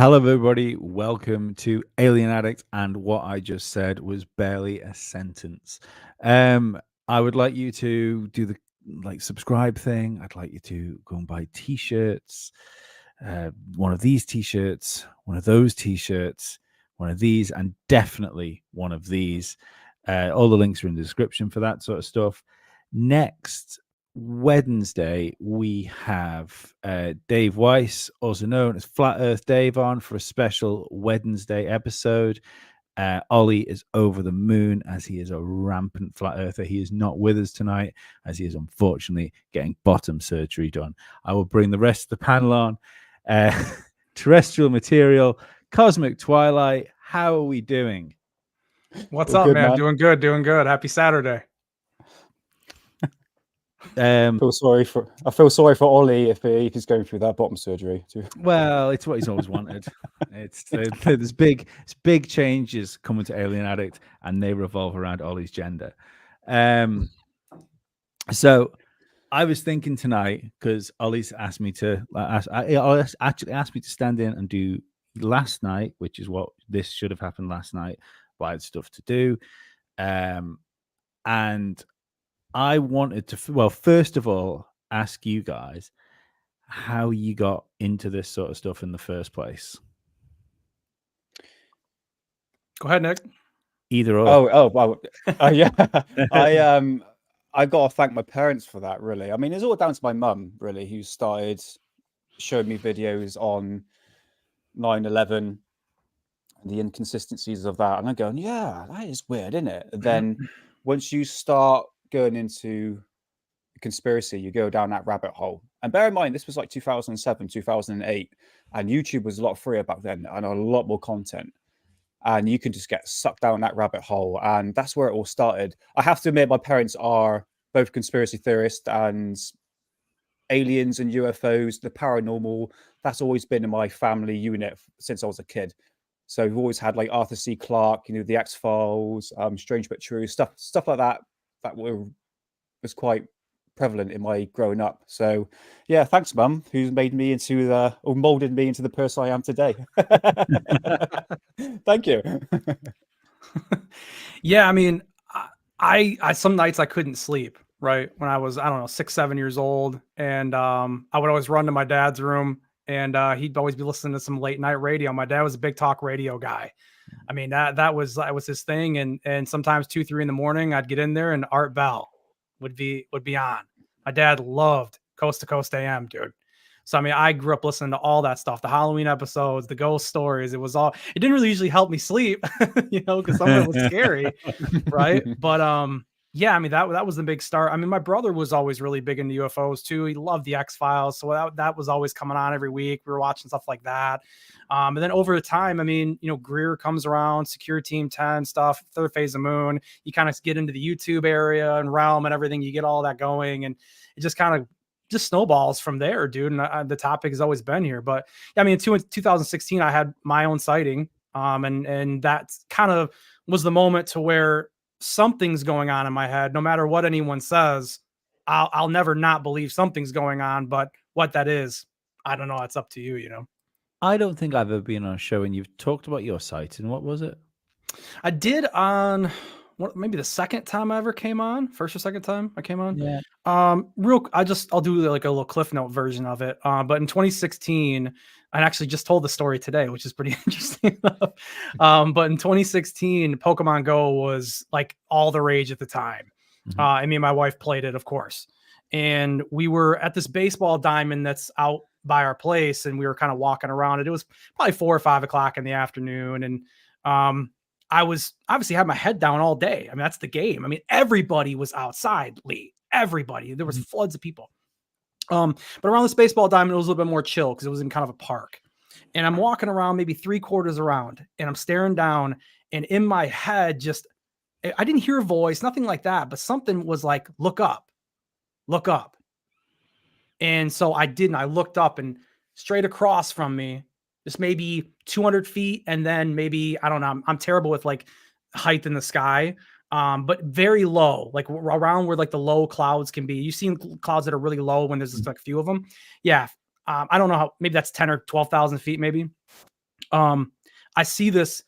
Hello, everybody. Welcome to Alien Addict. And what I just said was barely a sentence. I would like you to do the subscribe thing. I'd like you to go and buy t-shirts. One of these t-shirts, one of those t-shirts, one of these, and definitely one of these. All the links are in the description for that sort of stuff. Next Wednesday, we have Dave Weiss, also known as Flat Earth Dave, on for a special Wednesday episode. Ollie is over the moon as he is a rampant flat earther. He is not with us tonight as he is unfortunately getting bottom surgery done. I will bring the rest of the panel on. Terrestrial Material, Cosmic Twilight, how are we doing? What's up, man? Doing good. Happy Saturday. I feel sorry for Ollie if he's going through that bottom surgery too. Well, it's what he's always wanted. There's big changes coming to Alien Addict, and they revolve around Ollie's gender. So I was thinking tonight, because Ollie's asked me to actually asked me to stand in and do last night, which is what this should have happened last night, but I had stuff to do, and I wanted to, well, first of all, ask you guys how you got into this sort of stuff in the first place. Go ahead, Nick. Either or. Well, yeah. I got to thank my parents for that, really. I mean, it's all down to my mum, really, who started showing me videos on 9/11 and the inconsistencies of that. And I'm going, yeah, that is weird, isn't it? And then once you start going into conspiracy, you go down that rabbit hole. And bear in mind, this was like 2007, 2008, and YouTube was a lot freer back then and a lot more content. And you can just get sucked down that rabbit hole. And that's where it all started. I have to admit, my parents are both conspiracy theorists, and aliens and UFOs, the paranormal, that's always been in my family unit since I was a kid. So we've always had like Arthur C. Clarke, the X-Files, Strange But True, stuff like that. That was quite prevalent in my growing up. So yeah, thanks, Mum, who's made me into or molded me into the person I am today. Thank you. Yeah, I mean, I some nights I couldn't sleep, right? When I was, 6, 7 years old. And I would always run to my dad's room, and he'd always be listening to some late night radio. My dad was a big talk radio guy. I mean, that was his thing. And sometimes 2, 3 in the morning, I'd get in there and Art Bell would be on. My dad loved Coast to Coast AM, dude. So, I mean, I grew up listening to all that stuff, the Halloween episodes, the ghost stories. It didn't really usually help me sleep, because some of it was scary. Right. But, yeah, I mean, that was the big start. I mean, my brother was always really big into UFOs too. He loved the X-Files. So that was always coming on every week. We were watching stuff like that. And then over the time, I mean, Greer comes around, Secure Team 10 stuff, Third Phase of Moon. You kind of get into the YouTube area and realm and everything. You get all that going, and it just kind of just snowballs from there, dude. And the topic has always been here. But I mean, in 2016, I had my own sighting. And that kind of was the moment to where something's going on in my head. No matter what anyone says, I'll never not believe something's going on. But what that is, I don't know. It's up to you, I don't think I've ever been on a show and you've talked about your sighting. What was it? I did on maybe the second time I ever came on, first or second time I came on. Yeah. I'll do like a little Cliff Note version of it. But in 2016, I actually just told the story today, which is pretty interesting enough. But in 2016, Pokemon Go was like all the rage at the time. And me and my wife played it, of course. And we were at this baseball diamond that's out by our place, and we were kind of walking around it. It was probably 4 or 5 o'clock in the afternoon. And I was obviously had my head down all day. I mean, that's the game. I mean, everybody was outside, Lee. Everybody. There was floods of people. But around this baseball diamond, it was a little bit more chill because it was in kind of a park. And I'm walking around maybe 3/4 around, and I'm staring down, and in my head, I didn't hear a voice, nothing like that, but something was like, look up. And so I did, and I looked up, and straight across from me, just maybe 200 feet. And then maybe, I don't know, I'm terrible with like height in the sky, but very low, like around where like the low clouds can be. You've seen clouds that are really low when there's just like a few of them. Yeah. I don't know how, maybe that's 10 or 12,000 feet, maybe. I see this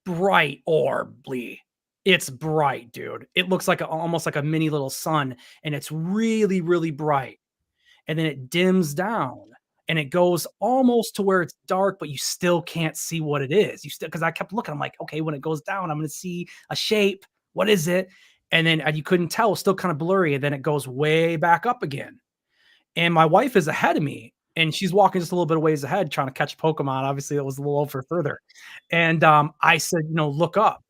bright orbly. It's bright, dude. It looks like almost like a mini little sun, and it's really, really bright. And then it dims down and it goes almost to where it's dark, but you still can't see what it is. You still, because I kept looking, I'm like, okay, when it goes down, I'm going to see a shape. What is it? And then you couldn't tell, still kind of blurry. And then it goes way back up again. And my wife is ahead of me and she's walking just a little bit of ways ahead, trying to catch Pokemon. Obviously, it was a little over further. And I said, look up.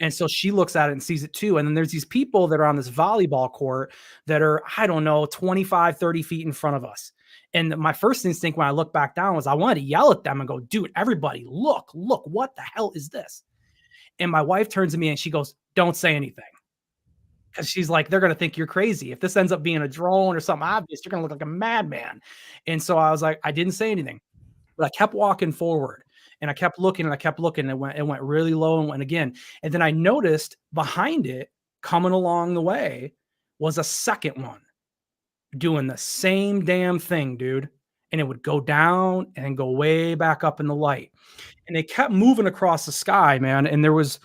And so she looks at it and sees it too. And then there's these people that are on this volleyball court that are, I don't know, 25, 30 feet in front of us. And my first instinct when I looked back down was I wanted to yell at them and go, dude, everybody, look, what the hell is this? And my wife turns to me and she goes, don't say anything. Because she's like, they're going to think you're crazy. If this ends up being a drone or something obvious, you're going to look like a madman. And so I was like, I didn't say anything, but I kept walking forward. And I kept looking and I kept looking. And it went really low and went again. And then I noticed behind it, coming along the way, was a second one doing the same damn thing, dude. And it would go down and go way back up in the light. And they kept moving across the sky, man. And there was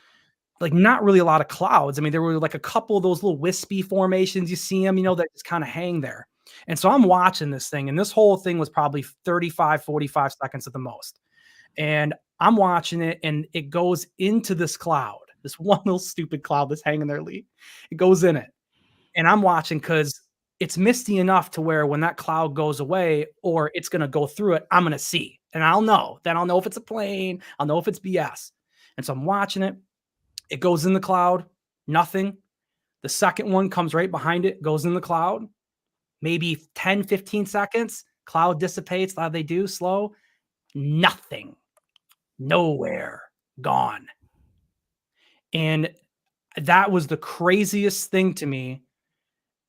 like not really a lot of clouds. I mean, there were like a couple of those little wispy formations. You see them, that just kind of hang there. And so I'm watching this thing. And this whole thing was probably 35, 45 seconds at the most. And I'm watching it and it goes into this cloud, this one little stupid cloud that's hanging there, Lee. It goes in it. And I'm watching because it's misty enough to where when that cloud goes away or it's going to go through it, I'm going to see. And I'll know. Then I'll know if it's a plane. I'll know if it's BS. And so I'm watching it. It goes in the cloud. Nothing. The second one comes right behind it, goes in the cloud. Maybe 10, 15 seconds. Cloud dissipates. How they do, slow. Nothing. Nowhere, gone. And that was the craziest thing to me.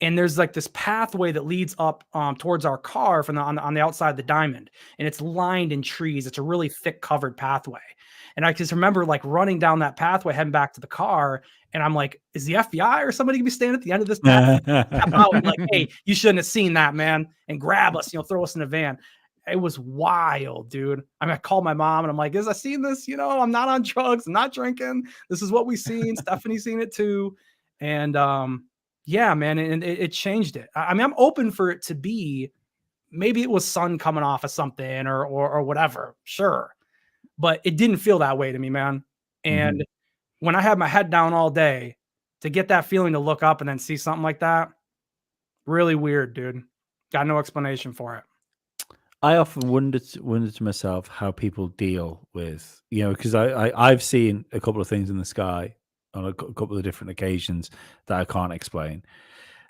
And there's like this pathway that leads up towards our car from on the outside of the diamond, and it's lined in trees. It's a really thick covered pathway. And I just remember like running down that pathway, heading back to the car, and I'm like, is the FBI or somebody gonna be standing at the end of this pathway? Out like, hey, you shouldn't have seen that, man, and grab us, throw us in a van. It was wild, dude. I mean, I called my mom and I'm like, I seen this? I'm not on drugs. I'm not drinking. This is what we seen. Stephanie's seen it too. And yeah, man. And it changed it. I mean, I'm open for it to be, maybe it was sun coming off of something or whatever. Sure. But it didn't feel that way to me, man. And when I had my head down all day, to get that feeling to look up and then see something like that, really weird, dude. Got no explanation for it. I often wondered to myself how people deal with, because I've seen a couple of things in the sky on a couple of different occasions that I can't explain.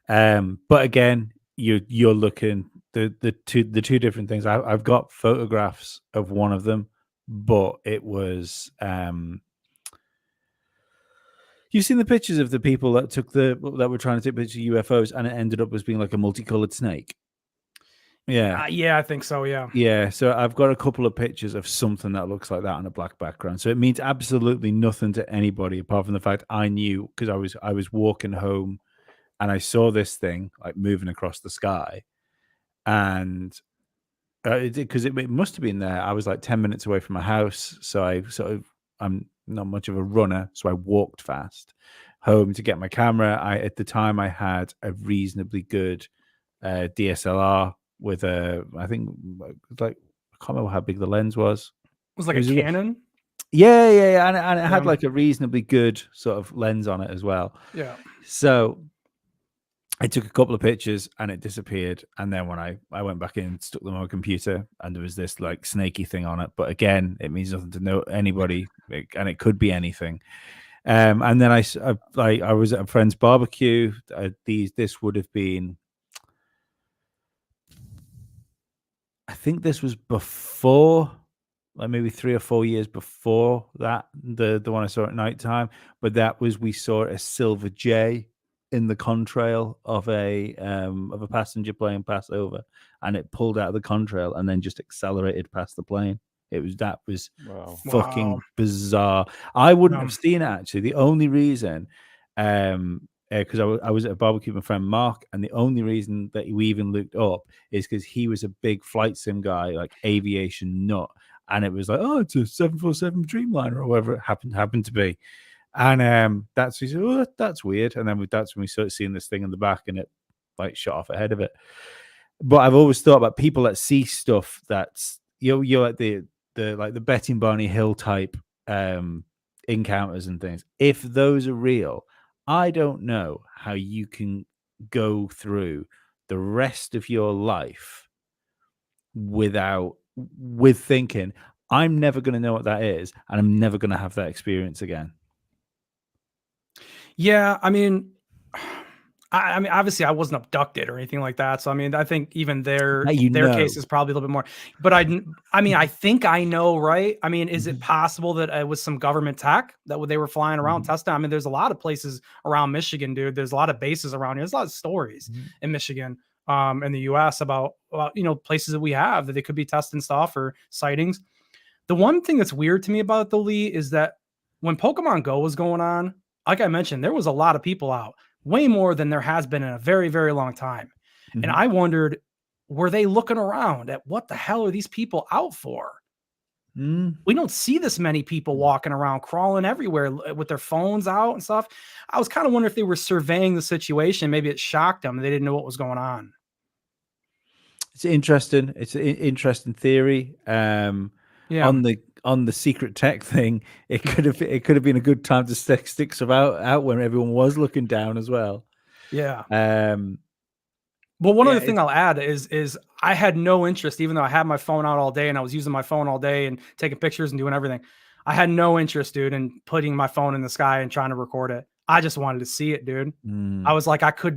But again, you're looking the two different things. I've got photographs of one of them, but it was you've seen the pictures of the people that were trying to take pictures of UFOs, and it ended up as being like a multicolored snake. Yeah. Yeah, I think so. Yeah. Yeah. So I've got a couple of pictures of something that looks like that on a black background. So it means absolutely nothing to anybody apart from the fact I knew, because I was walking home and I saw this thing like moving across the sky, and because it must have been there. I was like 10 minutes away from my house. So I'm not much of a runner. So I walked fast home to get my camera. At the time I had a reasonably good DSLR with I think like, I can't remember how big the lens was. It was like a Canon. Yeah, and it had like a reasonably good sort of lens on it as well. Yeah. So I took a couple of pictures and it disappeared. And then when I went back in and stuck them on my computer, and there was this like snaky thing on it. But again, it means nothing to anybody, and it could be anything. And then I was at a friend's barbecue. This would have been, I think this was before, like maybe 3 or 4 years before that, the one I saw at nighttime. But we saw a Silver J in the contrail of a passenger plane pass over, and it pulled out of the contrail and then just accelerated past the plane. That was fucking bizarre. I wouldn't have seen it actually. The only reason, because I was at a barbecue with my friend Mark, and the only reason that we even looked up is because he was a big flight sim guy, like aviation nut, and it was like, oh, it's a 747 Dreamliner or whatever it happened to be. And that's we said, oh, that's weird. And then that's when we started seeing this thing in the back, and it like shot off ahead of it. But I've always thought about people that see stuff that's you're like the Betty and Barney Hill type encounters and things. If those are real, I don't know how you can go through the rest of your life with thinking, I'm never going to know what that is, and I'm never going to have that experience again. Yeah, I mean, obviously I wasn't abducted or anything like that. So, I mean, I think even their case is probably a little bit more, but I mean, I think I know, right? I mean, is it possible that it was some government tech that they were flying around testing? I mean, there's a lot of places around Michigan, dude. There's a lot of bases around here. There's a lot of stories in Michigan, in the US about, places that we have that they could be testing stuff or sightings. The one thing that's weird to me about the Lee is that when Pokemon Go was going on, like I mentioned, there was a lot of people out. Way more than there has been in a very, very long time. And I wondered, were they looking around at what the hell are these people out for? We don't see this many people walking around, crawling everywhere with their phones out and stuff. I was kind of wondering if they were surveying the situation. Maybe it shocked them. They didn't know what was going on. It's interesting. It's an interesting theory. On the secret tech thing, it could have been a good time to stick some out when everyone was looking down as well. Yeah. Well, one other thing I'll add is I had no interest, even though I had my phone out all day and I was using my phone all day and taking pictures and doing everything. I had no interest, dude, in putting my phone in the sky and trying to record it. I just wanted to see it, dude. I was like, I could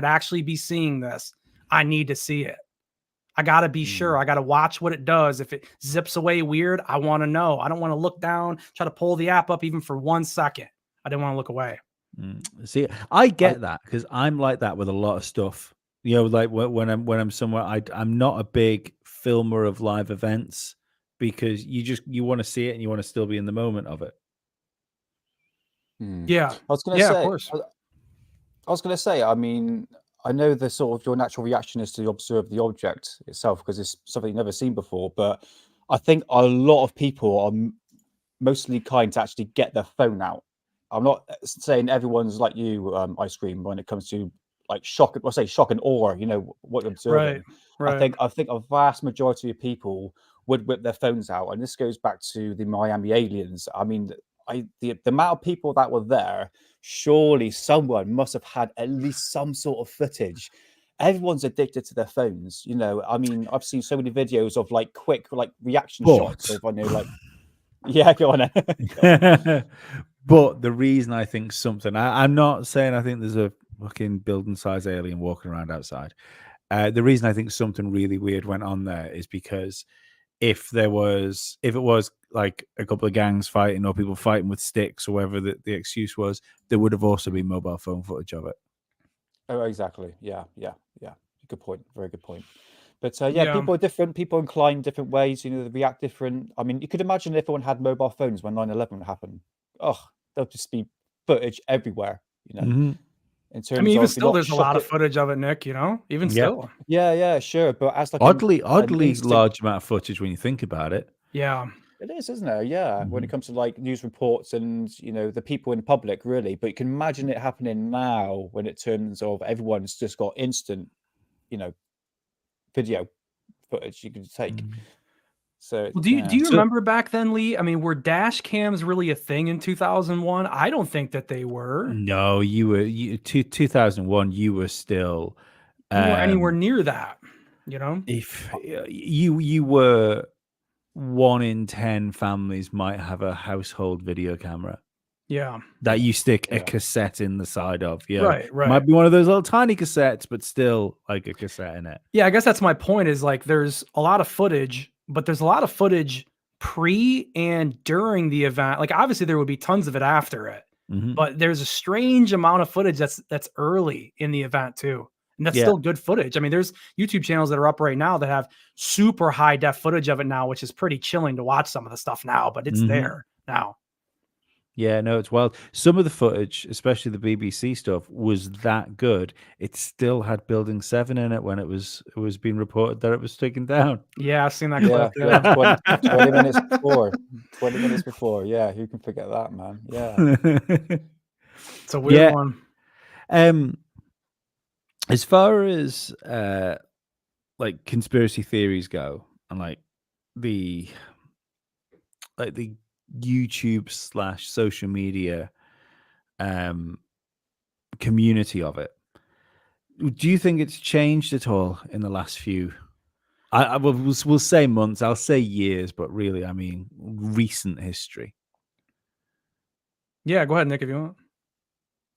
actually be seeing this. I need to see it. I got to be sure. I got to watch what it does. If it zips away weird, I want to know. I don't want to look down, try to pull the app up even for 1 second. I didn't want to look away. See, I get that because I'm like that with a lot of stuff. Like when I'm somewhere, I'm not a big filmer of live events because you want to see it and you want to still be in the moment of it. Yeah. I was going to say, of course. I was going to say, I mean, I know the sort of your natural reaction is to observe the object itself because it's something you've never seen before. But I think a lot of people are mostly kind to actually get their phone out. I'm not saying everyone's like you, Ice Cream, when it comes to like shock and awe, what you're observing. Right. I think a vast majority of people would whip their phones out. And this goes back to the Miami aliens. I mean, the amount of people that were there, surely someone must have had at least some sort of footage. Everyone's addicted to their phones, I mean, I've seen so many videos of like quick reaction shots of, yeah, go on. But the reason I think something, I'm not saying I think there's a fucking building size alien walking around outside. The reason I think something really weird went on there is because if it was like a couple of gangs fighting or people fighting with sticks or whatever the excuse was, there would have also been mobile phone footage of it. Oh, exactly. Yeah. Good point. Very good point. But people are different. People incline different ways. They react different. I mean, you could imagine if everyone had mobile phones when 9/11 happened. Oh, there'll just be footage everywhere. In terms I mean, even of, still, there's a lot of footage of it, Nick. Even still. Yeah, sure. But as like oddly large amount of footage when you think about it. Yeah. It is, isn't it? Yeah. When it comes to like news reports and the people in public, really. But you can imagine it happening now when it turns of everyone's just got instant, video footage you can take. So do you remember back then, Lee? I mean, were dash cams really a thing in 2001? I don't think that they were. No, 2001. You were still anywhere near that. If you were 1 in 10 families might have a household video camera. Yeah. That you stick a cassette in the side of. Yeah. Right. Might be one of those little tiny cassettes, but still like a cassette in it. Yeah, I guess that's my point is like there's a lot of footage, but there's a lot of footage pre and during the event. Like obviously there would be tons of it after it. But there's a strange amount of footage that's early in the event too. And that's still good footage. I mean, there's YouTube channels that are up right now that have super high def footage of it now, which is pretty chilling to watch some of the stuff now, but it's there now. Yeah, no, it's wild. Some of the footage, especially the BBC stuff, was that good. It still had Building 7 in it when it was being reported that it was taken down. Yeah, I've seen that Yeah, clip. yeah, 20 minutes before. 20 minutes before. Yeah, who can forget that, man? Yeah. It's a weird Yeah. one. As far as like conspiracy theories go, and like the YouTube / social media community of it, do you think it's changed at all in the last few? We'll say months. I'll say years, but really, I mean recent history. Yeah, go ahead, Nick, if you want.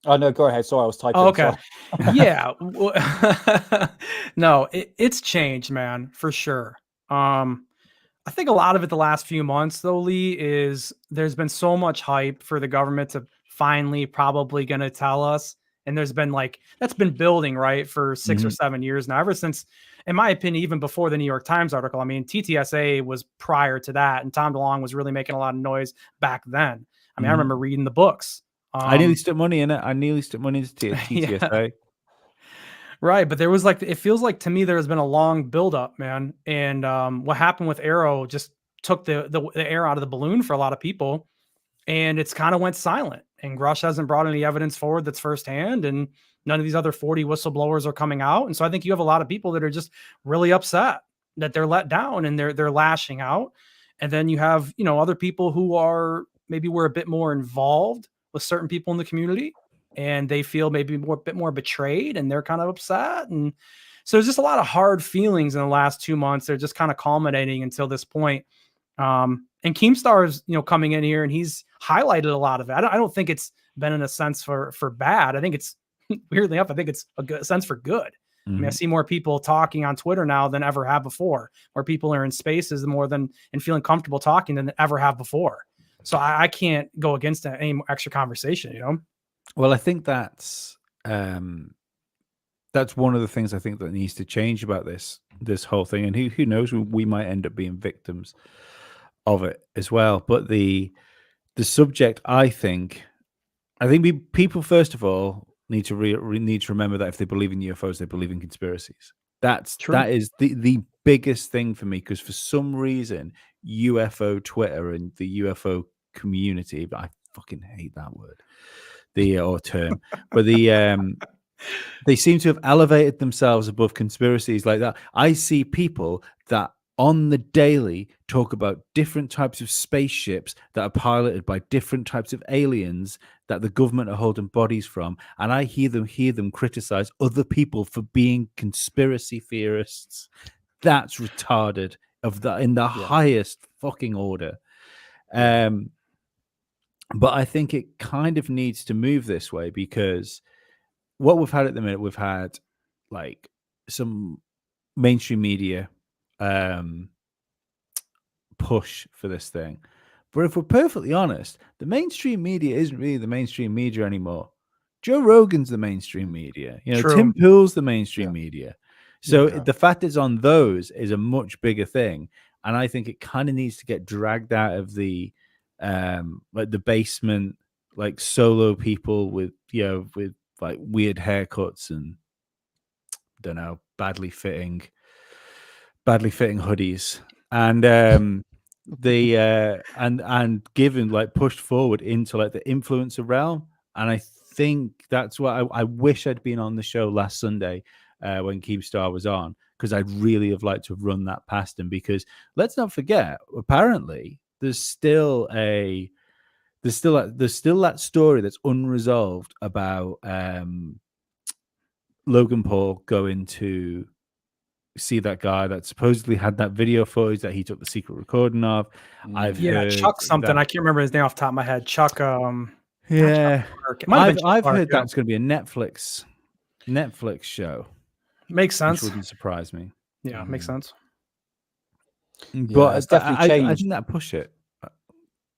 Oh no, go ahead. Sorry, I was typing. Oh, okay. Sorry. Yeah. No, it's changed, man, for sure. I think a lot of it the last few months, though, Lee, is there's been so much hype for the government to finally probably going to tell us. And there's been like, that's been building, right, for 6 or 7 years now, ever since, in my opinion, even before the New York Times article. I mean, TTSA was prior to that, and Tom DeLonge was really making a lot of noise back then. I mean, I remember reading the books. I nearly stuck money in it. I nearly stuck money into TTSA. Yeah. Right, but there was like, it feels like to me there has been a long buildup, man. And what happened with Arrow just took the air out of the balloon for a lot of people, and it's kind of went silent. And Grush hasn't brought any evidence forward that's firsthand, and none of these other 40 whistleblowers are coming out. And so I think you have a lot of people that are just really upset that they're let down, and they're lashing out. And then you have, you know, other people who are maybe were a bit more involved with certain people in the community, and they feel maybe a bit more betrayed, and they're kind of upset. And so there's just a lot of hard feelings in the last 2 months. They're just kind of culminating until this point. And Keemstar is, you know, coming in here, and he's highlighted a lot of it. I don't think it's been in a sense for bad. I think it's weirdly enough, I think it's a good sense for good. I mean, I see more people talking on Twitter now than ever have before, where people are in spaces more than and feeling comfortable talking than ever have before. So I can't go against any extra conversation, you know? Well, I think that's one of the things I think that needs to change about this whole thing. And who knows, we might end up being victims of it as well. But the subject, I think people first of all need to need to remember that if they believe in UFOs, they believe in conspiracies. That is the biggest thing for me, because for some reason UFO Twitter and the UFO community, I fucking hate that word, or term, but they seem to have elevated themselves above conspiracies like that. I see people that on the daily talk about different types of spaceships that are piloted by different types of aliens that the government are holding bodies from, and I hear them criticize other people for being conspiracy theorists. That's retarded in the highest fucking order. But I think it kind of needs to move this way, because what we've had at the minute, we've had like some mainstream media push for this thing. But if we're perfectly honest, the mainstream media isn't really the mainstream media anymore. Joe Rogan's the mainstream media. You know, True. Tim Pool's the mainstream media. So the fact it's on those is a much bigger thing. And I think it kind of needs to get dragged out of the like the basement, like solo people with, you know, with like weird haircuts and don't know, badly fitting hoodies, and and given like pushed forward into like the influencer realm. And I think that's what I wish I'd been on the show last Sunday when Keemstar was on, because I'd really have liked to have run that past him, because let's not forget, apparently there's still that story that's unresolved about Logan Paul going to see that guy that supposedly had that video footage that he took the secret recording of. I've heard Chuck something. I can't remember his name off the top of my head. Chuck. Yeah, I've heard yeah. that's going to be a Netflix show. Makes sense. Which wouldn't surprise me. Yeah, makes sense. But it's definitely changed. I think that push it.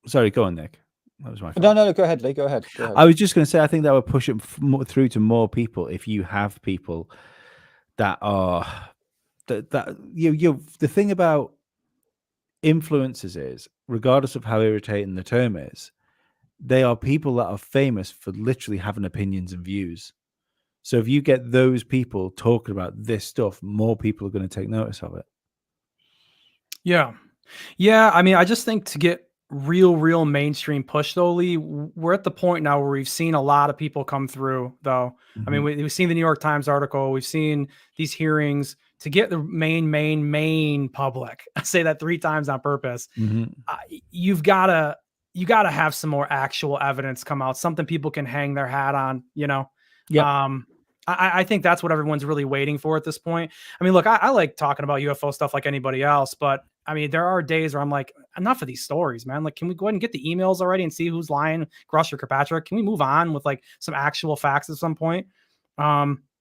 Sorry, go on, Nick. That was my fault. No, go ahead, Lee. Go ahead. I was just going to say, I think that would push it through to more people if you have people that are that you. The thing about influencers is, regardless of how irritating the term is, they are people that are famous for literally having opinions and views. So if you get those people talking about this stuff, more people are going to take notice of it. Yeah. Yeah, I mean, I just think to get real mainstream push though, Lee, we're at the point now where we've seen a lot of people come through though. I mean, we've seen the New York Times article, we've seen these hearings to get the main public. I say that 3 times on purpose. You gotta have some more actual evidence come out, something people can hang their hat on, you know? Yeah. I think that's what everyone's really waiting for at this point. I mean, look, I like talking about UFO stuff like anybody else, but I mean, there are days where I'm like, enough of these stories, man. Like, can we go ahead and get the emails already and see who's lying, Grush or Kirkpatrick? Can we move on with like some actual facts at some point?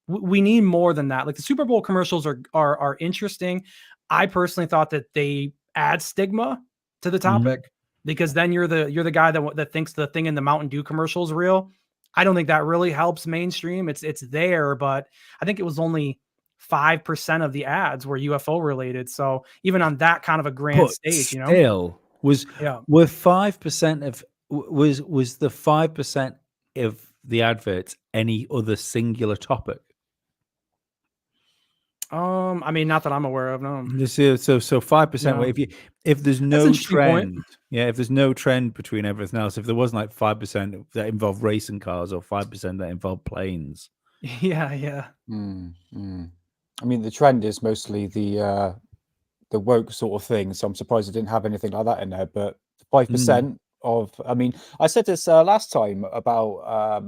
We need more than that. Like the Super Bowl commercials are interesting. I personally thought that they add stigma to the topic because then you're the guy that thinks the thing in the Mountain Dew commercial is real. I don't think that really helps mainstream. It's there, but I think it was only 5% of the ads were UFO related. So even on that kind of a grand stage, you know, still were 5% of was the 5% of the adverts any other singular topic? I mean, not that I'm aware of. No. So 5%. No. If there's no trend, point. if there's no trend between everything else, if there wasn't like 5% that involved racing cars or 5% that involved planes. Yeah. I mean, the trend is mostly the woke sort of thing, so I'm surprised it didn't have anything like that in there. But 5% of, I mean, I said this last time about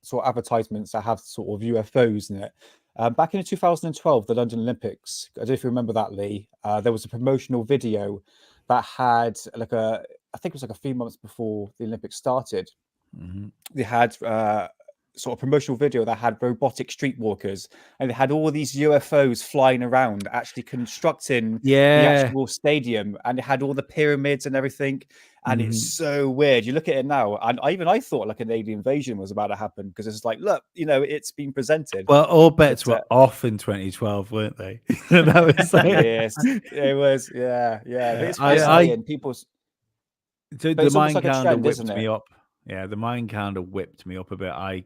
sort of advertisements that have sort of UFOs in it. Back in 2012, the London Olympics, I don't know if you remember that, Lee, there was a promotional video that had I think it was like a few months before the Olympics started. They had sort of promotional video that had robotic streetwalkers, and they had all these UFOs flying around, actually constructing the actual stadium, and it had all the pyramids and everything. And it's so weird. You look at it now, and I thought like an alien invasion was about to happen because it's like, look, you know, it's been presented. Well, all bets were off in 2012, weren't they? That was like... Yes, it was. Yeah. But it's fascinating. People's the mind calendar whipped me up. Yeah, the mind calendar whipped me up a bit. I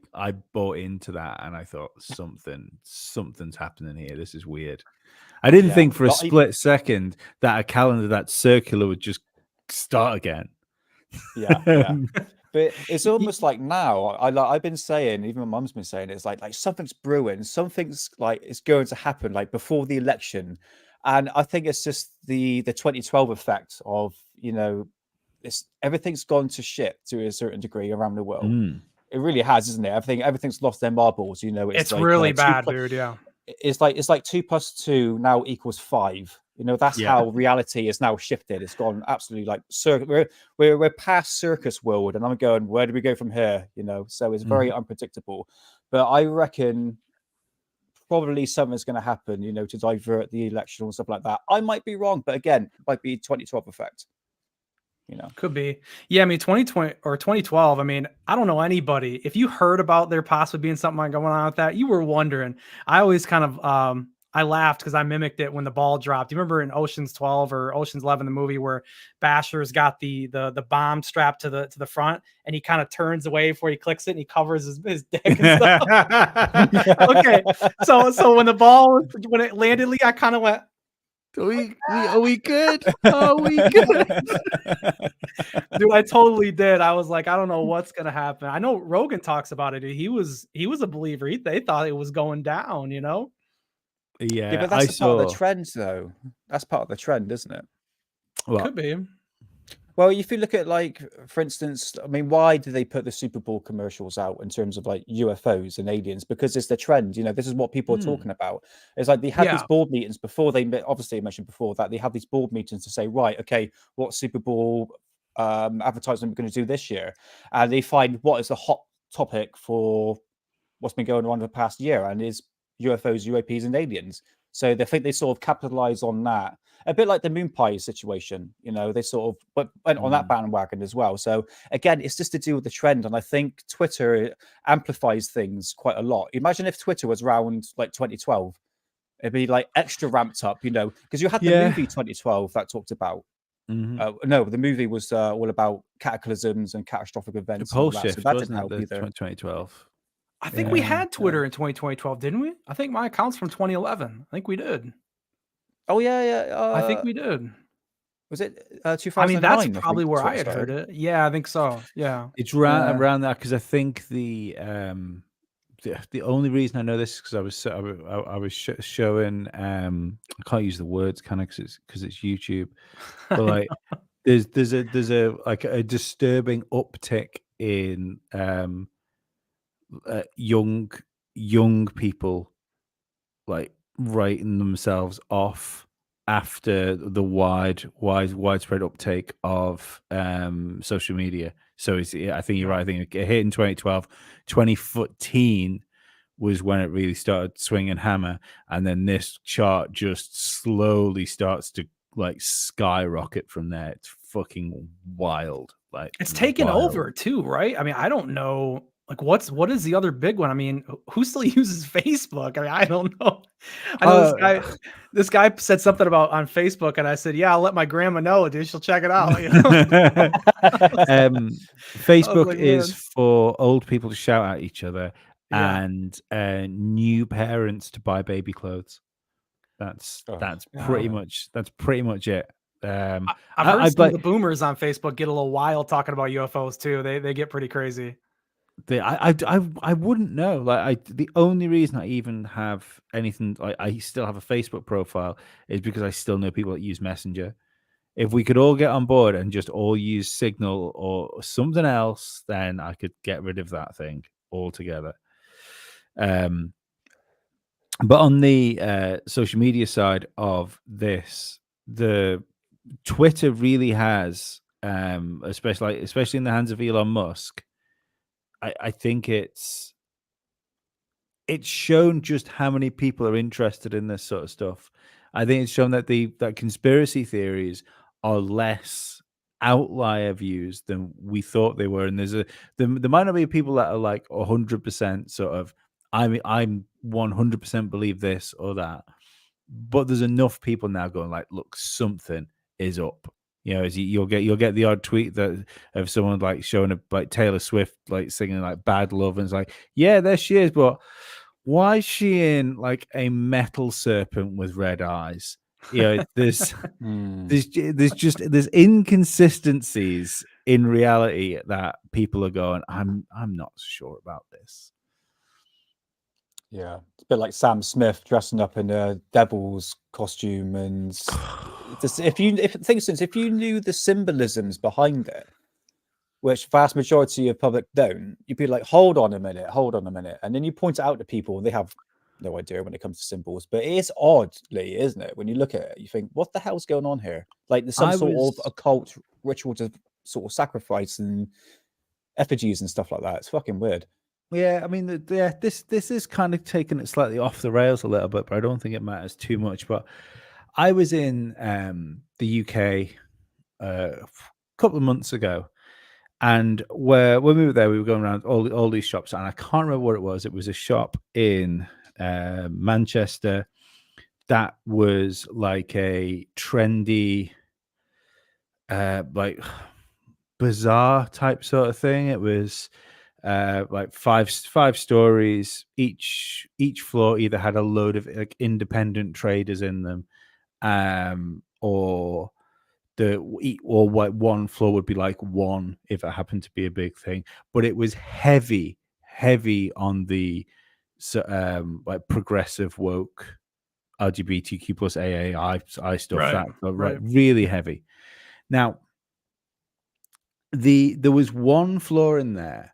bought into that, and I thought something's happening here. This is weird. I didn't think for a split second that a calendar that's circular would just start again. Yeah. But it's almost like now, I've been saying, even my mum's been saying, it's like something's brewing, something's like it's going to happen like before the election. And I think it's just the 2012 effect of, you know, everything's gone to shit to a certain degree around the world. It really has, isn't it? Everything's lost their marbles, you know. It's like, really bad, dude. Yeah. It's like 2 + 2 now equals 5. You know, that's how reality is now shifted. It's gone absolutely like we're past circus world, and I'm going, where do we go from here? You know, so it's very unpredictable. But I reckon probably something's going to happen, you know, to divert the election and stuff like that. I might be wrong, but again, it might be 2012 effect. You know, could be. Yeah, I mean, 2020 or 2012. I mean, I don't know anybody. If you heard about there possibly being something going on with that, you were wondering. I always kind of I laughed because I mimicked it when the ball dropped. You remember in Ocean's 12 or Ocean's 11, the movie where Basher's got the bomb strapped to the front, and he kind of turns away before he clicks it, and he covers his dick and stuff. Okay, so when it landed, Lee, I kind of went, Are we good? Are we good? Dude, I totally did. I was like, I don't know what's gonna happen. I know Rogan talks about it. He was a believer. They thought it was going down, you know? Yeah, but that's part of the trend, though. That's part of the trend, isn't it? Well, could be. Well, if you look at, like, for instance, I mean, why do they put the Super Bowl commercials out in terms of like UFOs and aliens? Because it's the trend. You know, this is what people are talking about. It's like they had these board meetings before. They obviously mentioned before that they have these board meetings to say, right, okay, what Super Bowl advertisement we're going to do this year, and they find what is the hot topic for what's been going on the past year, and is UFOs, UAPs, and aliens. So they think they sort of capitalize on that. A bit like the moon pie situation, you know, they sort of went on that bandwagon as well. So again, it's just to do with the trend. And I think Twitter amplifies things quite a lot. Imagine if Twitter was around like 2012, it'd be like extra ramped up, you know, because you had the movie 2012 that talked about No, the movie was all about cataclysms and catastrophic events and all Pole that. So Shift, that wasn't didn't it? help The either. 2012. I think we had Twitter in 2012, didn't we? I think my account's from 2011. I think we did. Oh yeah. I think we did. Was it 2009? I mean, that's I think, probably where is what I it had heard started. it. Yeah, I think so. Yeah. It's around that, because I think the only reason I know this is because I was showing I can't use the words, can I? Because it's YouTube, but like there's a like a disturbing uptick in young people like writing themselves off after the widespread uptake of social media. So I think you're right. I think it hit in 2012. 2014 was when it really started swinging hammer, and then this chart just slowly starts to like skyrocket from there. It's fucking wild. Like It's taken wild. over too, right? I mean, I don't know. Like, what is the other big one? I mean, who still uses Facebook? I mean, I don't know. I know this guy said something about on Facebook, and I said, "Yeah, I'll let my grandma know, dude. She'll check it out." You know? Facebook like, is man. for old people to shout at each other Yeah. and new parents to buy baby clothes. That's pretty much it. I've heard some of the boomers on Facebook get a little wild talking about UFOs too. They get pretty crazy. I wouldn't know. Like the only reason I even have anything, like I still have a Facebook profile, is because I still know people that use Messenger. If we could all get on board and just all use Signal or something else, then I could get rid of that thing altogether. But on the social media side of this, the Twitter really has, especially in the hands of Elon Musk, I think it's shown just how many people are interested in this sort of stuff. I think it's shown that that conspiracy theories are less outlier views than we thought they were. And there might not be people that are like 100% sort of, I'm 100% believe this or that, but there's enough people now going like, look, something is up. You know, you'll get the odd tweet that of someone like showing a like Taylor Swift like singing like "Bad Love" and it's like, yeah, there she is, but why is she in like a metal serpent with red eyes? You know, there's inconsistencies in reality that people are going, I'm not sure about this. Yeah, it's a bit like Sam Smith dressing up in a devil's costume, and if you knew the symbolisms behind it, which vast majority of public don't, you'd be like, hold on a minute, and then you point it out to people, and they have no idea when it comes to symbols. But it is oddly, isn't it? When you look at it, you think, what the hell's going on here? Like there's some sort of occult ritual to sort of sacrifice and effigies and stuff like that. It's fucking weird. Yeah, I mean, this is kind of taking it slightly off the rails a little bit, but I don't think it matters too much. But I was in the UK a couple of months ago, and when we were there, we were going around all these shops, and I can't remember what it was. It was a shop in Manchester that was like a trendy, like bazaar type sort of thing. It was like five stories. Each floor either had a load of like independent traders in them, or what one floor would be like one if it happened to be a big thing. But it was heavy on the like progressive woke LGBTQ plus AAI stuff. Right, really heavy. Now there was one floor in there,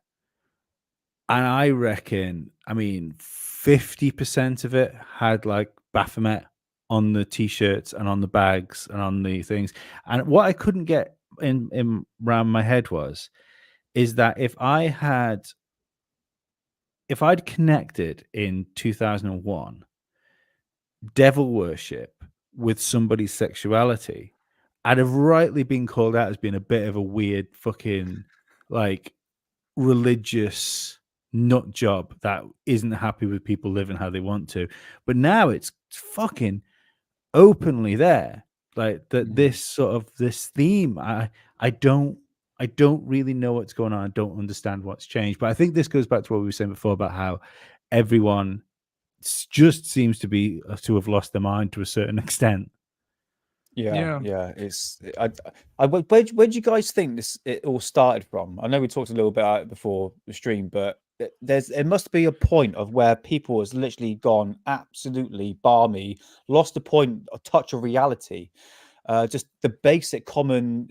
and I reckon, I mean, 50% of it had like Baphomet on the t-shirts and on the bags and on the things. And what I couldn't get in around my head is that if I'd connected in 2001 devil worship with somebody's sexuality, I'd have rightly been called out as being a bit of a weird fucking like religious nut job that isn't happy with people living how they want to. But now it's fucking openly there. Like that, this theme, I don't really know what's going on. I don't understand what's changed. But I think this goes back to what we were saying before about how everyone just seems to have lost their mind to a certain extent. Yeah. It's where do you guys think it all started from? I know we talked a little bit about it before the stream, but it must be a point of where people has literally gone absolutely balmy, lost a touch of reality, just the basic common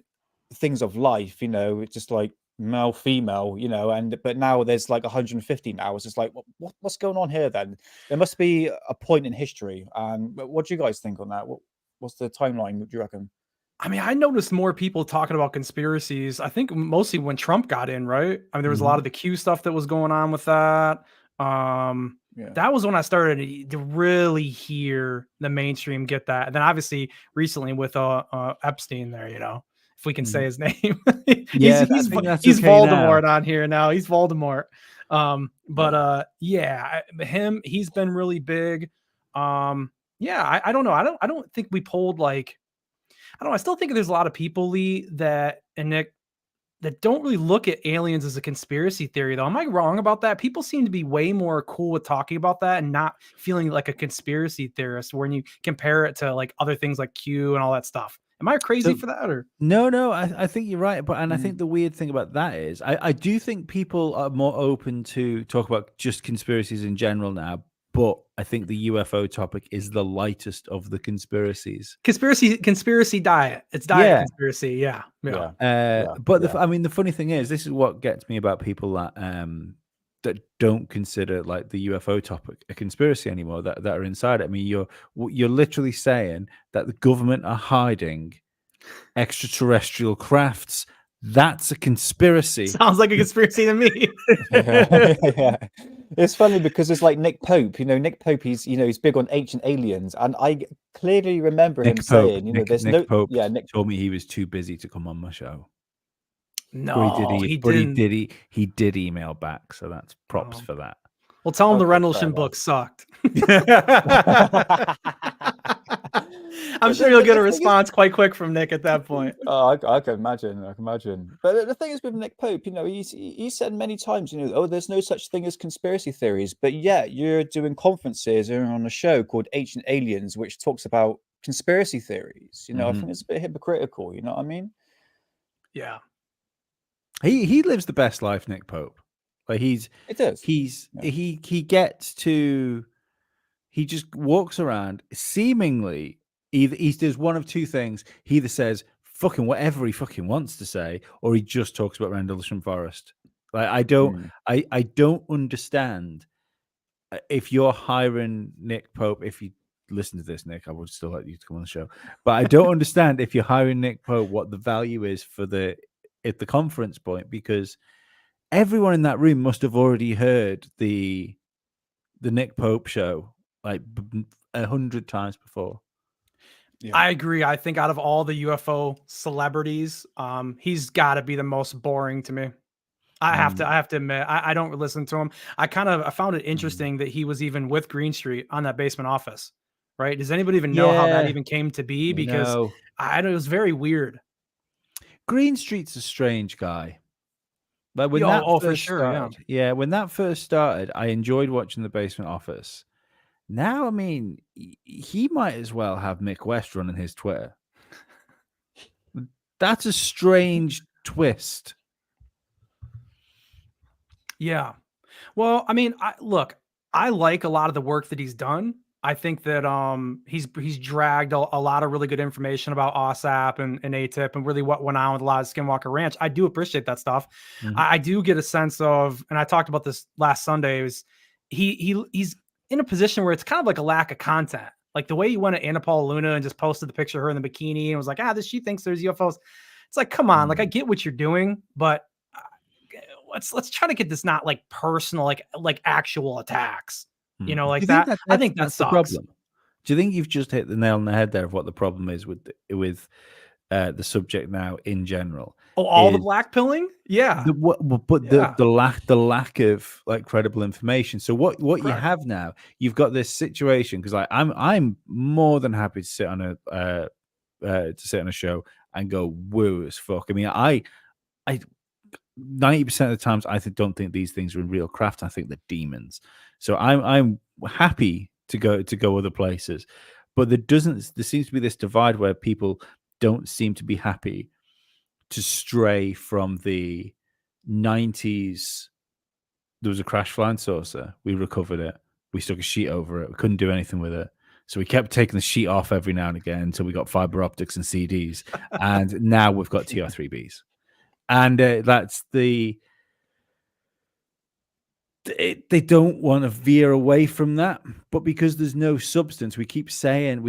things of life, it's just like male, female, but now there's like 150 now. It's just like what's going on here then? There must be a point in history. And what do you guys think on that? What's the timeline, do you reckon? I mean, I noticed more people talking about conspiracies. I think mostly when Trump got in, right? I mean, there was a lot of the Q stuff that was going on with that. That was when I started to really hear the mainstream get that. And then obviously recently with Epstein there, if we can say his name. Yeah, he's okay Voldemort now. on here now. He's Voldemort. He's been really big. I don't know. I don't think we pulled like, I don't know. I still think there's a lot of people, Lee, and Nick, that don't really look at aliens as a conspiracy theory, though. Am I wrong about that? People seem to be way more cool with talking about that and not feeling like a conspiracy theorist when you compare it to like other things like Q and all that stuff. Am I crazy for that? Or no, I think you're right. But I think the weird thing about that is I do think people are more open to talk about just conspiracies in general now. But I think the UFO topic is the lightest of the conspiracies. Conspiracy diet. It's diet conspiracy. Yeah. But I mean, the funny thing is, this is what gets me about people that don't consider like the UFO topic a conspiracy anymore. That are inside it. I mean, you're literally saying that the government are hiding extraterrestrial crafts. That's a conspiracy. Sounds like a conspiracy to me. Yeah. It's funny because it's like Nick Pope. Nick Pope. He's big on ancient aliens, and I clearly remember him saying, Nick Pope told me he was too busy to come on my show. No, he didn't. He did email back, so that's props for that. Well, tell him the Rendlesham book sucked. I'm sure you'll get a response quite quick from Nick at that point. Oh, I can imagine. But the thing is with Nick Pope, he said many times, there's no such thing as conspiracy theories. But yeah, you're doing conferences or on a show called Ancient Aliens, which talks about conspiracy theories. I think it's a bit hypocritical. You know what I mean? Yeah. He lives the best life, Nick Pope. Like he just walks around seemingly he does one of two things. He either says fucking whatever he fucking wants to say, or he just talks about Rendlesham Forest. Like I don't understand if you're hiring Nick Pope. If you listen to this, Nick, I would still like you to come on the show. But I don't understand if you're hiring Nick Pope what the value is for the conference point, because everyone in that room must have already heard the Nick Pope show like 100 times before. Yeah. I agree. I think out of all the UFO celebrities, he's got to be the most boring to me. I have to admit, I don't listen to him. I found it interesting that he was even with Green Street on that basement office, right? Does anybody even know how that even came to be? Because it was very weird. Green Street's a strange guy. But when when that first started, I enjoyed watching the basement office. Now, I mean, he might as well have Mick West running his Twitter. That's a strange twist. Yeah. Well, I mean, I like a lot of the work that he's done. I think that he's dragged a lot of really good information about OSAP and ATIP and really what went on with a lot of Skinwalker Ranch. I do appreciate that stuff. I do get a sense of, and I talked about this last Sunday, is he's in a position where it's kind of like a lack of content. Like the way he went to Anna Paula Luna and just posted the picture of her in the bikini and was like, she thinks there's UFOs. It's like, come on, like I get what you're doing, but let's try to get this not like personal, like actual attacks. Like that. I think that's the problem. Do you think you've just hit the nail on the head there of what the problem is with the subject now in general? Oh, the black pilling? Yeah. The lack of like credible information. So what you have now, you've got this situation because I'm more than happy to sit on sit on a show and go woo as fuck. I mean, I 90% of the times I don't think these things are in real craft. I think they're demons. So I'm happy to go other places, but there seems to be this divide where people don't seem to be happy to stray from the 90s. There was a crash flying saucer. We recovered it. We stuck a sheet over it. We couldn't do anything with it. So we kept taking the sheet off every now and again until we got fiber optics and CDs. And now we've got TR3Bs. And that's they don't want to veer away from that, but because there's no substance, we keep saying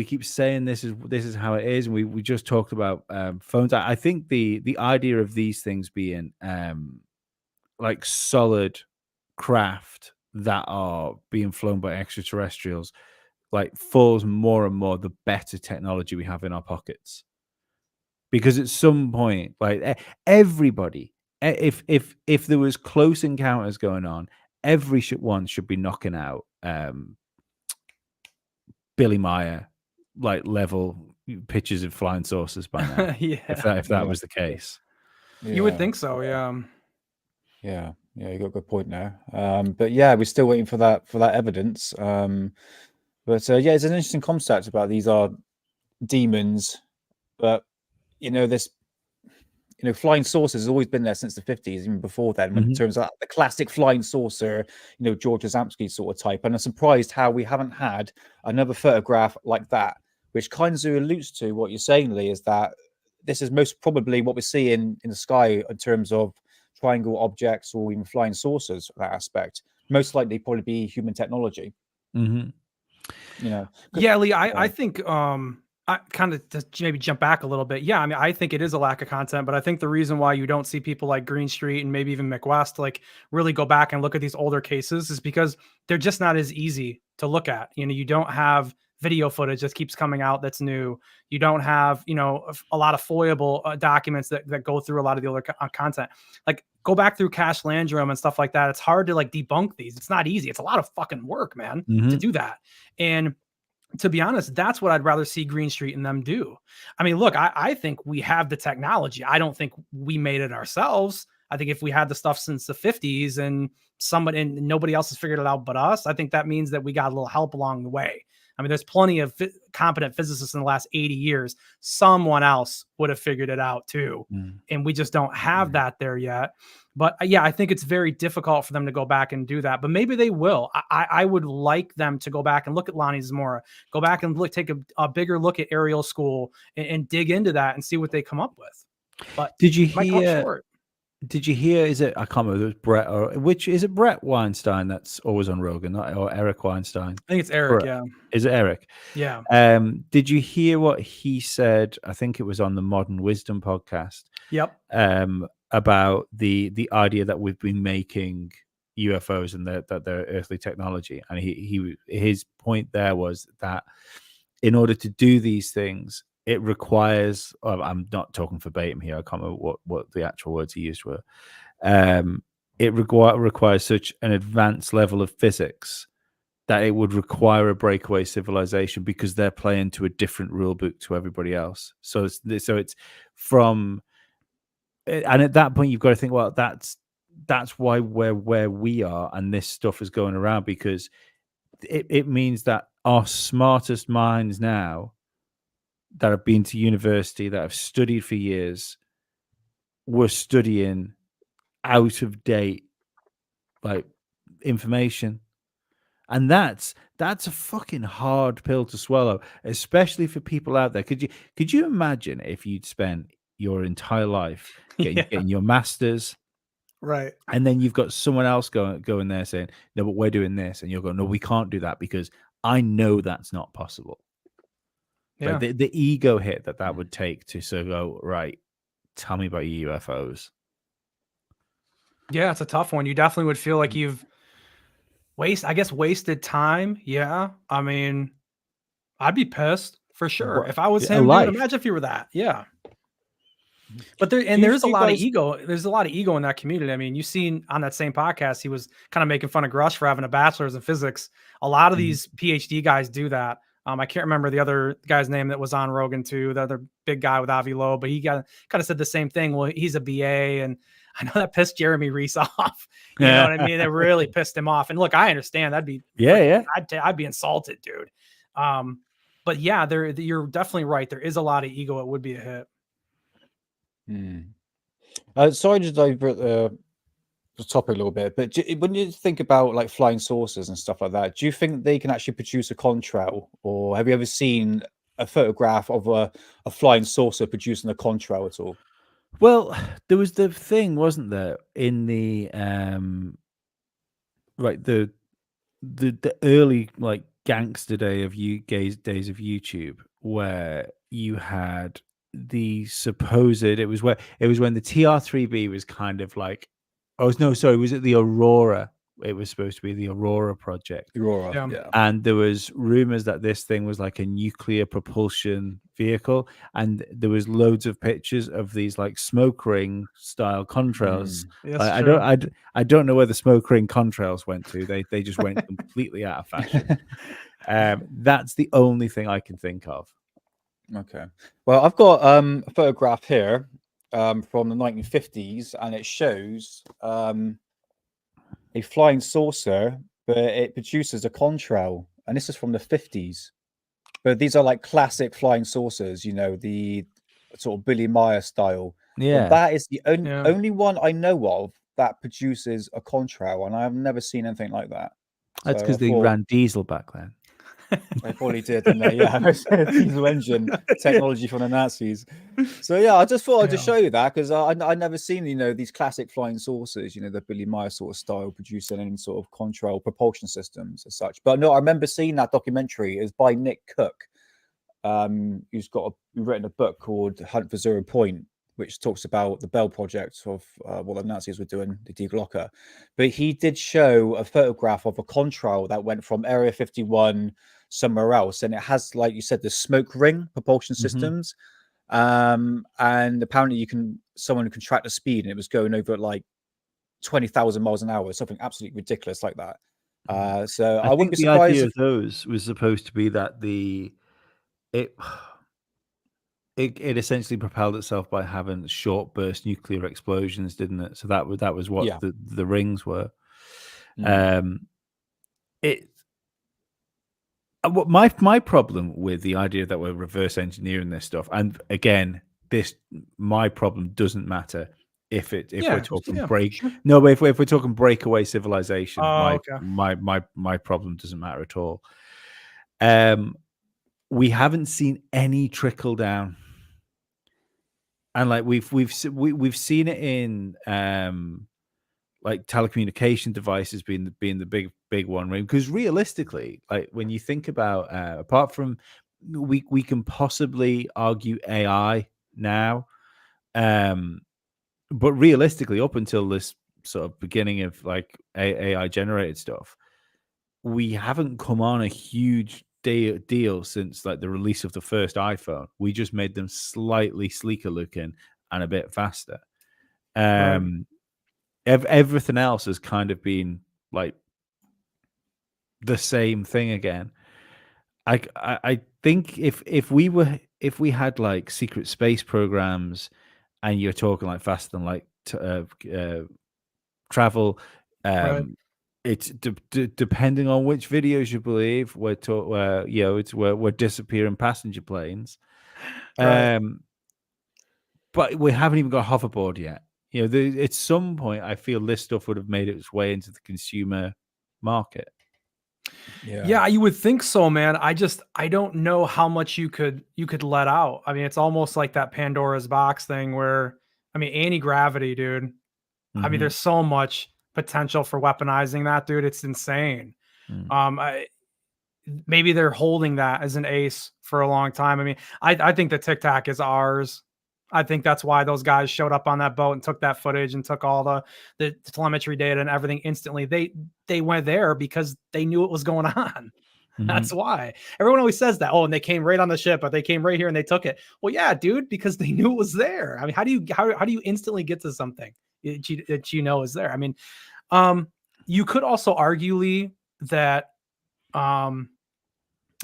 this is how it is. And we just talked about phones. I think the idea of these things being like solid craft that are being flown by extraterrestrials, like falls more and more the better technology we have in our pockets. Because at some point, like everybody, if there was close encounters going on, every one should be knocking out Billy Meyer like level pictures of flying saucers by now. Yeah. If that was the case, you would think so. Yeah. Yeah, you got a good point there. But yeah, we're still waiting for that evidence. But yeah, it's an interesting concept about these are demons, but this, flying saucers has always been there since the 50s, even before then, when in terms of the classic flying saucer, George Adamski sort of type. And I'm surprised how we haven't had another photograph like that, which kind of alludes to what you're saying, Lee, is that this is most probably what we're seeing in the sky in terms of triangle objects or even flying saucers, that aspect. Most likely probably be human technology. Yeah, Lee, I think I kind of just maybe jump back a little bit. Yeah, I mean, I think it is a lack of content, but I think the reason why you don't see people like Green Street and maybe even McWest like really go back and look at these older cases is because they're just not as easy to look at. You don't have video footage that keeps coming out that's new. You don't have, a lot of foiable documents that go through a lot of the older content. Like go back through Cache Landrum and stuff like that. It's hard to like debunk these. It's not easy. It's a lot of fucking work, man, to do that. And to be honest, that's what I'd rather see Green Street and them do. I mean, look, I think we have the technology. I don't think we made it ourselves. I think if we had the stuff since the 50s and nobody else has figured it out but us, I think that means that we got a little help along the way. I mean, there's plenty of competent physicists in the last 80 years. Someone else would have figured it out too. And we just don't have that there yet. But yeah, I think it's very difficult for them to go back and do that. But maybe they will. I would like them to go back and look at Lonnie Zamora, go back and take a bigger look at Aerial School and dig into that and see what they come up with. But did you hear? Did you hear? Is it? I can't remember. It was Brett or which is it? Brett Weinstein that's always on Rogan, or Eric Weinstein? I think it's Eric. Brett. Yeah. Is it Eric? Yeah. Did you hear what he said? I think it was on the Modern Wisdom podcast. Yep. About the idea that we've been making UFOs and that they're earthly technology, and his point there was that in order to do these things, it requires, I'm not talking verbatim here, I can't remember what the actual words he used were. It requires such an advanced level of physics that it would require a breakaway civilization because they're playing to a different rule book to everybody else. So it's from, and at that point you've got to think, well, that's why we're where we are, and this stuff is going around because it means that our smartest minds now that have been to university, that have studied for years, were studying out of date like information. And that's a fucking hard pill to swallow, especially for people out there. Could you imagine if you'd spent your entire life getting your masters, right, and then you've got someone else going there saying, no, but we're doing this, and you're going, no, we can't do that because I know that's not possible. Yeah. But the ego hit that would take to sort of go, right, tell me about your UFOs. Yeah, it's a tough one. You definitely would feel like you've wasted time. Yeah. I mean, I'd be pissed for sure. If I was him, dude, imagine if you were that. Yeah. But there's a lot of ego. There's a lot of ego in that community. I mean, you've seen on that same podcast, he was kind of making fun of Grush for having a bachelor's in physics. A lot of these PhD guys do that. I can't remember the other guy's name that was on Rogan too, the other big guy with Avi Loeb, but he kind of said the same thing. Well, he's a BA, and I know that pissed Jeremy Reese off. You know what I mean? It really pissed him off. And look, I understand that'd be I'd be insulted, dude. But yeah, you're definitely right. There is a lot of ego. It would be a hit. Sorry to divert the topic a little bit, but when you think about like flying saucers and stuff like that, do you think they can actually produce a contrail, or have you ever seen a photograph of a flying saucer producing a contrail at all? Well, there was the thing, wasn't there, in the the early like gangster days of YouTube, where you had the supposed it was when the TR3B was kind of like, was it the Aurora? It was supposed to be the Aurora project. Aurora, yeah. And there was rumors that this thing was like a nuclear propulsion vehicle, and there was loads of pictures of these like smoke ring style contrails. I don't know where the smoke ring contrails went to. They just went completely out of fashion. That's the only thing I can think of. Okay. Well, I've got a photograph here from the 1950s, and it shows a flying saucer, but it produces a contrail, and this is from the 50s. But these are like classic flying saucers, you know, the sort of Billy Meyer style. Yeah, but that is the only one I know of that produces a contrail, and I've never seen anything like that. That's because they ran diesel back then. They probably did, didn't they? Yeah, diesel engine technology from the Nazis. So yeah, I just thought I'd just show you that, because I never seen, you know, these classic flying saucers, you know, the Billy Meyer sort of style, producing any sort of contrail propulsion systems as such. But no, I remember seeing that documentary. It's by Nick Cook, who's written a book called Hunt for Zero Point, which talks about the Bell project of what the Nazis were doing, the deglocker. But he did show a photograph of a contrail that went from Area 51 somewhere else, and it has, like you said, the smoke ring propulsion systems. And apparently someone can track the speed, and it was going over like 20,000 miles an hour, something absolutely ridiculous like that. So I wouldn't be surprised. The idea of those was supposed to be that it essentially propelled itself by having short burst nuclear explosions, didn't it? So that was what the rings were. What my problem with the idea that we're reverse engineering this stuff, and again, my problem doesn't matter if we're talking if we're talking breakaway civilization, my problem doesn't matter at all. We haven't seen any trickle down, and like we've seen it in like telecommunication devices being the big one, right? Because realistically, like when you think about apart from we can possibly argue AI now, but realistically, up until this sort of beginning of like AI generated stuff, we haven't come on a huge deal since like the release of the first iPhone. We just made them slightly sleeker looking and a bit faster. Everything else has kind of been like the same thing again. I think if we had like secret space programs, and you're talking like faster than like travel, it's depending on which videos you believe, we're disappearing passenger planes, but we haven't even got a hoverboard yet. You know, at some point, I feel this stuff would have made its way into the consumer market. Yeah, you would think so, man. I don't know how much you could let out. I mean, it's almost like that Pandora's box thing where, I mean, anti-gravity, dude. I mean, there's so much potential for weaponizing that, dude. It's insane. Maybe they're holding that as an ace for a long time. I mean, I think the Tic Tac is ours. I think that's why those guys showed up on that boat and took that footage and took all the telemetry data and everything instantly. They went there because they knew what was going on. That's why. Everyone always says that. Oh, and they came right on the ship, but they came right here and they took it. Well, yeah, dude, because they knew it was there. I mean, how do you instantly get to something that you know is there? I mean, you could also argue, Lee, that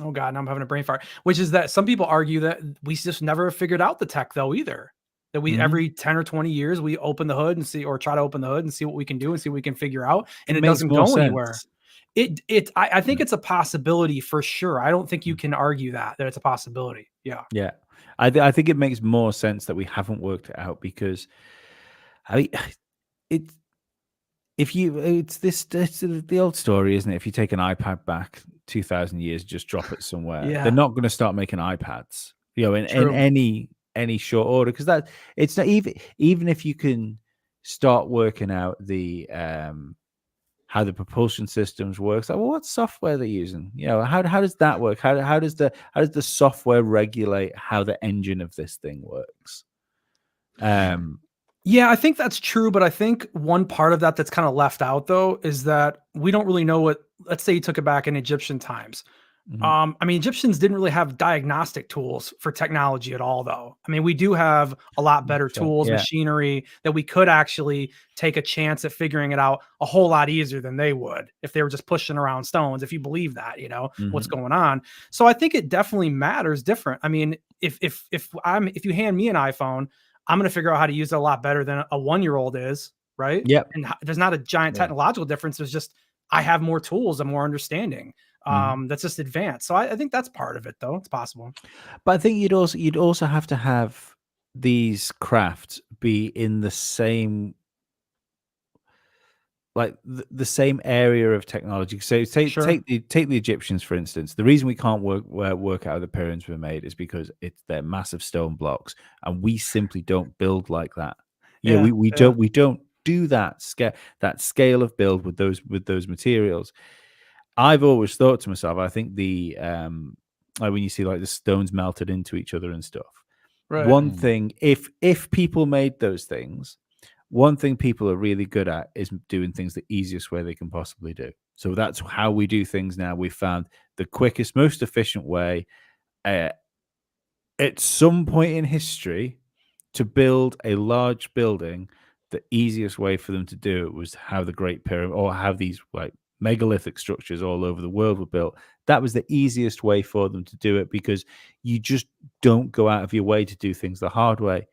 Oh God, now I'm having a brain fart. Which is that some people argue that we just never figured out the tech though either. That we every 10 or 20 years we open the hood and see, or try to open the hood and see what we can do and see what we can figure out, and it makes doesn't more go anywhere. sense. I think it's a possibility for sure. I don't think you can argue that it's a possibility. Yeah. Yeah. I think it makes more sense that we haven't worked it out, because I mean, it it's the old story, isn't it? If you take an iPad back 2,000 years, just drop it somewhere, Yeah. they're not going to start making iPads, you know, in True. any short order, because that it's not even if you can start working out the how the propulsion systems works. Like, well, what software they're using? You know, how does that work? How does the software regulate how the engine of this thing works? Yeah, I think that's true, but I think one part of that that's kind of left out though is that we don't really know what. Let's say you took it back in Egyptian times. Mhm. I mean, Egyptians didn't really have diagnostic tools for technology at all, though. I mean, we do have a lot better Sure. tools, Yeah. machinery that we could actually take a chance at figuring it out a whole lot easier than they would if they were just pushing around stones. If you believe that, what's Mhm. going on. So I think it definitely matters different. I mean, if you hand me an iPhone, I'm going to figure out how to use it a lot better than a 1-year-old is, right? Yep. And there's not a giant Yeah. technological difference. There's just I have more tools and more understanding. That's just advanced. So I think that's part of it, though. It's possible. But I think you'd also have to have these crafts be in the same, like the same area of technology. So take Sure. take the Egyptians, for instance. The reason we can't work out how the pyramids were made is because they're massive stone blocks, and we simply don't build like that. You know, Yeah, we don't do that scale of build with those materials. I've always thought to myself, I think the like when you see like the stones melted into each other and stuff. right. One thing, if people made those things, one thing people are really good at is doing things the easiest way they can possibly do. So that's how we do things now. We found the quickest, most efficient way at some point in history to build a large building. The easiest way for them to do it was how the Great Pyramid, or how these like megalithic structures all over the world were built. That was the easiest way for them to do it, because you just don't go out of your way to do things the hard way.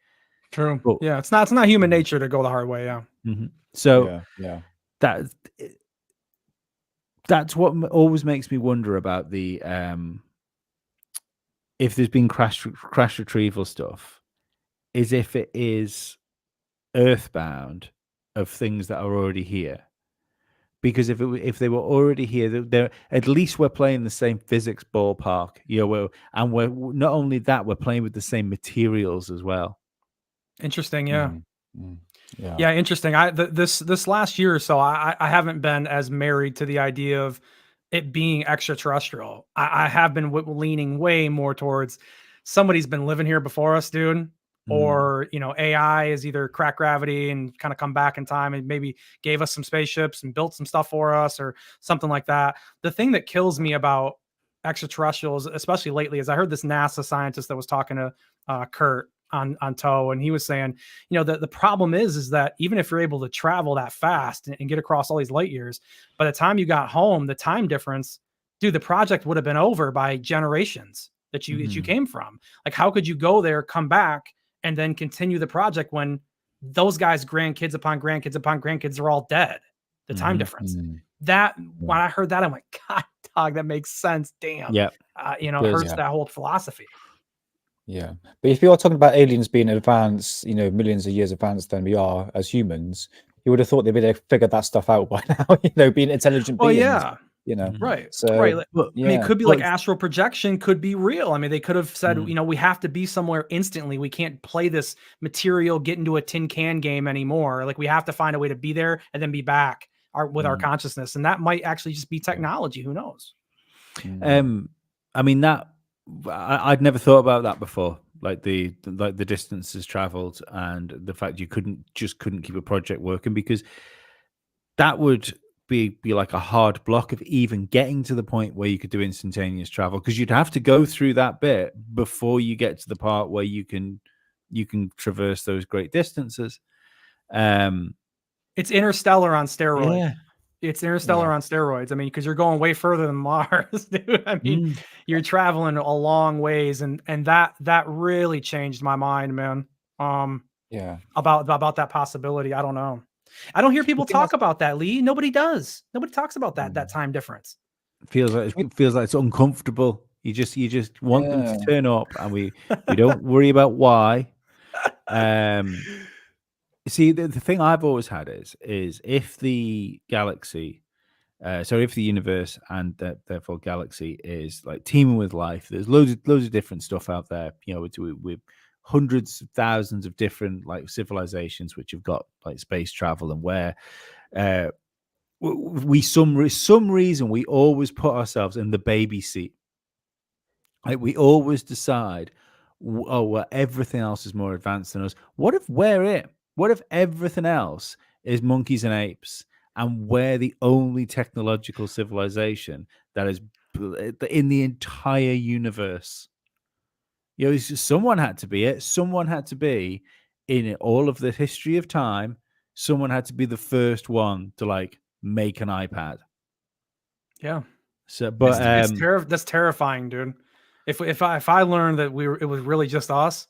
True. But Yeah, it's not human nature to go the hard way. Yeah. So Yeah. that that's what always makes me wonder about the if there's been crash retrieval stuff, is if it is earthbound of things that are already here. Because if they were already here, they're at least we're playing the same physics ballpark, you know. We're not only that, we're playing with the same materials as well. Interesting. Yeah. Yeah. Yeah. Interesting. This last year or so, I haven't been as married to the idea of it being extraterrestrial. I have been leaning way more towards somebody's been living here before us, dude. Or AI is either cracked gravity and kind of come back in time and maybe gave us some spaceships and built some stuff for us or something like that. The thing that kills me about extraterrestrials, especially lately, is I heard this NASA scientist that was talking to Kurt on TOE, and he was saying, the problem is that even if you're able to travel that fast and get across all these light years, by the time you got home, the time difference, dude, the project would have been over by generations that you came from. Like, how could you go there, come back, and then continue the project when those guys' grandkids upon grandkids upon grandkids are all dead? The time difference. That when I heard that, I'm like, God, dog, that makes sense. Damn. Yeah. It hurts that whole philosophy. Yeah. But if you are talking about aliens being advanced, millions of years advanced than we are as humans, you would have thought they would have figured that stuff out by now, being intelligent beings. Yeah. Right. So, right. I mean, it could be like Well, astral projection could be real. I mean, they could have said, we have to be somewhere instantly. We can't play this material, get into a tin can game anymore. Like, we have to find a way to be there and then be back with our consciousness. And that might actually just be technology. Who knows? I mean, that I'd never thought about that before. Like the distances traveled and the fact you couldn't keep a project working, because that would be like a hard block of even getting to the point where you could do instantaneous travel, because you'd have to go through that bit before you get to the part where you can traverse those great distances. It's Interstellar on steroids. Yeah. It's interstellar on steroids. I mean, because you're going way further than Mars, dude. I mean, you're traveling a long ways, and that really changed my mind, man. Yeah. About that possibility. I don't know. I don't hear people talk about that, Lee. Nobody does. Nobody talks about that time difference. Feels like it's uncomfortable. You just want them to turn up, and we don't worry about why. See, the thing I've always had is if the galaxy, if the universe and therefore galaxy is like teeming with life, there's loads of different stuff out there. You know, with hundreds of thousands of different like civilizations which have got like space travel, and where we some reason we always put ourselves in the baby seat. Like we always decide, oh well, everything else is more advanced than us. What if we're it? What if everything else is monkeys and apes, and we're the only technological civilization that is in the entire universe? You know, it's just, someone had to be it. Someone had to be in all of the history of time. Someone had to be the first one to like make an iPad. Yeah. So, but that's terrifying, dude. If I learned that it was really just us,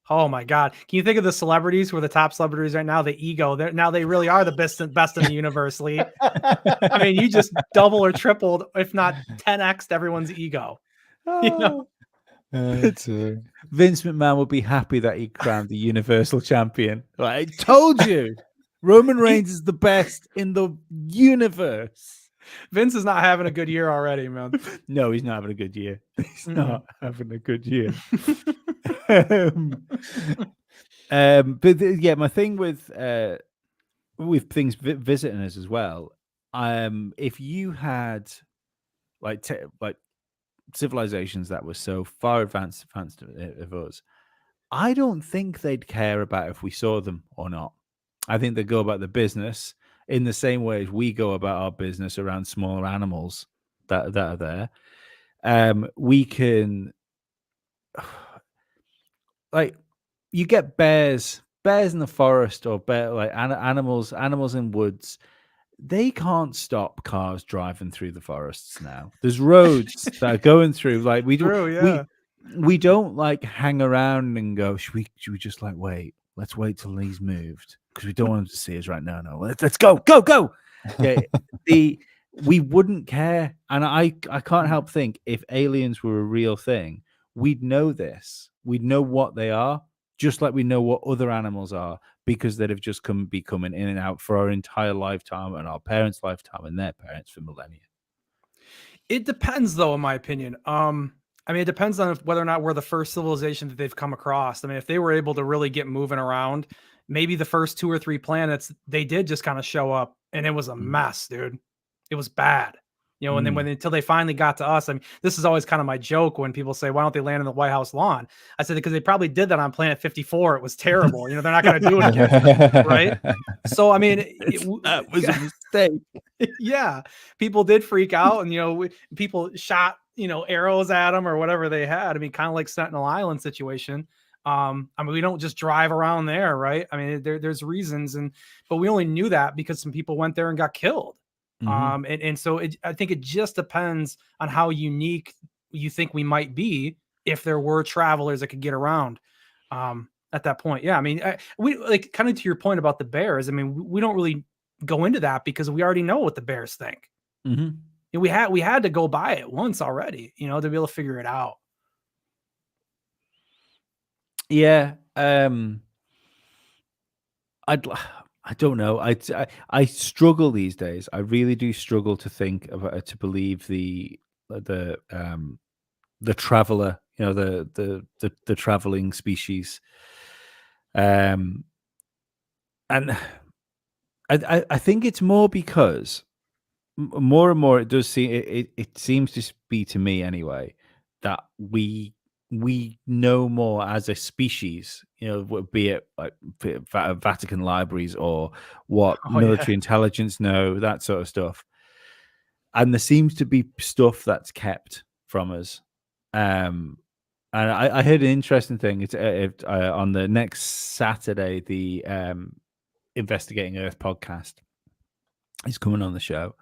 oh my god! Can you think of the celebrities who are the top celebrities right now? The ego, they really are the best in the universe, Lee. I mean, you just double or tripled, if not 10x, everyone's ego. You know, Vince McMahon would be happy that he crowned the Universal Champion. Like, I told you, Roman Reigns is the best in the universe. Vince is not having a good year already, man. No, he's not having a good year. He's not having a good year. But yeah, my thing with things visiting us as well. If you had like civilizations that were so far advanced of us, I don't think they'd care about if we saw them or not. I think they go about the business in the same way as we go about our business around smaller animals that are there. We can, like, you get bears in the forest, or animals in woods. They can't stop cars driving through the forests now. There's roads that are going through. Like we don't like hang around and go, should we just like wait? Let's wait till he's moved because we don't want him to see us right now. No, let's go. Yeah, we wouldn't care, and I can't help think if aliens were a real thing, we'd know this. We'd know what they are, just like we know what other animals are, because they'd have just be coming in and out for our entire lifetime and our parents' lifetime and their parents for millennia. It depends, though, in my opinion. I mean, it depends on whether or not we're the first civilization that they've come across. I mean, if they were able to really get moving around, maybe the first 2 or 3 planets, they did just kind of show up and it was a mess, dude. It was bad. You know, and then until they finally got to us, I mean, this is always kind of my joke when people say, why don't they land in the White House lawn? I said, because they probably did that on Planet 54. It was terrible. You know, they're not going to do it again. Right. So, I mean, that was a mistake. Yeah. People did freak out, and, you know, people shot, you know, arrows at them or whatever they had. I mean, kind of like Sentinel Island situation. I mean, we don't just drive around there, right? I mean, there's reasons, but we only knew that because some people went there and got killed. And so I think it just depends on how unique you think we might be if there were travelers that could get around at that point. Yeah, I mean, we like kind of to your point about the bears. I mean, we don't really go into that because we already know what the bears think. You know, we had to go by it once already, you know, to be able to figure it out. Yeah, I don't know. I struggle these days. I really do struggle to think about to believe the traveler, you know, the traveling species. And I think it's more because more and more it does seem it seems to be to me anyway that we know more as a species, you know, be it like Vatican libraries or what military intelligence know, that sort of stuff. And there seems to be stuff that's kept from us. And I heard an interesting thing. It's on the next Saturday, the Investigating Earth podcast. He's coming on the show,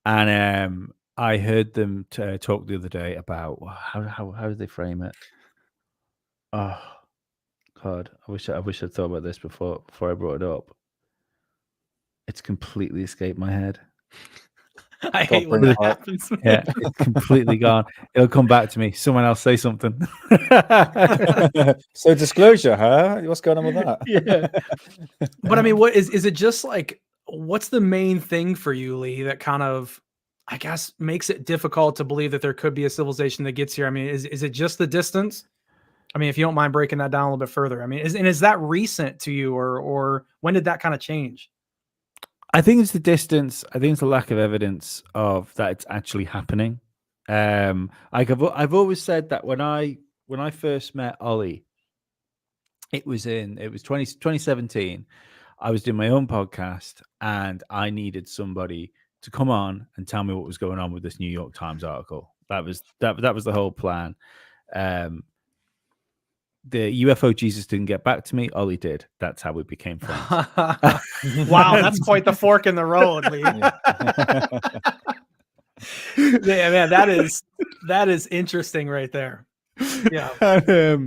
and I heard them talk the other day about how did they frame it? Oh God, I wish I'd thought about this before I brought it up. It's completely escaped my head. I hate when that happens. Yeah, it's completely gone. It'll come back to me. Someone else say something. So disclosure, huh? What's going on with that? Yeah. But I mean, what is it just like, what's the main thing for you, Lee, that kind of, I guess, makes it difficult to believe that there could be a civilization that gets here? I mean, is it just the distance? I mean, if you don't mind breaking that down a little bit further. I mean, is that recent to you, or when did that kind of change? I think it's the distance. I think it's the lack of evidence of that it's actually happening. Like I've always said that when I first met Ollie, it was 2017. I was doing my own podcast, and I needed somebody to come on and tell me what was going on with this New York Times article. That was the whole plan. The UFO Jesus didn't get back to me. Ollie did. That's how we became friends. Wow, that's quite the fork in the road, Lee. Yeah, man, that is interesting right there. Yeah.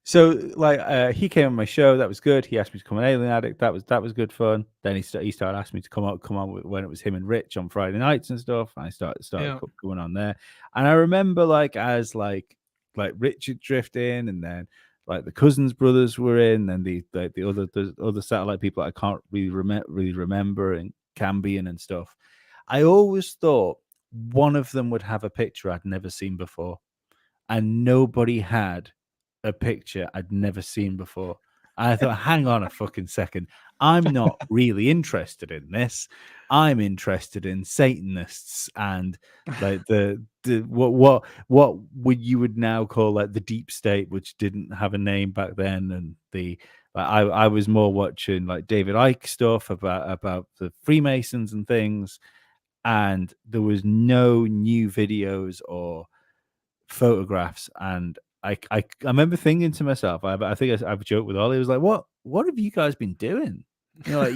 So like he came on my show. That was good. He asked me to come on Alien Addict. That was good fun. Then he started asking me to come on when it was him and Rich on Friday nights and stuff. And I started going on there. And I remember as Richard drift in, and then like the Cousins brothers were in, and the other satellite people I can't really remember, and Cambion and stuff. I always thought one of them would have a picture I'd never seen before, and nobody had a picture I'd never seen before. And I thought, hang on a fucking second. I'm not really interested in this. I'm interested in Satanists and like the what you would now call like the deep state, which didn't have a name back then. And I was more watching like David Icke stuff about the Freemasons and things, and there was no new videos or photographs. And I remember thinking to myself, I think I've joked with Ollie, I was like, what have you guys been doing? You know, like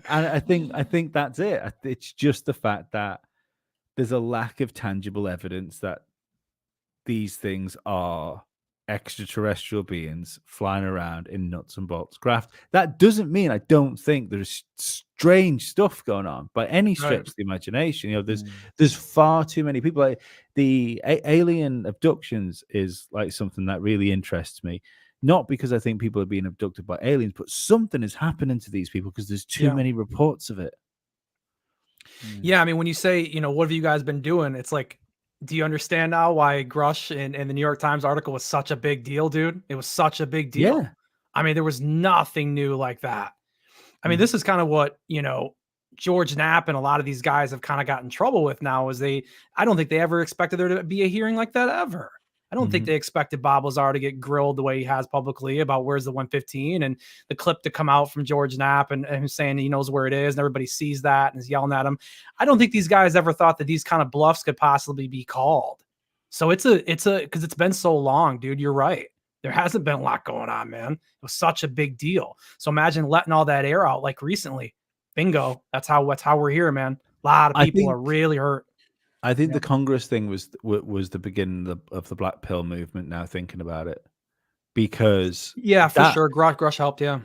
and I think that's it. It's just the fact that there's a lack of tangible evidence that these things are extraterrestrial beings flying around in nuts and bolts craft. That doesn't mean I don't think there's strange stuff going on by any stretch of the imagination. You know, there's far too many people. Like the alien abductions is like something that really interests me. Not because I think people are being abducted by aliens, but something is happening to these people because there's too many reports of it. Yeah, I mean, when you say, you know, what have you guys been doing? It's like, do you understand now why Grush and the New York Times article was such a big deal, dude? It was such a big deal. Yeah. I mean, there was nothing new like that. I mean, this is kind of what, you know, George Knapp and a lot of these guys have kind of got in trouble with now, is I don't think they ever expected there to be a hearing like that ever. I don't think they expected Bob Lazar to get grilled the way he has publicly about where's the 115, and the clip to come out from George Knapp and him saying he knows where it is, and everybody sees that and is yelling at him. I don't think these guys ever thought that these kind of bluffs could possibly be called. So it's because it's been so long, dude. You're right. There hasn't been a lot going on, man. It was such a big deal. So imagine letting all that air out like recently. Bingo. That's how we're here, man. A lot of people are really hurt. I think the Congress thing was the beginning of the Black Pill movement. Now thinking about it, because for sure, Grush helped. Yeah,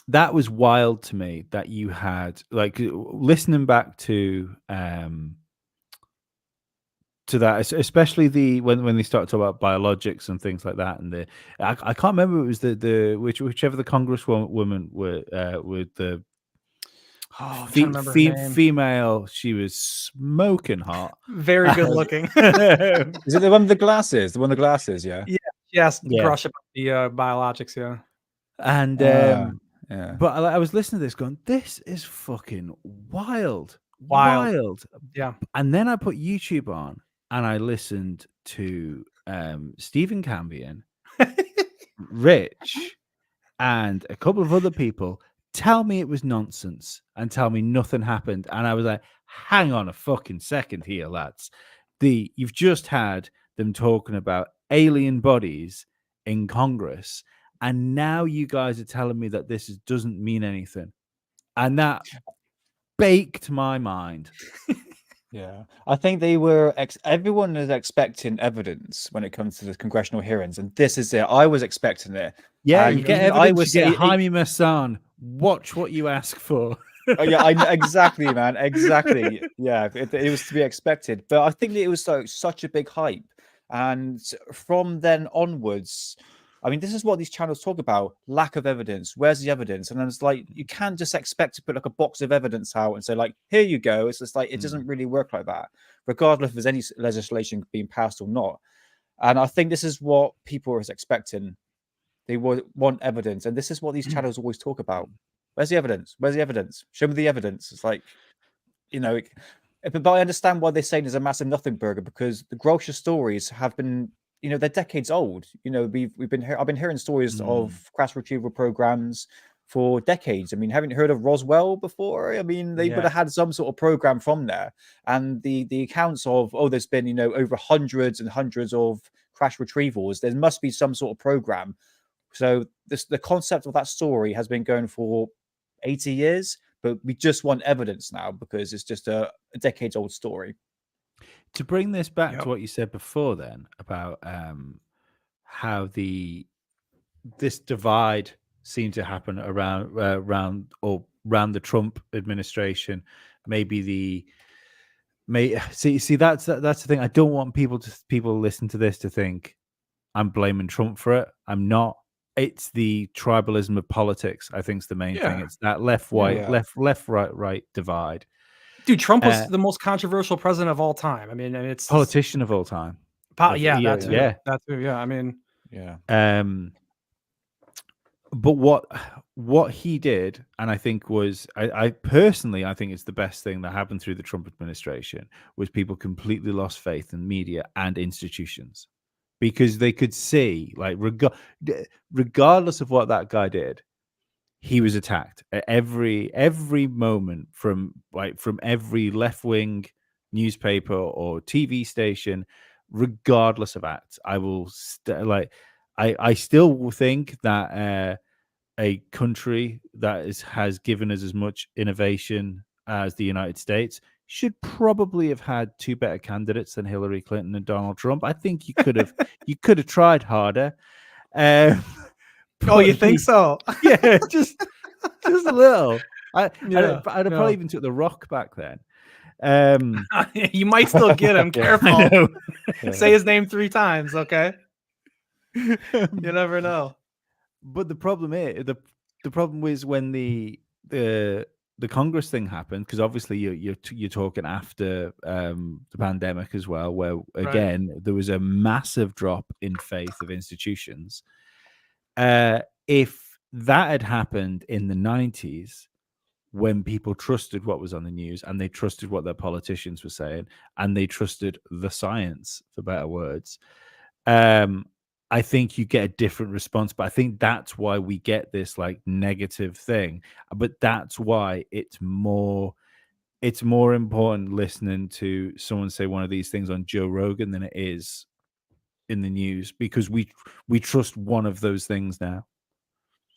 that was wild to me. That you had like listening back to that, especially when they start talking about biologics and things like that, and I can't remember, it was whichever the Congresswoman with the female, she was smoking hot, very good looking. Is it the one with the glasses? The one with the glasses, yeah. Yes, Grush about the biologics, yeah. And but I was listening to this going, this is fucking wild. Yeah. And then I put YouTube on and I listened to Stephen Cambion, Rich, and a couple of other people tell me it was nonsense and tell me nothing happened. And I was like, hang on a fucking second here, lads. You've just had them talking about alien bodies in Congress, and now you guys are telling me that this doesn't mean anything, and that baked my mind. Yeah, I think they were. Everyone is expecting evidence when it comes to the congressional hearings, and this is it. I was expecting it. Yeah, And you get even I evidence, was you get saying, Jaime Maussan. Watch what you ask for. oh yeah, I know exactly, man, exactly. Yeah, it was to be expected, but I think that it was such a big hype, and from then onwards, I mean, this is what these channels talk about: lack of evidence. Where's the evidence? And then it's like you can't just expect to put like a box of evidence out and say like, here you go. It's just like it doesn't really work like that, regardless if there's any legislation being passed or not. And I think this is what people are expecting. They want evidence, and this is what these channels always talk about. Where's the evidence? Where's the evidence? Show me the evidence. It's like, you know, but I understand why they're saying there's a massive nothing burger, because the grocer stories have been, you know, they're decades old. You know, I've been hearing stories of crash retrieval programs for decades. I mean, haven't you heard of Roswell before? I mean, they would have had some sort of program from there, and the accounts of, oh, there's been, you know, over hundreds and hundreds of crash retrievals. There must be some sort of program. So the concept of that story has been going for 80 years, but we just want evidence now because it's just a decades old story. To bring this back to what you said before then about how this divide seemed to happen around the Trump administration, see that's the thing. I don't want people listen to this to think I'm blaming Trump for it. I'm not. It's the tribalism of politics. I think is the main thing. It's that left right divide. Dude, Trump was the most controversial president of all time. I mean, it's politician of all time. That too. Yeah, I mean, yeah. But what he did, and I think was, I personally, I think it's the best thing that happened through the Trump administration, was people completely lost faith in media and institutions, because they could see, like, regardless of what that guy did, he was attacked at every moment from every left-wing newspaper or TV station, regardless of acts. I will I still think that a country that has given us as much innovation as the United States should probably have had two better candidates than Hillary Clinton and Donald Trump. I think you could have tried harder. Oh, you think so? Yeah, just a little. I'd have probably even took The Rock back then. You might still get him. Careful. Say his name 3 times, okay? You never know. But the problem is the problem was when the Congress thing happened, because obviously you're talking after the pandemic as well, where again there was a massive drop in faith of institutions. If that had happened in the 90s, when people trusted what was on the news and they trusted what their politicians were saying and they trusted the science, for better words, I think you get a different response. But I think that's why we get this like negative thing. But that's why it's more important listening to someone say one of these things on Joe Rogan than it is in the news, because we trust one of those things now.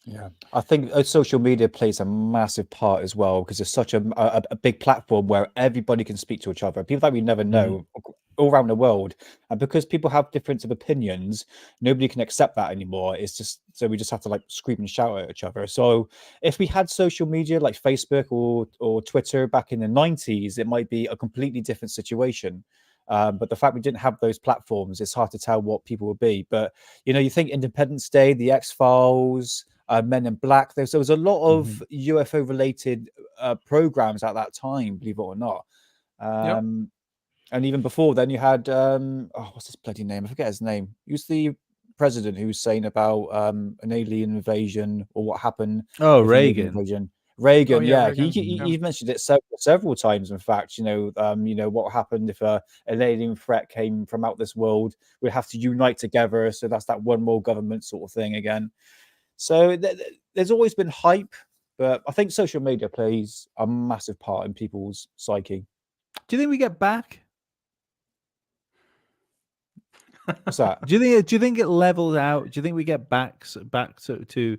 Yeah, I think social media plays a massive part as well, because it's such a big platform where everybody can speak to each other, people that we never know all around the world. And because people have difference of opinions, nobody can accept that anymore. It's just, so we just have to like scream and shout at each other. So if we had social media like Facebook or Twitter back in the 90s, it might be a completely different situation. But the fact we didn't have those platforms, it's hard to tell what people would be. But, you know, you think Independence Day, The X-Files, Men in Black, there was a lot of UFO related programs at that time, believe it or not. And even before then you had what's his bloody name? I forget his name. He was the president who was saying about an alien invasion, or what happened. Reagan. Reagan, he mentioned it several times. In fact, you know what happened if an alien threat came from out this world, we have to unite together. So that's that one world government sort of thing again. So there's always been hype, but I think social media plays a massive part in people's psyche. Do you think we get back? What's that? Do you think it levels out? Do you think we get back to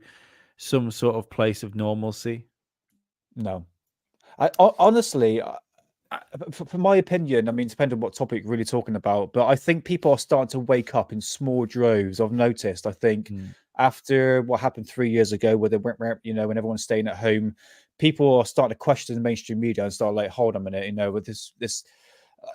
some sort of place of normalcy? No. Honestly, for my opinion, I mean, depending on what topic you're really talking about, but I think people are starting to wake up in small droves. I've noticed. I think after what happened 3 years ago, where they went, when everyone's staying at home, people are starting to question the mainstream media and start like, hold on a minute, with this.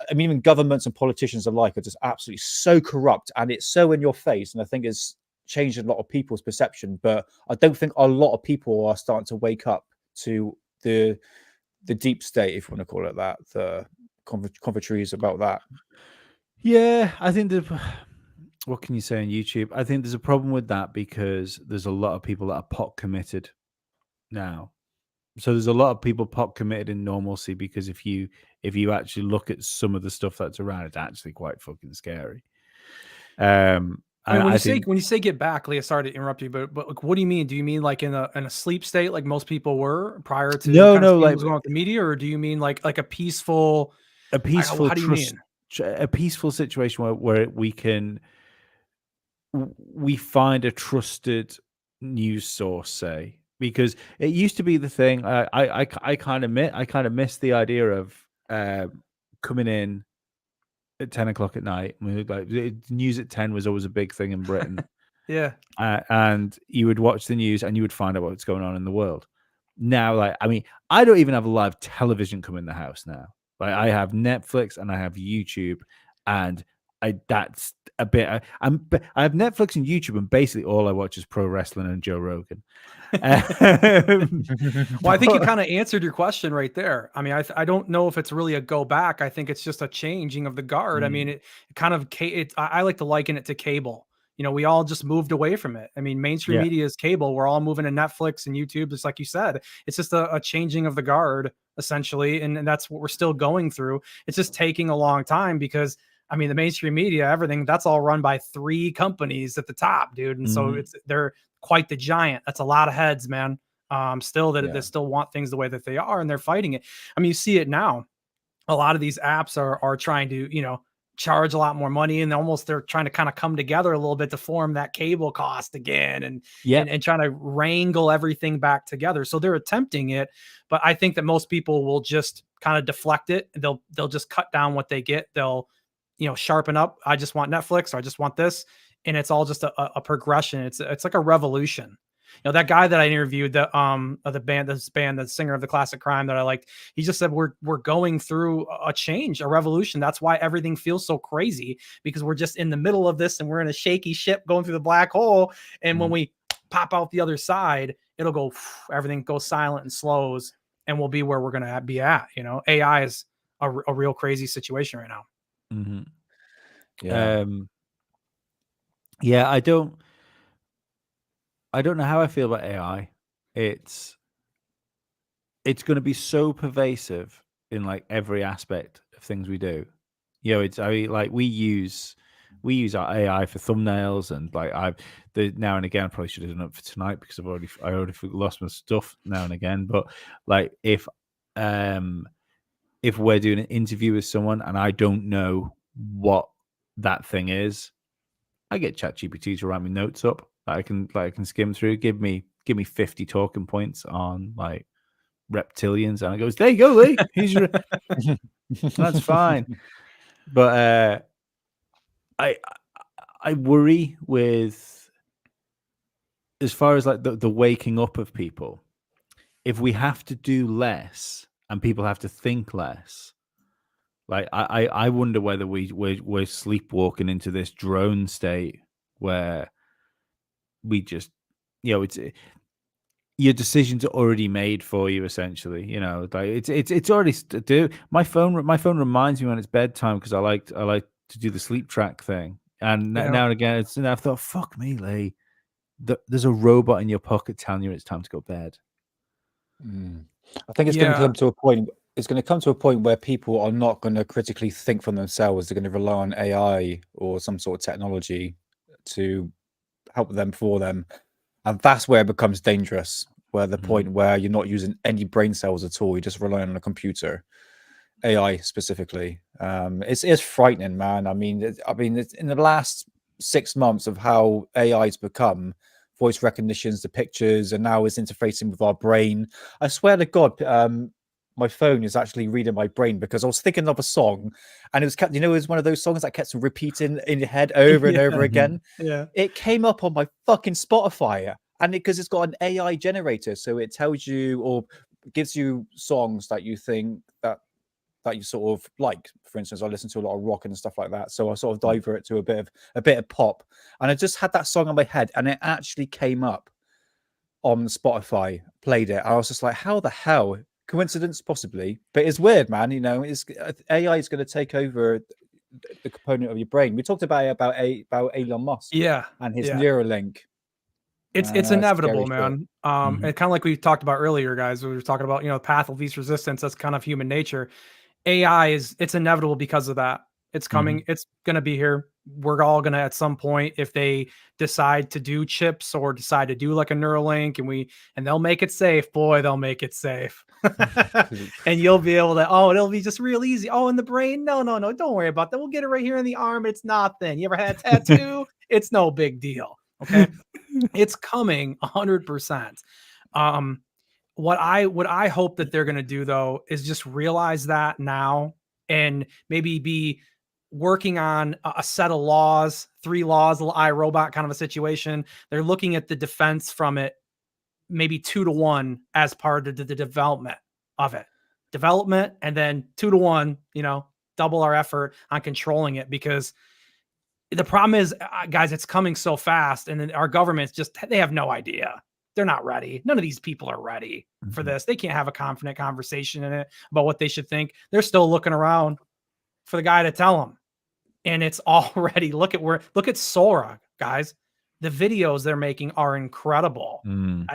I mean, even governments and politicians alike are just absolutely so corrupt, and it's so in your face. And I think it's changed a lot of people's perception. But I don't think a lot of people are starting to wake up to the deep state, if you want to call it that, the commentaries about that. Yeah, I think what can you say on YouTube? I think there's a problem with that because there's a lot of people that are pot committed now. So there's a lot of people pot committed in normalcy because if you actually look at some of the stuff that's around, it's actually quite fucking scary. I mean, when you say get back, Leah, sorry to interrupt you, but like, what do you mean? Do you mean like in a sleep state, like most people were prior to no, seeing like what's going on with the media, or do you mean like a peaceful, how do you mean? A peaceful situation where we find a trusted news source, say, because it used to be the thing. I kind of miss the idea of coming in at 10 o'clock at night. Like news at 10 was always a big thing in Britain. Yeah. And you would watch the news and you would find out what's going on in the world. Now, like, I mean, I don't even have a live television come in the house now. Like, I have Netflix and I have YouTube, and that's a bit. I have Netflix and YouTube, and basically all I watch is pro wrestling and Joe Rogan. Well, I think you kind of answered your question right there. I mean, I don't know if it's really a go back. I think it's just a changing of the guard. I mean, it kind of I like to liken it to cable. We all just moved away from it. I mean, mainstream media is cable. We're all moving to Netflix and YouTube, just like you said. It's just a changing of the guard, essentially, and that's what we're still going through. It's just taking a long time because, I mean, the mainstream media, everything, that's all run by 3 companies at the top, dude. And so they're quite the giant. That's a lot of heads, man. They still want things the way that they are, and they're fighting it. I mean, you see it now. A lot of these apps are trying to, charge a lot more money, and they're trying to kind of come together a little bit to form that cable cost again, and trying to wrangle everything back together. So they're attempting it, but I think that most people will just kind of deflect it. They'll just cut down what they get. They'll, sharpen up. I just want Netflix, or I just want this. And it's all just a progression. It's like a revolution. That guy that I interviewed, the singer of the classic crime that I liked, he just said we're going through a change, a revolution. That's why everything feels so crazy, because we're just in the middle of this and we're in a shaky ship going through the black hole. And when we pop out the other side, it'll go, everything goes silent and slows, and we'll be where we're going to be at. AI is a real crazy situation right now. Mm-hmm. Yeah. I don't know how I feel about AI. It's going to be so pervasive in like every aspect of things we do. Like we use our AI for thumbnails, and like now and again, I probably should have done it for tonight because I already lost my stuff now and again. But like if we're doing an interview with someone and I don't know what that thing is, I get ChatGPT to write me notes up that I can skim through. Give me 50 talking points on like reptilians, and I goes, there you go, Lee. That's fine. But I worry with, as far as like the waking up of people, if we have to do less and people have to think less. Like I wonder whether we're sleepwalking into this drone state where we just, it's your decisions are already made for you, essentially. Like it's already do. My phone reminds me when it's bedtime because I like to do the sleep track thing, and now and again I've thought, fuck me, Lee, there's a robot in your pocket telling you it's time to go to bed. I think it's going to come to a point. It's going to come to a point where people are not going to critically think for themselves. They're going to rely on AI or some sort of technology to help them for them. And that's where it becomes dangerous, where the point where you're not using any brain cells at all. You're just relying on a computer. AI specifically. It's frightening, man. I mean, it's in the last 6 months of how AI's become, voice recognitions, the pictures, and now it's interfacing with our brain. I swear to God, my phone is actually reading my brain because I was thinking of a song, and it was kept, it was one of those songs that kept repeating in your head over and over again. Yeah. It came up on my fucking Spotify, and because it's got an AI generator, so it tells you or gives you songs that you think that you sort of like. For instance, I listen to a lot of rock and stuff like that, so I sort of divert to a bit of pop, and I just had that song on my head, and it actually came up on Spotify, played it. I was just like, how the hell? Coincidence, possibly, but it's weird, man. It's AI is going to take over the component of your brain. We talked about Elon Musk, and his Neuralink. It's inevitable, man. Shit. And kind of like we talked about earlier, guys. We were talking about the path of least resistance. That's kind of human nature. AI it's inevitable because of that. It's coming. It's going to be here. We're all going to, at some point, if they decide to do chips or decide to do like a Neuralink, and they'll make it safe. Boy, they'll make it safe. And you'll be able to, it'll be just real easy. Oh, in the brain? No. Don't worry about that. We'll get it right here in the arm. It's nothing. You ever had a tattoo? It's no big deal. Okay. It's coming 100%. What I hope that they're going to do, though, is just realize that now and maybe be working on a set of laws, 3 laws, little iRobot kind of a situation. They're looking at the defense from it, maybe 2-to-1 as part of the development of it. Development, and then 2-to-1, double our effort on controlling it, because the problem is, guys, it's coming so fast, and then our government's they have no idea. They're not ready. None of these people are ready for this. They can't have a confident conversation in it about what they should think. They're still looking around for the guy to tell them. And it's already, look at Sora, guys. The videos they're making are incredible.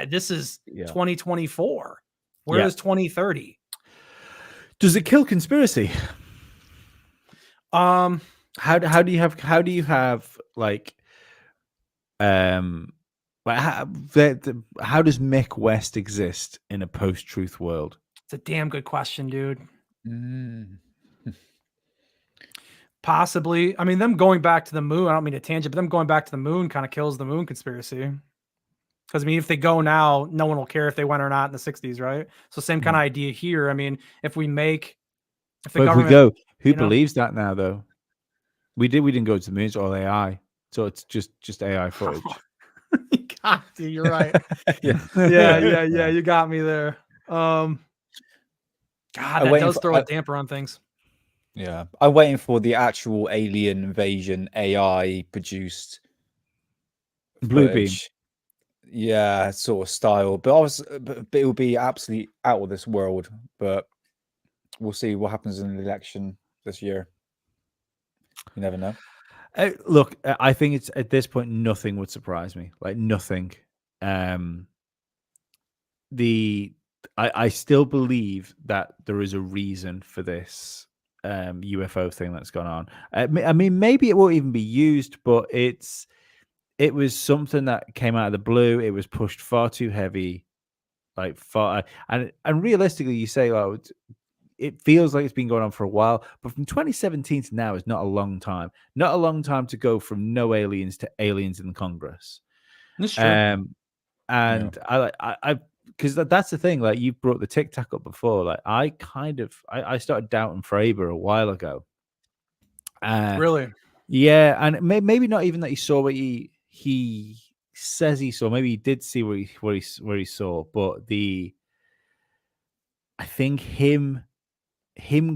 This is 2024. Where is 2030? Does it kill conspiracy? How do you have like how does Mick West exist in a post-truth world? It's a damn good question, dude. Possibly. I mean, them going back to the moon, I don't mean a tangent, but them going back to the moon kind of kills the moon conspiracy. Because, I mean, if they go now, no one will care if they went or not in the 60s, right? So same kind of idea here. I mean, if we go, who believes that now, though? We didn't go to the moon, it's all AI. So it's just AI footage. God, dude, you're right. Yeah. You got me there. God, that does throw a damper on things. Yeah, I'm waiting for the actual alien invasion AI produced Bluebeam. Yeah, sort of style, but it will be absolutely out of this world. But we'll see what happens in the election this year. You never know. Look, I think it's at this point nothing would surprise me. Like nothing. I still believe that there is a reason for this UFO thing that's gone on. I mean, maybe it won't even be used, but it was something that came out of the blue. It was pushed far too heavy, like far, and realistically, you say, oh, it feels like it's been going on for a while, but from 2017 to now is not a long time. Not a long time to go from no aliens to aliens in the Congress. That's true. And I because that's the thing. Like you brought the Tic Tac up before. Like I started doubting Fravor a while ago. Really? Yeah, and maybe not even that he saw what he says he saw. Maybe he did see where he saw, but I think him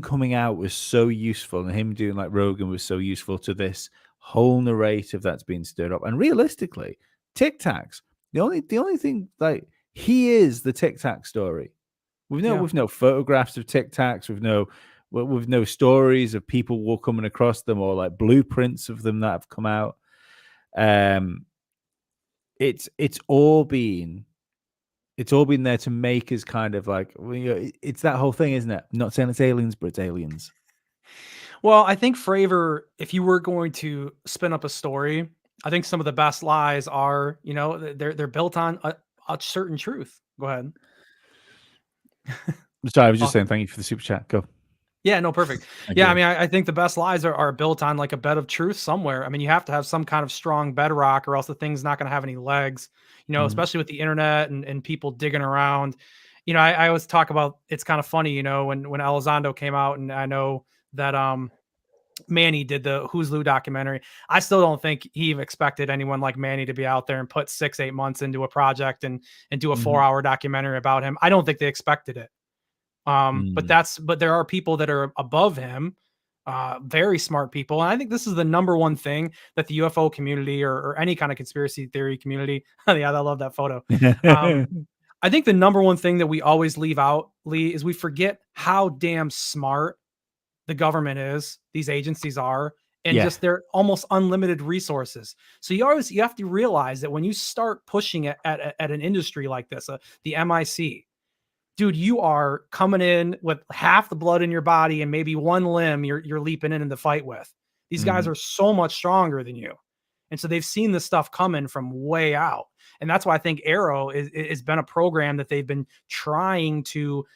coming out was so useful, and him doing like Rogan was so useful to this whole narrative that's been stirred up. And realistically, Tic Tacs, the only thing, like, he is the Tic Tac story. We've no photographs of Tic Tacs. We've no stories of people coming across them or like blueprints of them that have come out. It's all been there to make us kind of like, it's that whole thing, isn't it? I'm not saying it's aliens, but it's aliens. Well, I think Fravor, if you were going to spin up a story, I think some of the best lies are, they're built on a certain truth. Go ahead. Sorry, I was just saying thank you for the super chat. Go. Yeah, no, perfect. Yeah, I mean, I think the best lies are built on like a bed of truth somewhere. I mean, you have to have some kind of strong bedrock, or else the thing's not going to have any legs. You know, especially with the internet and people digging around. You know, I always talk about, it's kind of funny, you know, when Elizondo came out, and I know that Manny did the Who's Lou documentary. I still don't think he even expected anyone like Manny to be out there and put 6-8 months into a project and do a 4-hour documentary about him. I don't think they expected it. But there are people that are above him, very smart people. And I think this is the number one thing that the UFO community or any kind of conspiracy theory community. Yeah, I love that photo. I think the number one thing that we always leave out, Lee, is we forget how damn smart the government is, these agencies are, and just their almost unlimited resources. So you have to realize that when you start pushing it at an industry like this, the MIC, dude, you are coming in with half the blood in your body and maybe one limb you're leaping in the fight with. These guys are so much stronger than you. And so they've seen this stuff coming from way out. And that's why I think Arrow has been a program that they've been trying to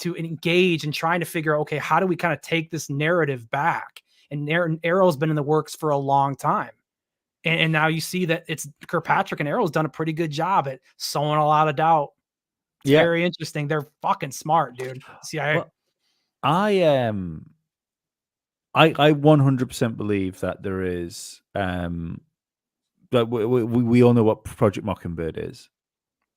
engage and trying to figure out, okay, how do we kind of take this narrative back? And Arrow's been in the works for a long time. And now you see that it's Kirkpatrick and Arrow's done a pretty good job at sowing a lot of doubt. It's very interesting. They're fucking smart, dude. CIA. Well, I 100% believe that there is that we all know what Project Mockingbird is,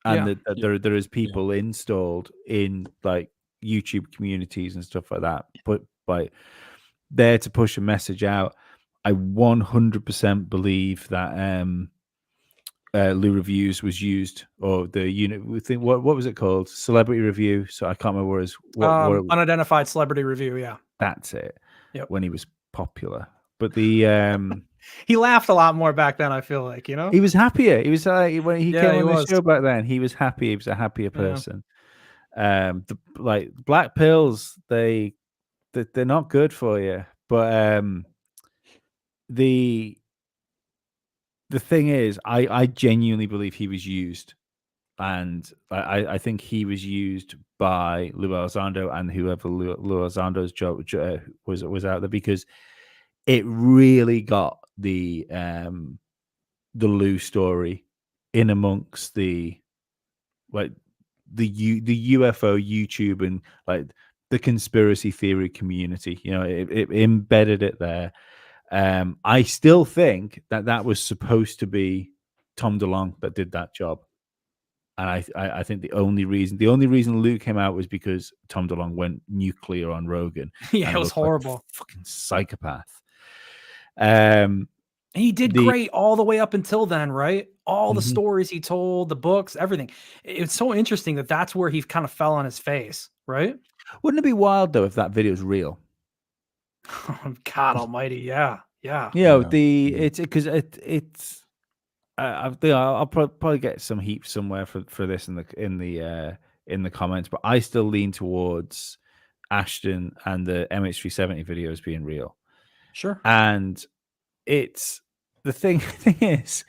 and that there is people installed in like YouTube communities and stuff like that, but like there to push a message out. I 100% believe that Lou Reviews was used, or the unit. We think what was it called? Celebrity Review. So I can't remember what Unidentified Celebrity Review. Yeah, that's it. Yep. When he was popular, but the he laughed a lot more back then. I feel like, you know, he was happier. He was when he came on the show back then. He was happy. He was a happier person. The like black pills, they're not good for you, but the thing is, I genuinely believe he was used, and I think he was used by Lou Elizondo and whoever Lou Elizondo's job was out there, because it really got the Lou story in amongst the like the UFO YouTube and like the conspiracy theory community. You know, it embedded it there. I still think that was supposed to be Tom DeLonge that did that job, and I think the only reason Lou came out was because Tom DeLonge went nuclear on Rogan. Yeah, it was horrible. Like fucking psychopath. He did great all the way up until then, right? All the stories he told, the books, everything. It's so interesting that that's where he kind of fell on his face, right? Wouldn't it be wild though if that video is real? God Almighty, yeah. You know, it's because it's. I'll probably get some heat somewhere for this in the comments, but I still lean towards Ashton and the MH370 videos being real. Sure. And it's the thing is,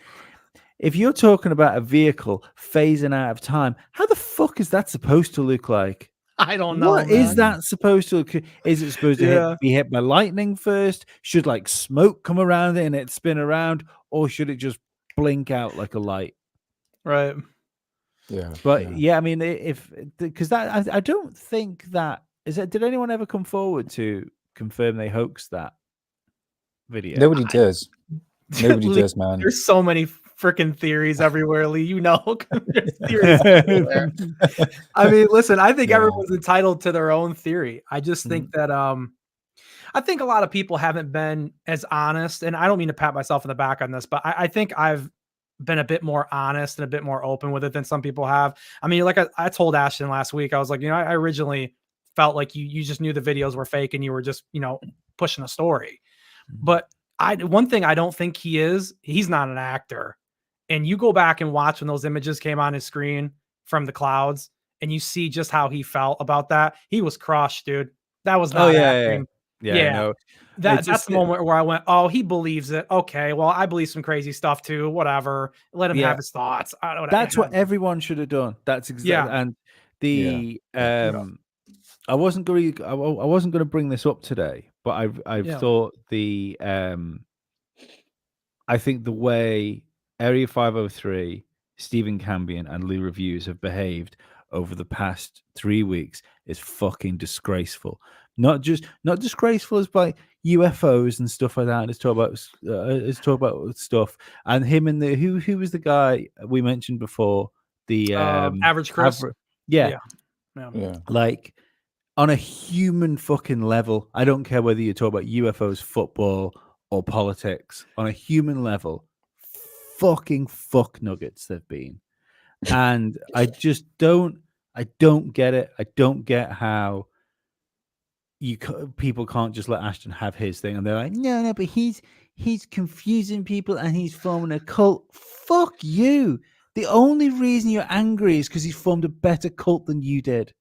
if you're talking about a vehicle phasing out of time, how the fuck is that supposed to look like? I don't know. What is that supposed to look? Is it supposed to be hit by lightning first? Should like smoke come around it and it spin around, or should it just blink out like a light? Right. Yeah. But I mean, because that I don't think that is it. Did anyone ever come forward to confirm they hoaxed that video? Nobody does. Nobody does, man. There's so many freaking theories everywhere, Lee. You know, theories everywhere. I mean, listen, I think everyone's entitled to their own theory. I just think that I think a lot of people haven't been as honest, and I don't mean to pat myself in the back on this, but I think I've been a bit more honest and a bit more open with it than some people have. I mean, like I told Ashton last week, I was like, you know, I originally felt like you just knew the videos were fake and you were just, you know, pushing a story. But one thing I don't think he's not an actor. And you go back and watch when those images came on his screen from the clouds and you see just how he felt about that. He was crushed, dude. That was not acting. Yeah. No. That's the moment where I went, oh, he believes it. Okay, well, I believe some crazy stuff too. Whatever. Let him have his thoughts. That's what everyone should have done. That's exactly. And the I wasn't going to bring this up today, but I've Yeah. thought I think the way Area 503, Stephen Cambion, and Lee Reviews have behaved over the past 3 weeks is fucking disgraceful. Not disgraceful as by UFOs and stuff like that. It's talk about stuff. And him and the who was the guy we mentioned before? The Average Chris. yeah, Yeah. like on a human fucking level. I don't care whether you talk about UFOs, football, or politics. On a human level, fucking fuck nuggets they've been. And I just don't get it. I don't get how people can't just let Ashton have his thing, and they're like, no, but he's confusing people and he's forming a cult. Fuck you. The only reason you're angry is because he's formed a better cult than you did,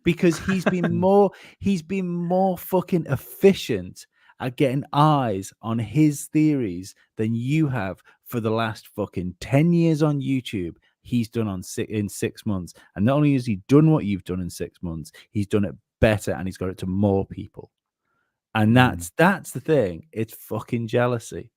because he's been more fucking efficient at getting eyes on his theories than you have for the last fucking 10 years on YouTube. He's done in 6 months. And not only has he done what you've done in 6 months, he's done it better and he's got it to more people. And that's the thing. It's fucking jealousy.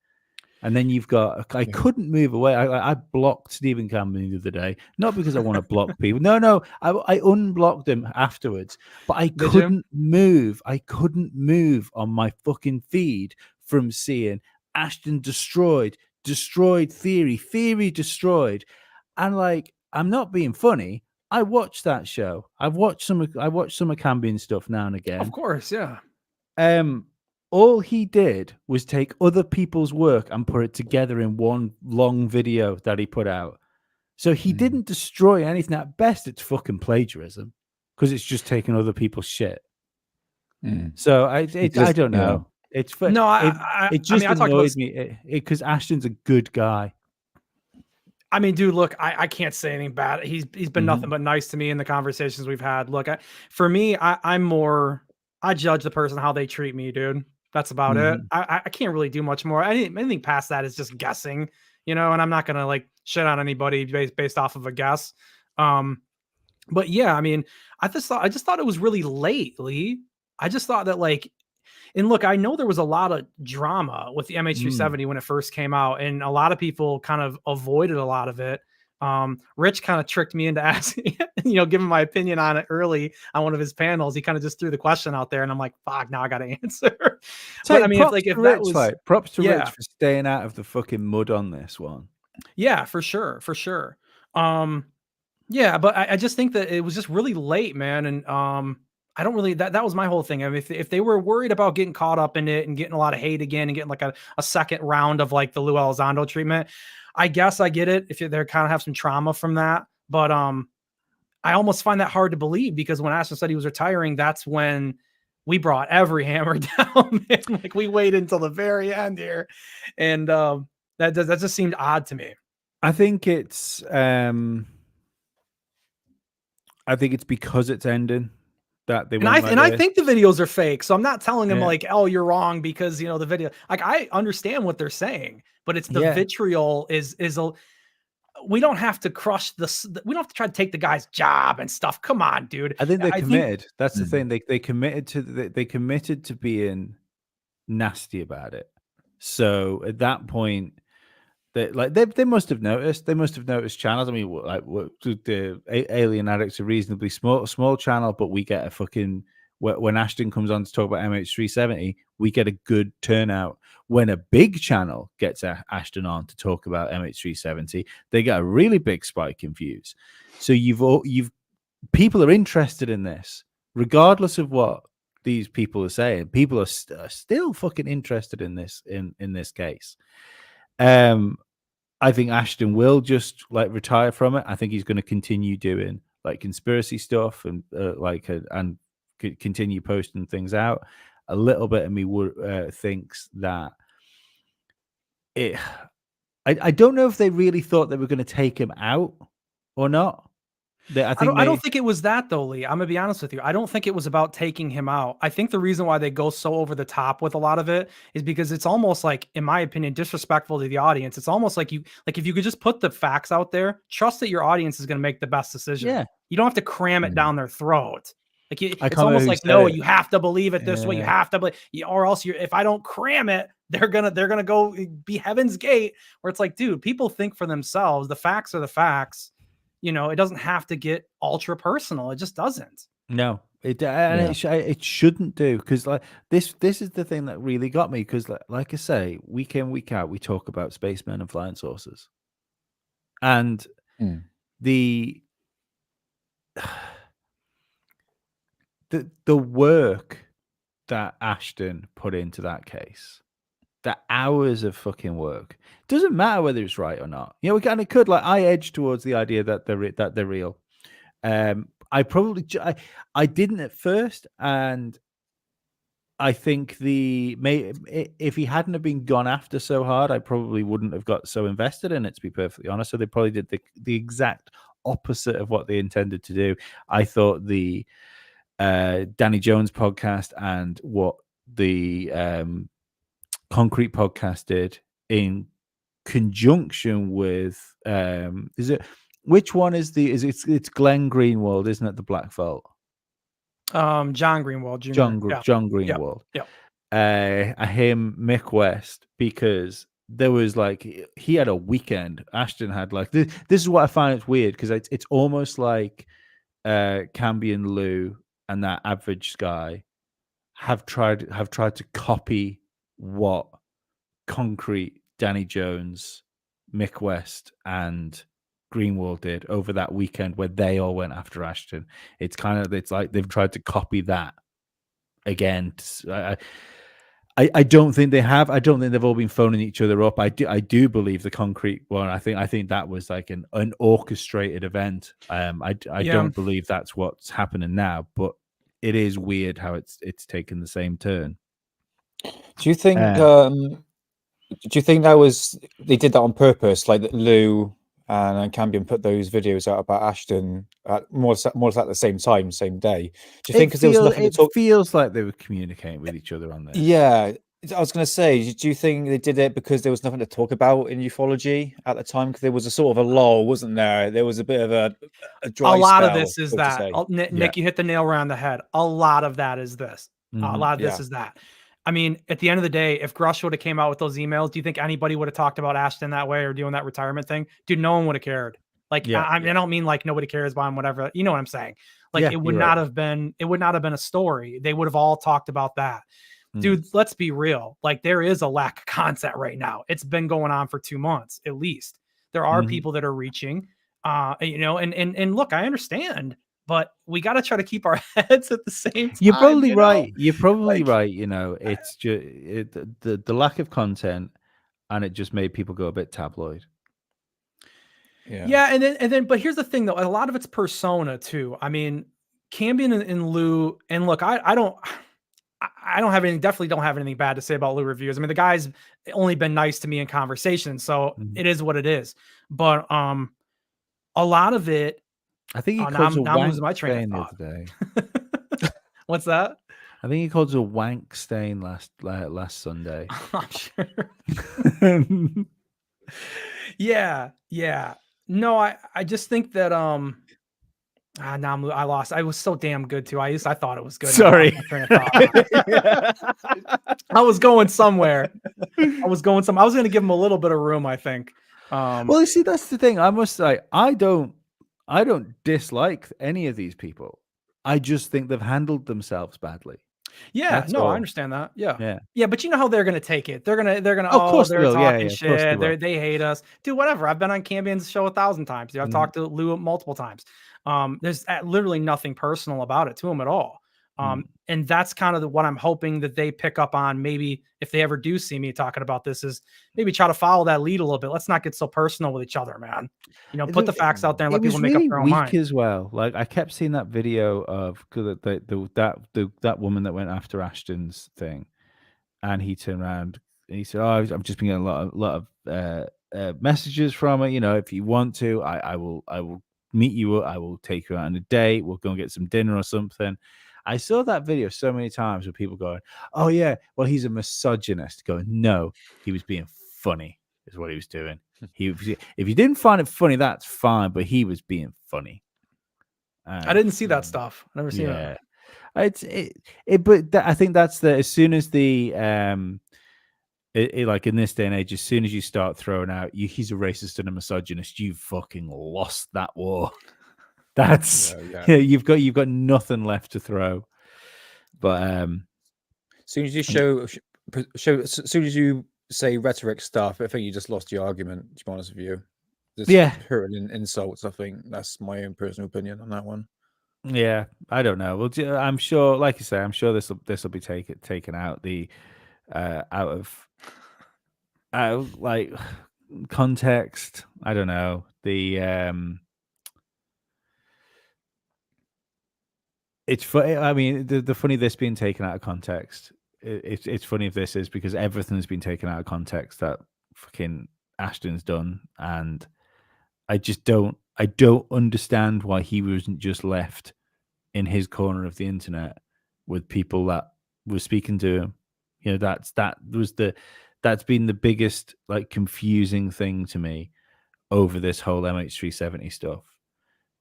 And then you've got, I couldn't move away. I blocked Stephen Cambion the other day, not because I want to block people. No, I unblocked him afterwards. But I couldn't move. I couldn't move on my fucking feed from seeing Ashton destroyed theory destroyed. And like, I'm not being funny. I watched that show. I watched some of Cambion stuff now and again. Of course, yeah. All he did was take other people's work and put it together in one long video that he put out. So he didn't destroy anything. At best, it's fucking plagiarism because it's just taking other people's shit. So I don't know. It's it just annoyed me because Ashton's a good guy. I mean, dude, look, I can't say anything bad. He's been nothing but nice to me in the conversations we've had. Look, for me, I judge the person how they treat me, dude. That's about it. I can't really do much more. Anything past that is just guessing, and I'm not gonna like shit on anybody based off of a guess. But yeah, I mean, I just thought it was really late, Lee. I just thought that like, and look, I know there was a lot of drama with the MH370 when it first came out, and a lot of people kind of avoided a lot of it. Rich kind of tricked me into asking, giving my opinion on it early on one of his panels. He kind of just threw the question out there, and I'm like, "Fuck, now I got to answer." But I mean, props to Rich for staying out of the fucking mud on this one. Yeah, for sure. Yeah, but I just think that it was just really late, man, and I don't really that was my whole thing. I mean, if they were worried about getting caught up in it and getting a lot of hate again and getting like a second round of like the Lou Elizondo treatment, I guess I get it if they're kind of have some trauma from that. But I almost find that hard to believe because when Ashton said he was retiring, that's when we brought every hammer down. Like we waited until the very end here, and that just seemed odd to me. I think it's because it's ending. I think the videos are fake, so I'm not telling them like, oh, you're wrong because the video. Like I understand what they're saying, but it's the vitriol is a. We don't have to crush this. We don't have to try to take the guy's job and stuff. Come on, dude. I think they're committed. That's the thing. They committed to being nasty about it. So at that point, they must have noticed. They must have noticed channels. I mean, like the Alien Addicts, a reasonably small channel, but we get a fucking when Ashton comes on to talk about MH370, we get a good turnout. When a big channel gets Ashton on to talk about MH370, they get a really big spike in views. So people are interested in this, regardless of what these people are saying. People are still fucking interested in this in this case. I think Ashton will just like retire from it. I think he's going to continue doing like conspiracy stuff and and continue posting things out. A little bit of me thinks that I don't know if they really thought they were going to take him out or not. I don't think it was that though, Lee. I'm gonna be honest with you. I don't think it was about taking him out. I think the reason why they go so over the top with a lot of it is because it's almost like, in my opinion, disrespectful to the audience. It's almost like if you could just put the facts out there, trust that your audience is gonna make the best decision. Yeah. You don't have to cram it down their throat. Like I it's can't remember almost who like, said no, it. you have to believe it this way. You Yeah. have to believe, or else if I don't cram it, they're gonna go be Heaven's Gate. Where it's like, dude, people think for themselves. The facts are the facts. You know, it doesn't have to get ultra personal. It just doesn't. No, it shouldn't do, because like this is the thing that really got me, because like I say, week in week out we talk about spacemen and flying saucers, and Mm. the the work that Ashton put into that case, the hours of fucking work, doesn't matter whether it's right or not. You know, it could, like, I edge towards the idea that they're real. I probably I didn't at first, and I think if he hadn't have been gone after so hard, I probably wouldn't have got so invested in it, to be perfectly honest. So they probably did the exact opposite of what they intended to do. I thought the Danny Jones podcast and what the Concrete podcast did in conjunction with which one is it's Glenn Greenwald, isn't it, the Black Vault? John Greenwald Jr. John Yeah. Greenwald. Yep. Him, Mick West, because there was like, he had a weekend. Ashton had like this is what I find it's weird, because it's almost like Cambion Lou and that average guy have tried to copy what Concrete, Danny Jones, Mick West, and Greenwald did over that weekend where they all went after Ashton. It's like they've tried to copy that again. I don't think they have. I don't think they've all been phoning each other up. I do believe the Concrete one. I think that was like an orchestrated event. I don't believe that's what's happening now, but it is weird how it's taken the same turn. Do you think that was, they did that on purpose, like that Lou and Cambion put those videos out about Ashton at more or less at the same time, same day? Do you think because there was nothing to talk? It feels like they were communicating with each other on this. Yeah, I was going to say, do you think they did it because there was nothing to talk about in ufology at the time? Because there was a sort of a lull, wasn't there? There was a bit of a dry A lot spell, of this is so to that. say. Nick, you hit the nail around the head. A lot of that is this. A lot of this is that. I mean, at the end of the day, if Grush would have came out with those emails, do you think anybody would have talked about Ashton that way or doing that retirement thing? Dude, no one would have cared. Like, I don't mean like nobody cares about him, whatever. You know what I'm saying? Like, it would not have been a story. They would have all talked about that. Dude, let's be real. Like, there is a lack of content right now. It's been going on for 2 months, at least. There are people that are reaching, you know, and look, I understand, but we got to try to keep our heads at the same time. You're probably right. You're probably right. You know, it's just the lack of content, and it just made people go a bit tabloid. Yeah, and then, but here's the thing, though. A lot of it's persona too. I mean, Cambion and Lou, and look, I don't have anything. Definitely don't have anything bad to say about Lou reviews. I mean, the guy's only been nice to me in conversation, so it is what it is. But a lot of it, I think he now calls a I'm wank losing my train stain of the other thought. day. What's that? I think he calls a wank stain last Sunday. I'm sure. Yeah. No, I just think that now I lost. I was so damn good too. I thought it was good. Sorry. I was going somewhere. I was going to give him a little bit of room, I think. Well, you see, that's the thing. I must say, I don't dislike any of these people. I just think they've handled themselves badly. Yeah, That's no, all. I understand that. Yeah. Yeah. But you know how they're gonna take it. They're gonna Of course they're they will. talking Of course they shit. will. They hate us. Dude, whatever. I've been on Cambion's show 1,000 times. Dude, I've talked to Lou multiple times. There's literally nothing personal about it to him at all. And that's kind of what I'm hoping that they pick up on. Maybe if they ever do see me talking about this, is maybe try to follow that lead a little bit. Let's not get so personal with each other, man. You know, put the facts out there and let people make up their own mind. As well. Like, I kept seeing that video of that woman that went after Ashton's thing, and he turned around and he said, "Oh, I've just been getting a lot of messages from her. You know, if you want to, I will meet you. I will take you out on a date. We'll go and get some dinner or something." I saw that video so many times with people going, "Oh yeah, well, he's a misogynist." Going, "No, he was being funny," is what he was doing. If you didn't find it funny, that's fine, but he was being funny. I didn't see that stuff. Never seen it. But I think that's as soon as the like in this day and age, as soon as you start throwing out he's a racist and a misogynist, you've fucking lost that war. That's you've got nothing left to throw. But as soon as you show as soon as you say rhetoric stuff, I think you just lost your argument, to be honest with you. Just hurling insults, I think that's my own personal opinion on that one. Yeah, I don't know. Well, I'm sure, like you say, I'm sure this will be taken out out of like context. I don't know. It's funny. I mean, the funny this being taken out of context. It's funny if this is because everything's been taken out of context that fucking Ashton's done, and I don't understand why he wasn't just left in his corner of the internet with people that were speaking to him. You know, that's been the biggest like confusing thing to me over this whole MH370 stuff.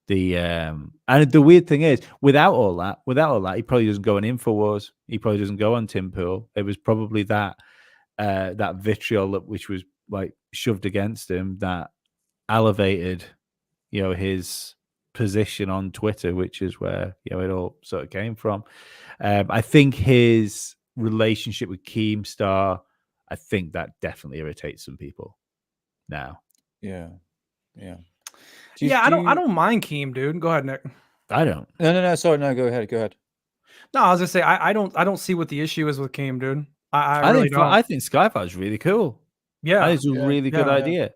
And the weird thing is, without all that, he probably doesn't go on InfoWars. He probably doesn't go on Tim Pool. It was probably that vitriol which was like shoved against him that elevated, his position on Twitter, which is where it all sort of came from. I think his relationship with Keemstar, I think that definitely irritates some people now. Yeah. I don't mind Keem, dude. Go ahead, Nick. I don't. No. Sorry, no. Go ahead. No, I was gonna say I don't see what the issue is with Keem, dude. I really don't. I think Skyfire is really cool. Yeah, it's a really good idea.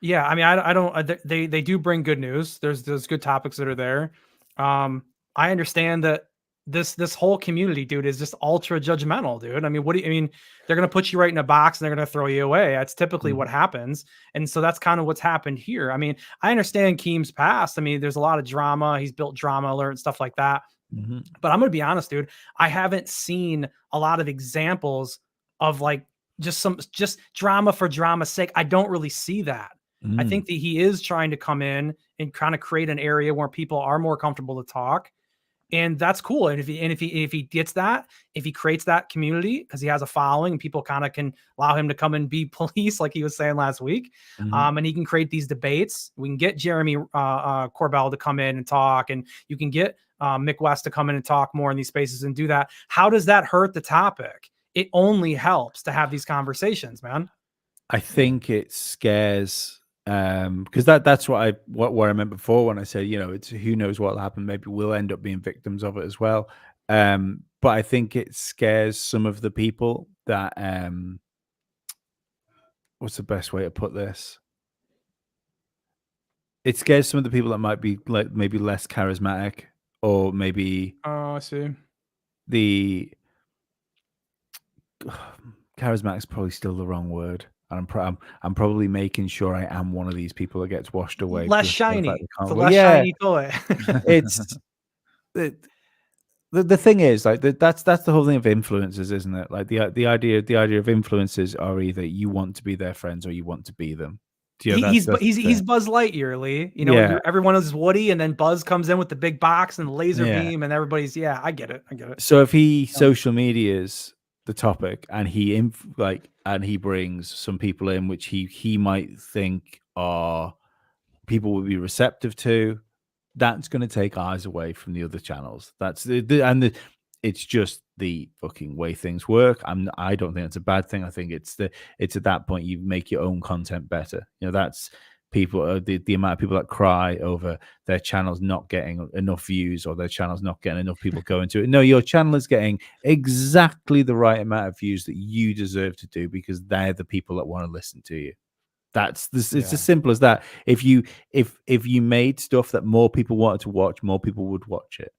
Yeah, I mean, I don't. They do bring good news. There's good topics that are there. I understand that this whole community, dude, is just ultra judgmental, dude. I mean, they're gonna put you right in a box and they're gonna throw you away. That's typically what happens, and so that's kind of what's happened here. I mean, I understand Keem's past. I mean, there's a lot of drama. He's built Drama Alert and stuff like that. But I'm gonna be honest, dude. I haven't seen a lot of examples of like just drama for drama's sake. I don't really see that. I think that he is trying to come in and kind of create an area where people are more comfortable to talk. And that's cool. And if he gets that, if he creates that community, because he has a following and people kind of can allow him to come and be police, like he was saying last week. And he can create these debates. We can get Jeremy Corbell to come in and talk, and you can get Mick West to come in and talk more in these spaces and do that. How does that hurt the topic? It only helps to have these conversations, man. I think it scares because that's what I meant before when I said, it's who knows what'll happen. Maybe we'll end up being victims of it as well. But I think it scares some of the people that what's the best way to put this? It scares some of the people that might be like maybe less charismatic, or maybe I see. The charismatic is probably still the wrong word. And I'm probably making sure I am one of these people that gets washed away. Less shiny. It's a less shiny toy. It's the thing is like that's the whole thing of influencers, isn't it? Like the idea of influencers are either you want to be their friends or you want to be them. He's Buzz Lightyear, Lee. Everyone is Woody, and then Buzz comes in with the big box and the laser beam, and everybody's I get it. So if he social medias the topic and he brings some people in which he might think are people would be receptive to, that's going to take eyes away from the other channels. It's just the fucking way things work. I don't think it's a bad thing. I think it's at that point you make your own content better. That's people, the amount of people that cry over their channels not getting enough views or their channel's not getting enough people going to it. No, your channel is getting exactly the right amount of views that you deserve to do because they're the people that want to listen to you. It's as simple as that. If you made stuff that more people wanted to watch, more people would watch it.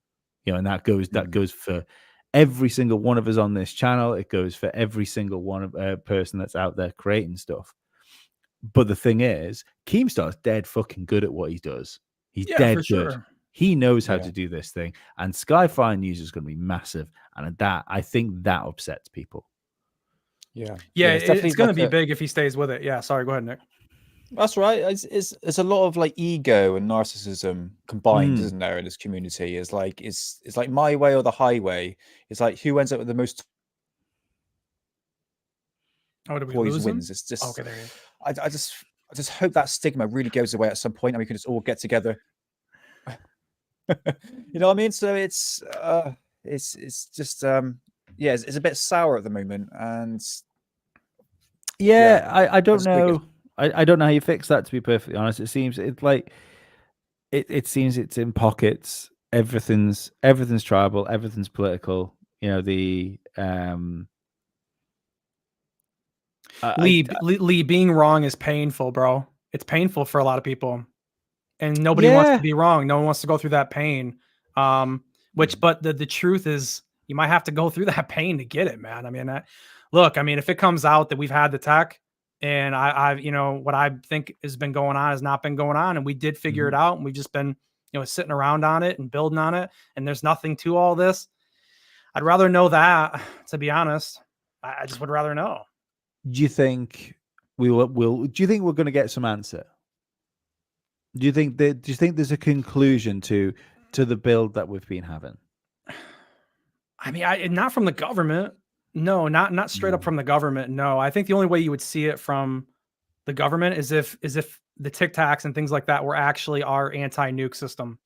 And that goes for every single one of us on this channel. It goes for every single person that's out there creating stuff. But the thing is, Keemstar's dead fucking good at what he does. He's dead good. Sure. He knows how to do this thing. And Skyfire News is going to be massive. And I think that upsets people. Yeah, it's going to be big if he stays with it. Yeah, sorry, go ahead, Nick. That's right. It's a lot of like ego and narcissism combined, Mm. isn't there, in this community? It's like my way or the highway. It's like who ends up with the most Oh, did we toys lose him? wins. It's just Okay, there he is. I just hope that stigma really goes away at some point and we can just all get together. You know what I mean? So it's just yeah, it's a bit sour at the moment, and Yeah, I I don't just think know. I don't know how you fix that, to be perfectly honest. It seems it's like it seems it's in pockets. Everything's tribal, everything's political. You know, the Lee, being wrong is painful, bro. It's painful for a lot of people, and nobody wants to yeah. be wrong. No one wants to go through that pain. But the truth is, you might have to go through that pain to get it, man. I mean, look, I mean, if it comes out that we've had the tech, and I've, you know, what I think has been going on has not been going on, and we did figure it out, and we've just been, you know, sitting around on it and building on it, and there's nothing to all this. I'd rather know that, to be honest. I just would rather know. Do you think we will? Do you think we're going to get some answer? Do you think there's a conclusion to the build that we've been having? I mean, not from the government. No, not straight up from the government. No, I think the only way you would see it from the government is if the Tic Tacs and things like that were actually our anti-nuke system,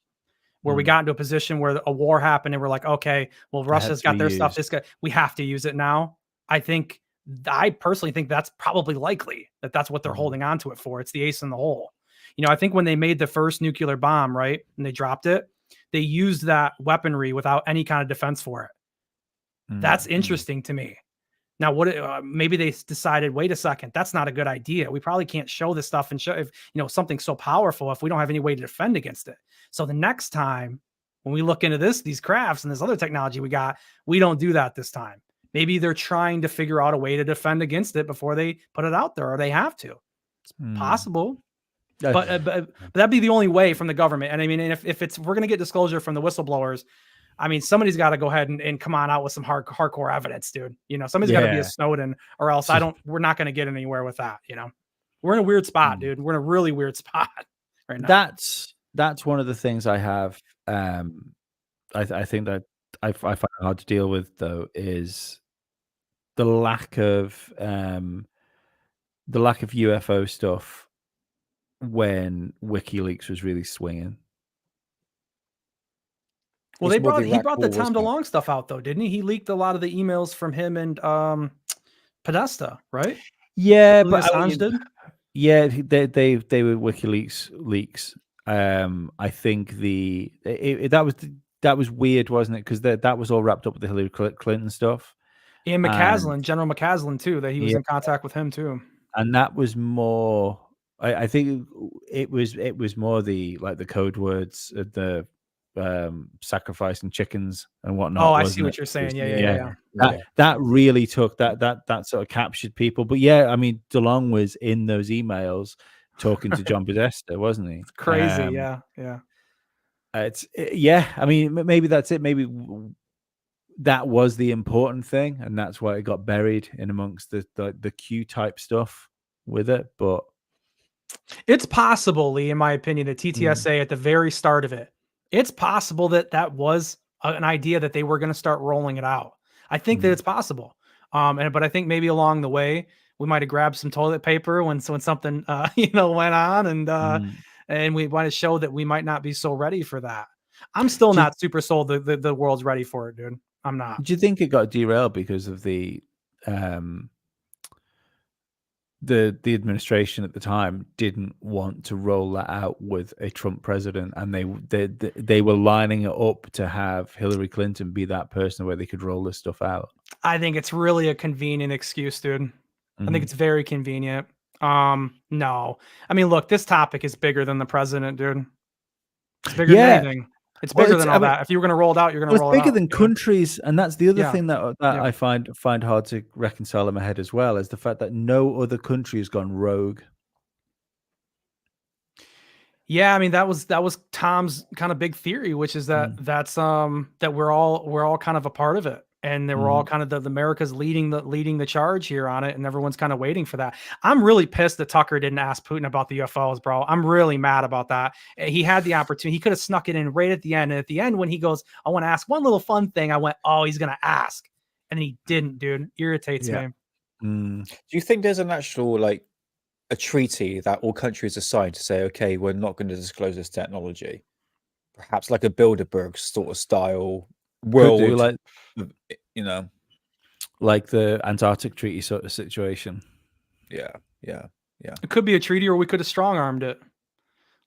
where we got into a position where a war happened and we're like, okay, well, Russia's got their stuff. This guy, we have to use it now. I personally think that's probably likely that's what they're holding on to it for. It's the ace in the hole. You know, I think when they made the first nuclear bomb, right, and they dropped it, they used that weaponry without any kind of defense for it. That's interesting to me. Now, maybe they decided, wait a second, that's not a good idea. We probably can't show this stuff and show if, you know, something so powerful if we don't have any way to defend against it. So the next time when we look into these crafts and this other technology we don't do that this time. Maybe they're trying to figure out a way to defend against it before they put it out there, or they have to. It's possible. But that'd be the only way from the government. And I mean, if we're going to get disclosure from the whistleblowers, I mean, somebody's got to go ahead and come on out with some hardcore evidence, dude. You know, somebody's got to be a Snowden, or else we're not going to get anywhere with that. You know, we're in a weird spot, dude. We're in a really weird spot right now. That's one of the things I have. I think that I find it hard to deal with, though, is the lack of UFO stuff when WikiLeaks was really swinging. Well, he brought the Tom DeLonge stuff out, though, didn't he? He leaked a lot of the emails from him and Podesta, right? Yeah, but Assange did. Yeah, they were WikiLeaks leaks. I think that was weird, wasn't it? Because that was all wrapped up with the Hillary Clinton stuff. And McCaslin, General McCaslin, too, that he was in contact with him, too. And that was more. I think it was more the code words, the sacrificing chickens and whatnot. Oh, I see what you're saying. Yeah. That really took that sort of captured people. But yeah, I mean, DeLonge was in those emails talking to John Podesta, wasn't he? It's crazy. Yeah. I mean, maybe that's it. Maybe that was the important thing, and that's why it got buried in amongst the Q type stuff with it. But it's possible, Lee, in my opinion, that TTSA at the very start of it, it's possible that was an idea that they were going to start rolling it out. I think that it's possible. But I think maybe along the way we might have grabbed some toilet paper when something went on, and we want to show that we might not be so ready for that. I'm still not super sold the world's ready for it, dude. I'm not. Do you think it got derailed because of the administration at the time didn't want to roll that out with a Trump president, and they were lining it up to have Hillary Clinton be that person where they could roll this stuff out? I think it's really a convenient excuse, dude. I think it's very convenient. No, I mean, look, this topic is bigger than the president, dude. It's bigger than anything. It's bigger than all that. If you were going to roll it out, you're going to roll it out. It's bigger than countries, and that's the other thing that I find hard to reconcile in my head as well, is the fact that no other country has gone rogue. Yeah, I mean, that was Tom's kind of big theory, which is that that we're all kind of a part of it. and they were all kind of the America's leading the charge here on it, and everyone's kind of waiting for that. I'm really pissed that Tucker didn't ask Putin about the UFOs, bro. I'm really mad about that. He had the opportunity. He could have snuck it in right at the end. And at the end, when he goes, I want to ask one little fun thing, I went, oh, he's gonna ask, and he didn't, dude. Irritates me. Do you think there's an actual like a treaty that all countries are signed to say, okay, we're not going to disclose this technology? Perhaps like a Bilderberg sort of style world, Could do, like, you know, like the Antarctic Treaty sort of situation. Yeah. It could be a treaty, or we could have strong-armed it.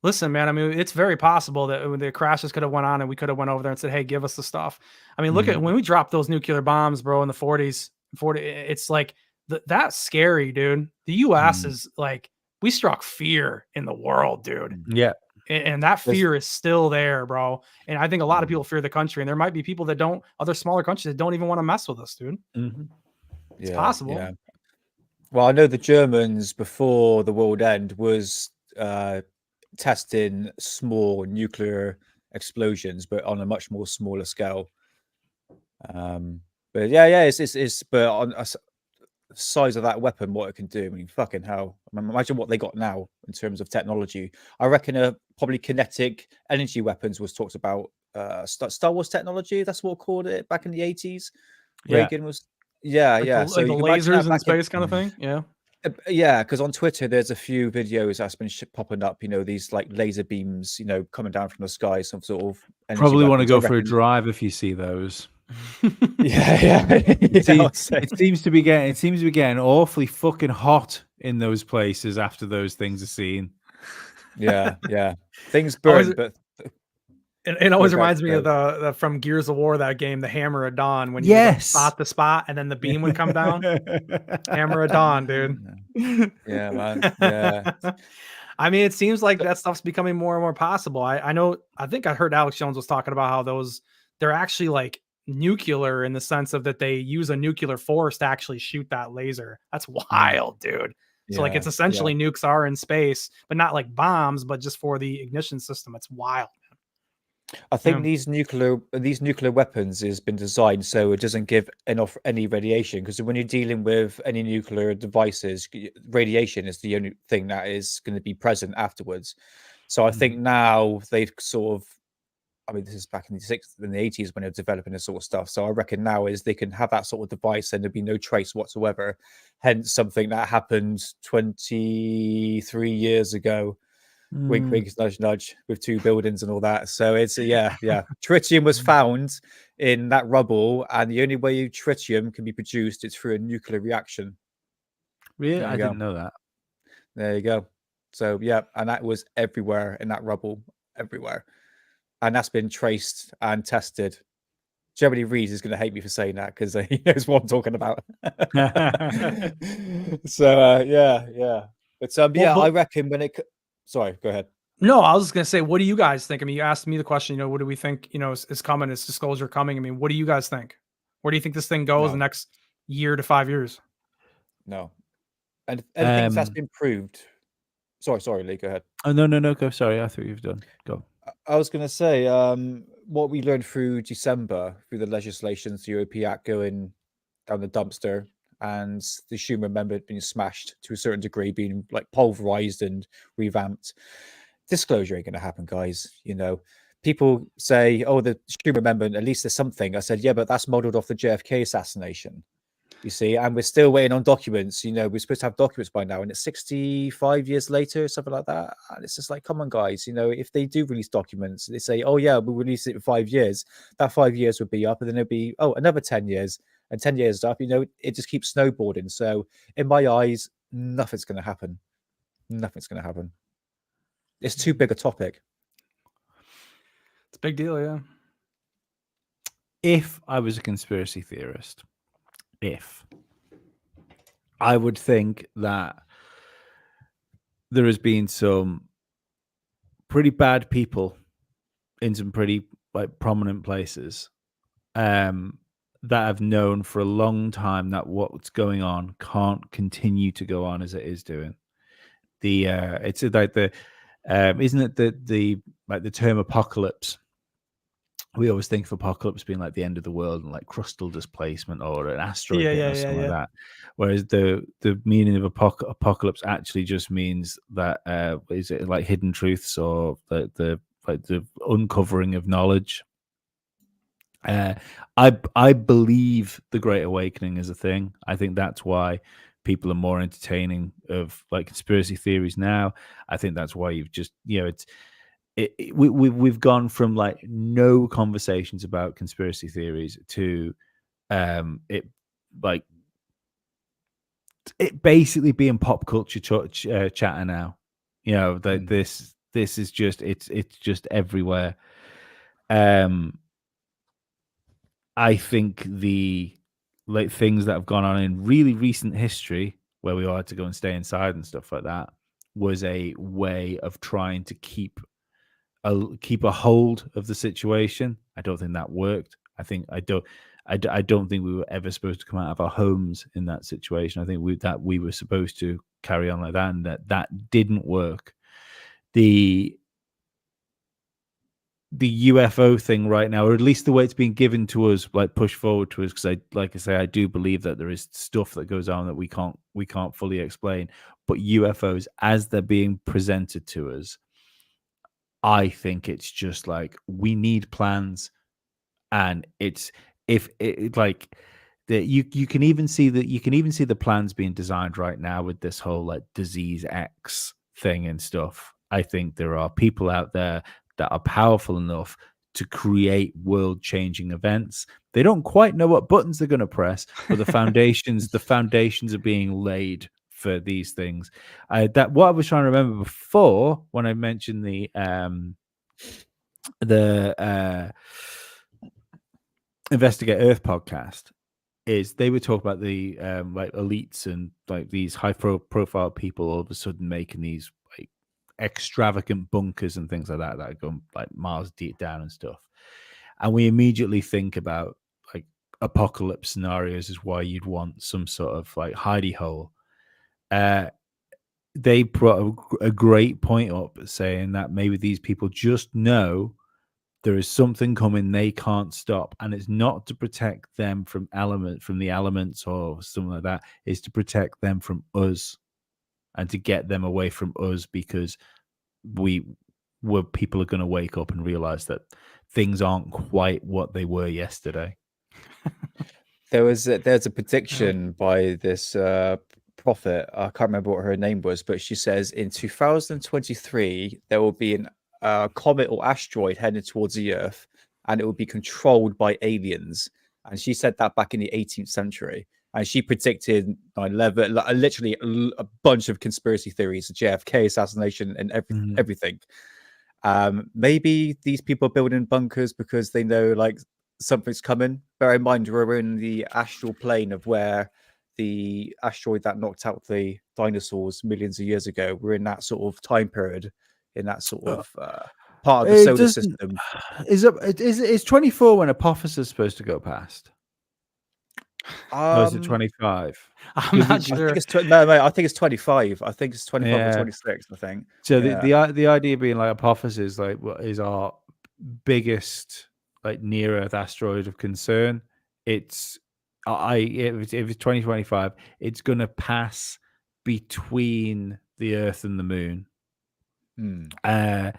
Listen, man, I mean, it's very possible that the crashes could have went on and we could have went over there and said, hey, give us the stuff. I mean, look at when we dropped those nuclear bombs, bro, in the 40s, it's like, that's scary, dude. The U.S. is like, we struck fear in the world, dude. Yeah. And that fear is still there, bro. And I think a lot of people fear the country, and there might be people that don't, other smaller countries that don't even want to mess with us, dude. It's possible. Yeah. Well, I know the Germans before the world end was testing small nuclear explosions, but on a much more smaller scale. But it's but on a size of that weapon, what it can do. I mean, fucking hell. I mean, imagine what they got now in terms of technology. I reckon probably kinetic energy weapons was talked about. Star Wars technology, that's what we called it back in the 80s. Reagan was, Like so the you can imagine lasers that in space kind of thing. Yeah, because on Twitter there's a few videos that's been popping up, these like laser beams, coming down from the sky, some sort of energy Probably want to weapons, go for a drive if you see those. It seems to be getting awfully fucking hot in those places after those things are seen. Yeah. Things burn, but it always reminds me of the from Gears of War, that game, the Hammer of Dawn, when you would, like, spot the spot and then the beam would come down. Hammer of Dawn, dude. Yeah, man. Yeah. I mean, it seems like that stuff's becoming more and more possible. I think I heard Alex Jones was talking about how they're actually like nuclear in the sense of that they use a nuclear force to actually shoot that laser. That's wild, dude. So like, it's essentially nukes are in space, but not like bombs, but just for the ignition system. It's wild. I think these nuclear weapons has been designed so it doesn't give enough any radiation, because when you're dealing with any nuclear devices, radiation is the only thing that is going to be present afterwards. So I think now they've sort of, I mean, this is back in the 60s and the 80s when they're developing this sort of stuff. So I reckon now is they can have that sort of device and there'll be no trace whatsoever. Hence something that happened 23 years ago. Wink, wink, nudge, nudge, with 2 buildings and all that. So it's tritium was found in that rubble, and the only way tritium can be produced is through a nuclear reaction. Really? I didn't know that. There you go. So and that was everywhere in that rubble, everywhere. And that's been traced and tested. Jeremy Reeves is going to hate me for saying that because he knows what I'm talking about. So but I reckon when it. Sorry, go ahead. No, I was just gonna say, what do you guys think? I mean, you asked me the question. What do we think? Is coming? Is disclosure coming? I mean, what do you guys think? Where do you think this thing goes the next year to 5 years? No, and anything that's been proved. Sorry, Lee. Go ahead. Oh no, go. Sorry, I thought you've done. Go. I was going to say, what we learned through December, through the legislation, the European Act going down the dumpster, and the Schumer Amendment being smashed to a certain degree, being like pulverized and revamped. Disclosure ain't going to happen, guys. People say, oh, the Schumer Amendment, at least there's something. I said, yeah, but that's modeled off the JFK assassination. You see, and we're still waiting on documents. We're supposed to have documents by now, and it's 65 years later, something like that. And it's just like, come on, guys. If they do release documents, they say, oh yeah, we'll release it in 5 years. That 5 years would be up, and then it'll be another 10 years, and 10 years up. It just keeps snowboarding. So in my eyes, nothing's going to happen. Nothing's going to happen. It's too big a topic. It's a big deal, yeah. If I was a conspiracy theorist. I would think that there has been some pretty bad people in some pretty prominent places that have known for a long time that what's going on can't continue to go on as it is doing. It's like isn't it the term apocalypse we always think of apocalypse being like the end of the world and like crustal displacement or an asteroid Yeah, hit yeah, or yeah, something like yeah. that. Whereas the meaning of apocalypse actually just means that is it like hidden truths or the uncovering of knowledge. I believe the Great Awakening is a thing. I think that's why people are more entertaining of like conspiracy theories now. I think that's why you've just we've gone from like no conversations about conspiracy theories to it like it basically being pop culture chatter now. That this is just it's just everywhere. I think the like things that have gone on in really recent history, where we all had to go and stay inside and stuff like that, was a way of trying to keep a hold of the situation. I don't think that worked. I don't think we were ever supposed to come out of our homes in that situation. I think we were supposed to carry on like that, and that didn't work. The UFO thing right now, or at least the way it's being given to us, like pushed forward to us, because like I say, I do believe that there is stuff that goes on that we can't fully explain. But UFOs, as they're being presented to us, I think it's just like we need plans, and it's if it like that you can even see the plans being designed right now with this whole like disease X thing and stuff. I think there are people out there that are powerful enough to create world-changing events. They don't quite know what buttons they're going to press, but the foundations are being laid for these things. That what I was trying to remember before when I mentioned the Investigate Earth podcast is they would talk about the like elites and like these profile people all of a sudden making these like extravagant bunkers and things like that go like miles deep down and stuff. And we immediately think about like apocalypse scenarios as why you'd want some sort of like hidey hole. They brought a great point up saying that maybe these people just know there is something coming they can't stop, and it's not to protect them from the elements or something like that. It's to protect them from us and to get them away from us, because people are going to wake up and realize that things aren't quite what they were yesterday. There's a prediction by this prophet. I can't remember what her name was, but she says in 2023 there will be a comet or asteroid headed towards the Earth, and it will be controlled by aliens. And she said that back in the 18th century. And she predicted 9/11, literally a bunch of conspiracy theories, the JFK assassination, and everything. Maybe these people are building bunkers because they know like something's coming. Bear in mind, we're in the astral plane of where the asteroid that knocked out the dinosaurs millions of years ago. We're in that sort of time period, in that sort of part of the solar system. Is 24 when Apophis is supposed to go past? Or is it 25? I'm not sure. I think it's no, mate. I think it's 25. I think it's 25 or 26. I think. So the idea being like Apophis is like what is our biggest like near Earth asteroid of concern. If it's 2025, it's going to pass between the Earth and the Moon. And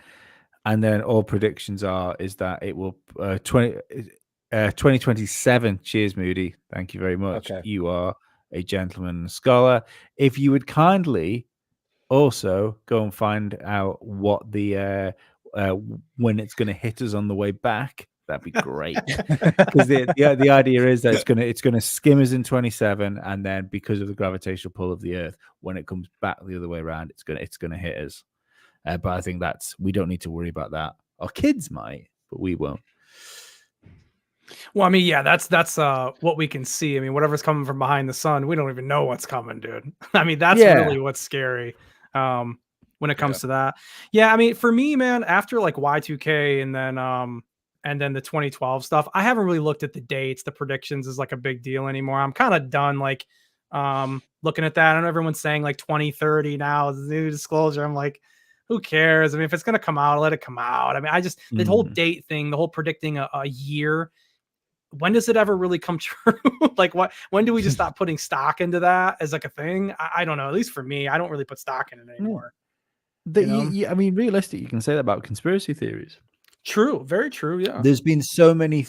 then all predictions is that it will 2027. Cheers, Moody. Thank you very much. Okay. You are a gentleman and a scholar. If you would kindly also go and find out what the when it's going to hit us on the way back, that'd be great. Because the idea is that it's going to skim us in 27, and then because of the gravitational pull of the Earth, when it comes back the other way around, it's going to hit us. But I think we don't need to worry about that. Our kids might, but we won't. Well, I mean, yeah, that's what we can see. I mean, whatever's coming from behind the sun, we don't even know what's coming, dude. I mean, that's really what's scary when it comes to that. Yeah, I mean, for me, man, after like Y2K and then the 2012 stuff, I haven't really looked at the dates. The predictions is like a big deal anymore. I'm kind of done like looking at that. I know everyone's saying like 2030 now is the new disclosure. I'm like, who cares? I mean, if it's gonna come out, let it come out. I mean, I just the whole Mm. date thing, the whole predicting a year. When does it ever really come true? Like, when do we just stop putting stock into that as like a thing? I don't know. At least for me, I don't really put stock in it anymore. I mean, realistic, you can say that about conspiracy theories. True, very true. Yeah. There's been so many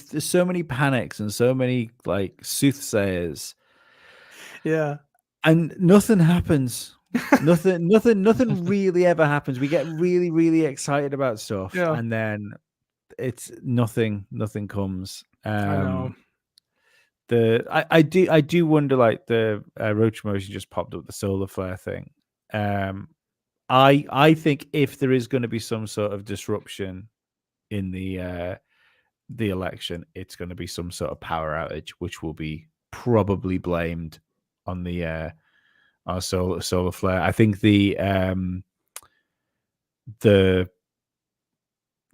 panics and so many like soothsayers, Yeah. and nothing happens. nothing really ever happens. We get really, really excited about stuff, Yeah. and then it's nothing comes. I know. I do wonder, like the Roach Motion just popped up the solar flare thing. I think if there is going to be some sort of disruption in the election, it's going to be some sort of power outage, which will be probably blamed on the our solar flare. I think the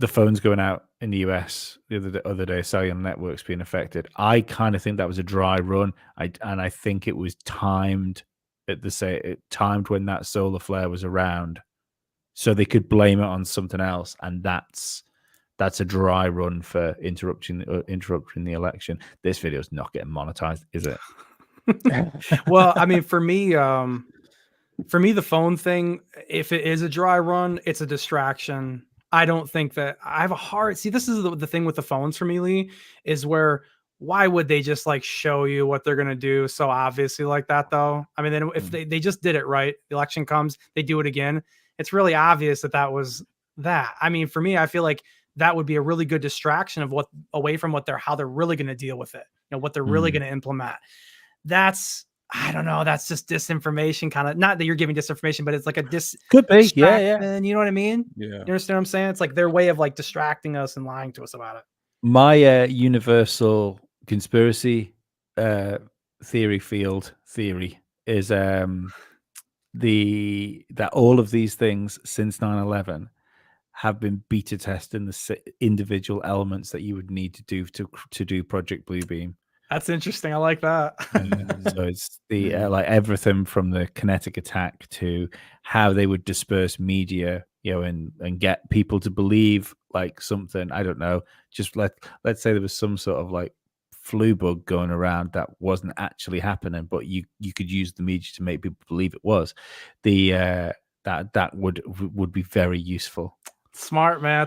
phones going out in the US the other day, cellular networks being affected. I kind of think that was a dry run. I think it was timed timed when that solar flare was around, so they could blame it on something else, and that's a dry run for interrupting the election. This video is not getting monetized, is it? Well, I mean, for me, the phone thing, if it is a dry run, it's a distraction. I don't think that I have a hard see. This is the thing with the phones for me, Lee, is where why would they just like show you what they're gonna do so obviously like that though? I mean, then if they just did it right, the election comes, they do it again. It's really obvious that was that. I mean, for me, I feel like that would be a really good distraction of away from how they're really going to deal with it. You know, what they're really going to implement. I don't know. That's just disinformation, kind of. Not that you're giving disinformation, but it's like a could be, yeah. You know what I mean? Yeah. You understand what I'm saying? It's like their way of like distracting us and lying to us about it. My universal conspiracy theory is that all of these things since 9/11 have been beta testing the individual elements that you would need to do to do Project Bluebeam. That's interesting. I like that. So it's the like everything from the kinetic attack to how they would disperse media, you know, and get people to believe like something. I don't know. Just let's say there was some sort of like flu bug going around that wasn't actually happening, but you could use the media to make people believe it was. That would be very useful. Smart, man.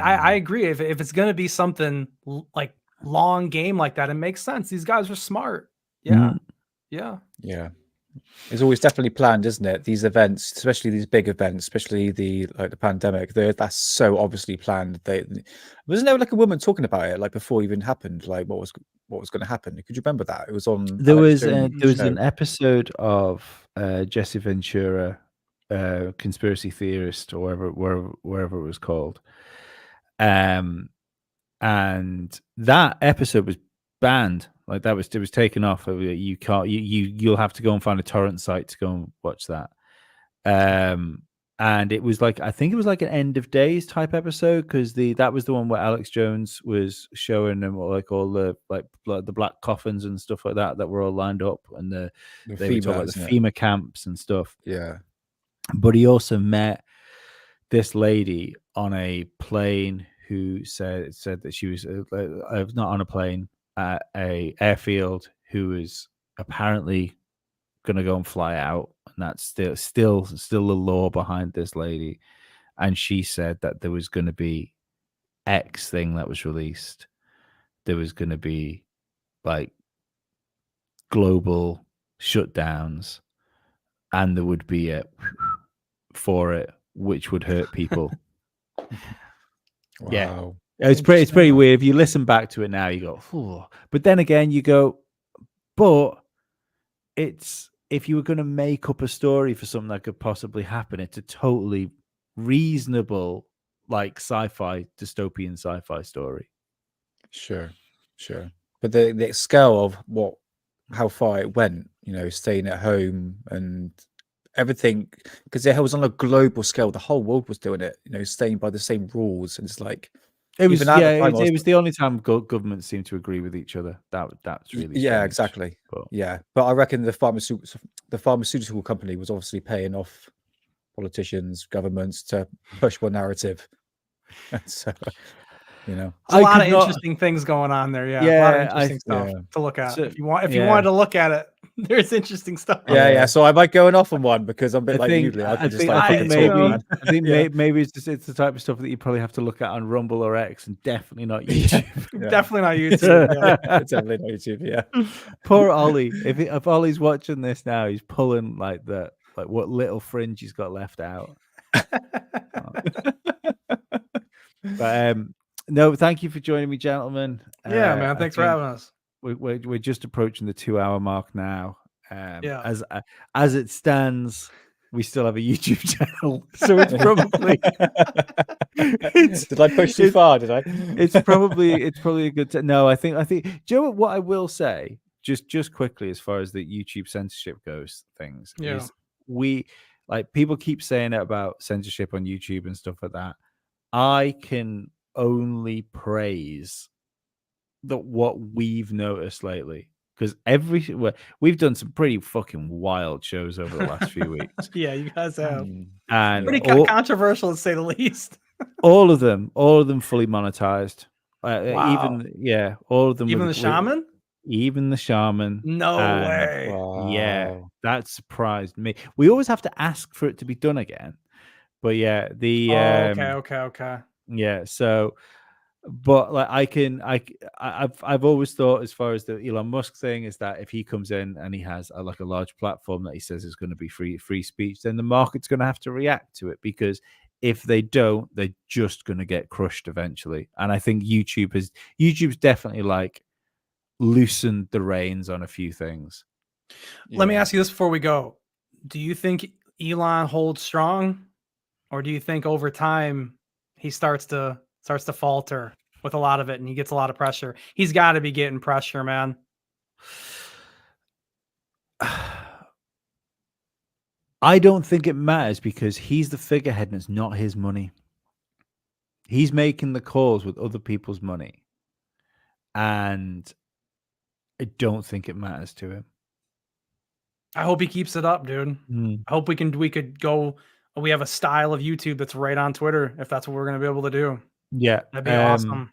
I agree. If it's gonna be something like long game like that, it makes sense. These guys are smart. Yeah. Yeah. It's always definitely planned, isn't it? These events, especially these big events, especially the pandemic, that's so obviously planned. Wasn't there like a woman talking about it like before it even happened, like what was going to happen? Could you remember that? It was on there was an episode of Jesse Ventura, Conspiracy Theorist, or wherever it was called, and that episode was banned. Like it was taken off. You can't. You'll have to go and find a torrent site to go and watch that. And it was like, I think it was like an end of days type episode, because that was the one where Alex Jones was showing them like all the the black coffins and stuff like that were all lined up, and they were talking about the FEMA camps and stuff. Yeah. But he also met this lady on a plane who said that she was not on a plane, at a airfield, who was apparently going to go and fly out, and that's still the law behind this lady. And she said that there was going to be X thing that was released. There was going to be like global shutdowns, and there would be a for it, which would hurt people. Wow. Yeah. It's pretty weird. If you listen back to it now, you go, oh. But then again, you go, but it's, if you were going to make up a story for something that could possibly happen, it's a totally reasonable, like dystopian sci-fi story. Sure. But the scale of how far it went, staying at home and everything, because it was on a global scale. The whole world was doing it, staying by the same rules. And it's like, it was the only time governments seemed to agree with each other. That's really strange. Exactly. But I reckon the pharmaceutical company was obviously paying off politicians, governments to push one narrative. And so, you know, There's a lot of could not. interesting things going on there. Yeah, a lot of interesting stuff to look at. So, If you wanted yeah. to look at it, there's interesting stuff. Yeah. So I might going off on one because I'm a bit like you, Lee. I think too. maybe it's the type of stuff that you probably have to look at on Rumble or X, and definitely not YouTube. Yeah. Definitely not YouTube. Yeah. Definitely not YouTube. Yeah. Poor Ollie. If Ollie's watching this now, he's pulling like what little fringe he's got left out. But no, thank you for joining me, gentlemen. Yeah, man. Thanks for having us. We're just approaching the 2-hour mark now. Yeah. As it stands, we still have a YouTube channel, so it's probably. Did I push too far? Did I? It's probably a good. No, I think. Do you know what I will say? Just quickly, as far as the YouTube censorship goes, is we people keep saying it about censorship on YouTube and stuff like that. I can only praise what we've noticed lately, because we've done some pretty fucking wild shows over the last few weeks. Yeah, you guys have, and pretty controversial to say the least. all of them fully monetized. Wow. All of them. Even the shaman. Even the shaman. No way. Wow. Yeah, that surprised me. We always have to ask for it to be done again. But yeah, okay. Yeah, so, but I've always thought, as far as the Elon Musk thing, is that if he comes in and he has a large platform that he says is going to be free speech, then the market's going to have to react to it, because if they don't, they're just going to get crushed eventually. And I think YouTube's definitely loosened the reins on a few things. Let me ask you this before we go. Do you think Elon holds strong, or do you think over time he starts to falter with a lot of it and he gets a lot of pressure? He's got to be getting pressure, man. I don't think it matters, because he's the figurehead and it's not his money. He's making the calls with other people's money, and I don't think it matters to him. I hope he keeps it up, dude. I hope we could go. We have a style of YouTube that's right on Twitter, if that's what we're going to be able to do. Yeah, that'd be awesome.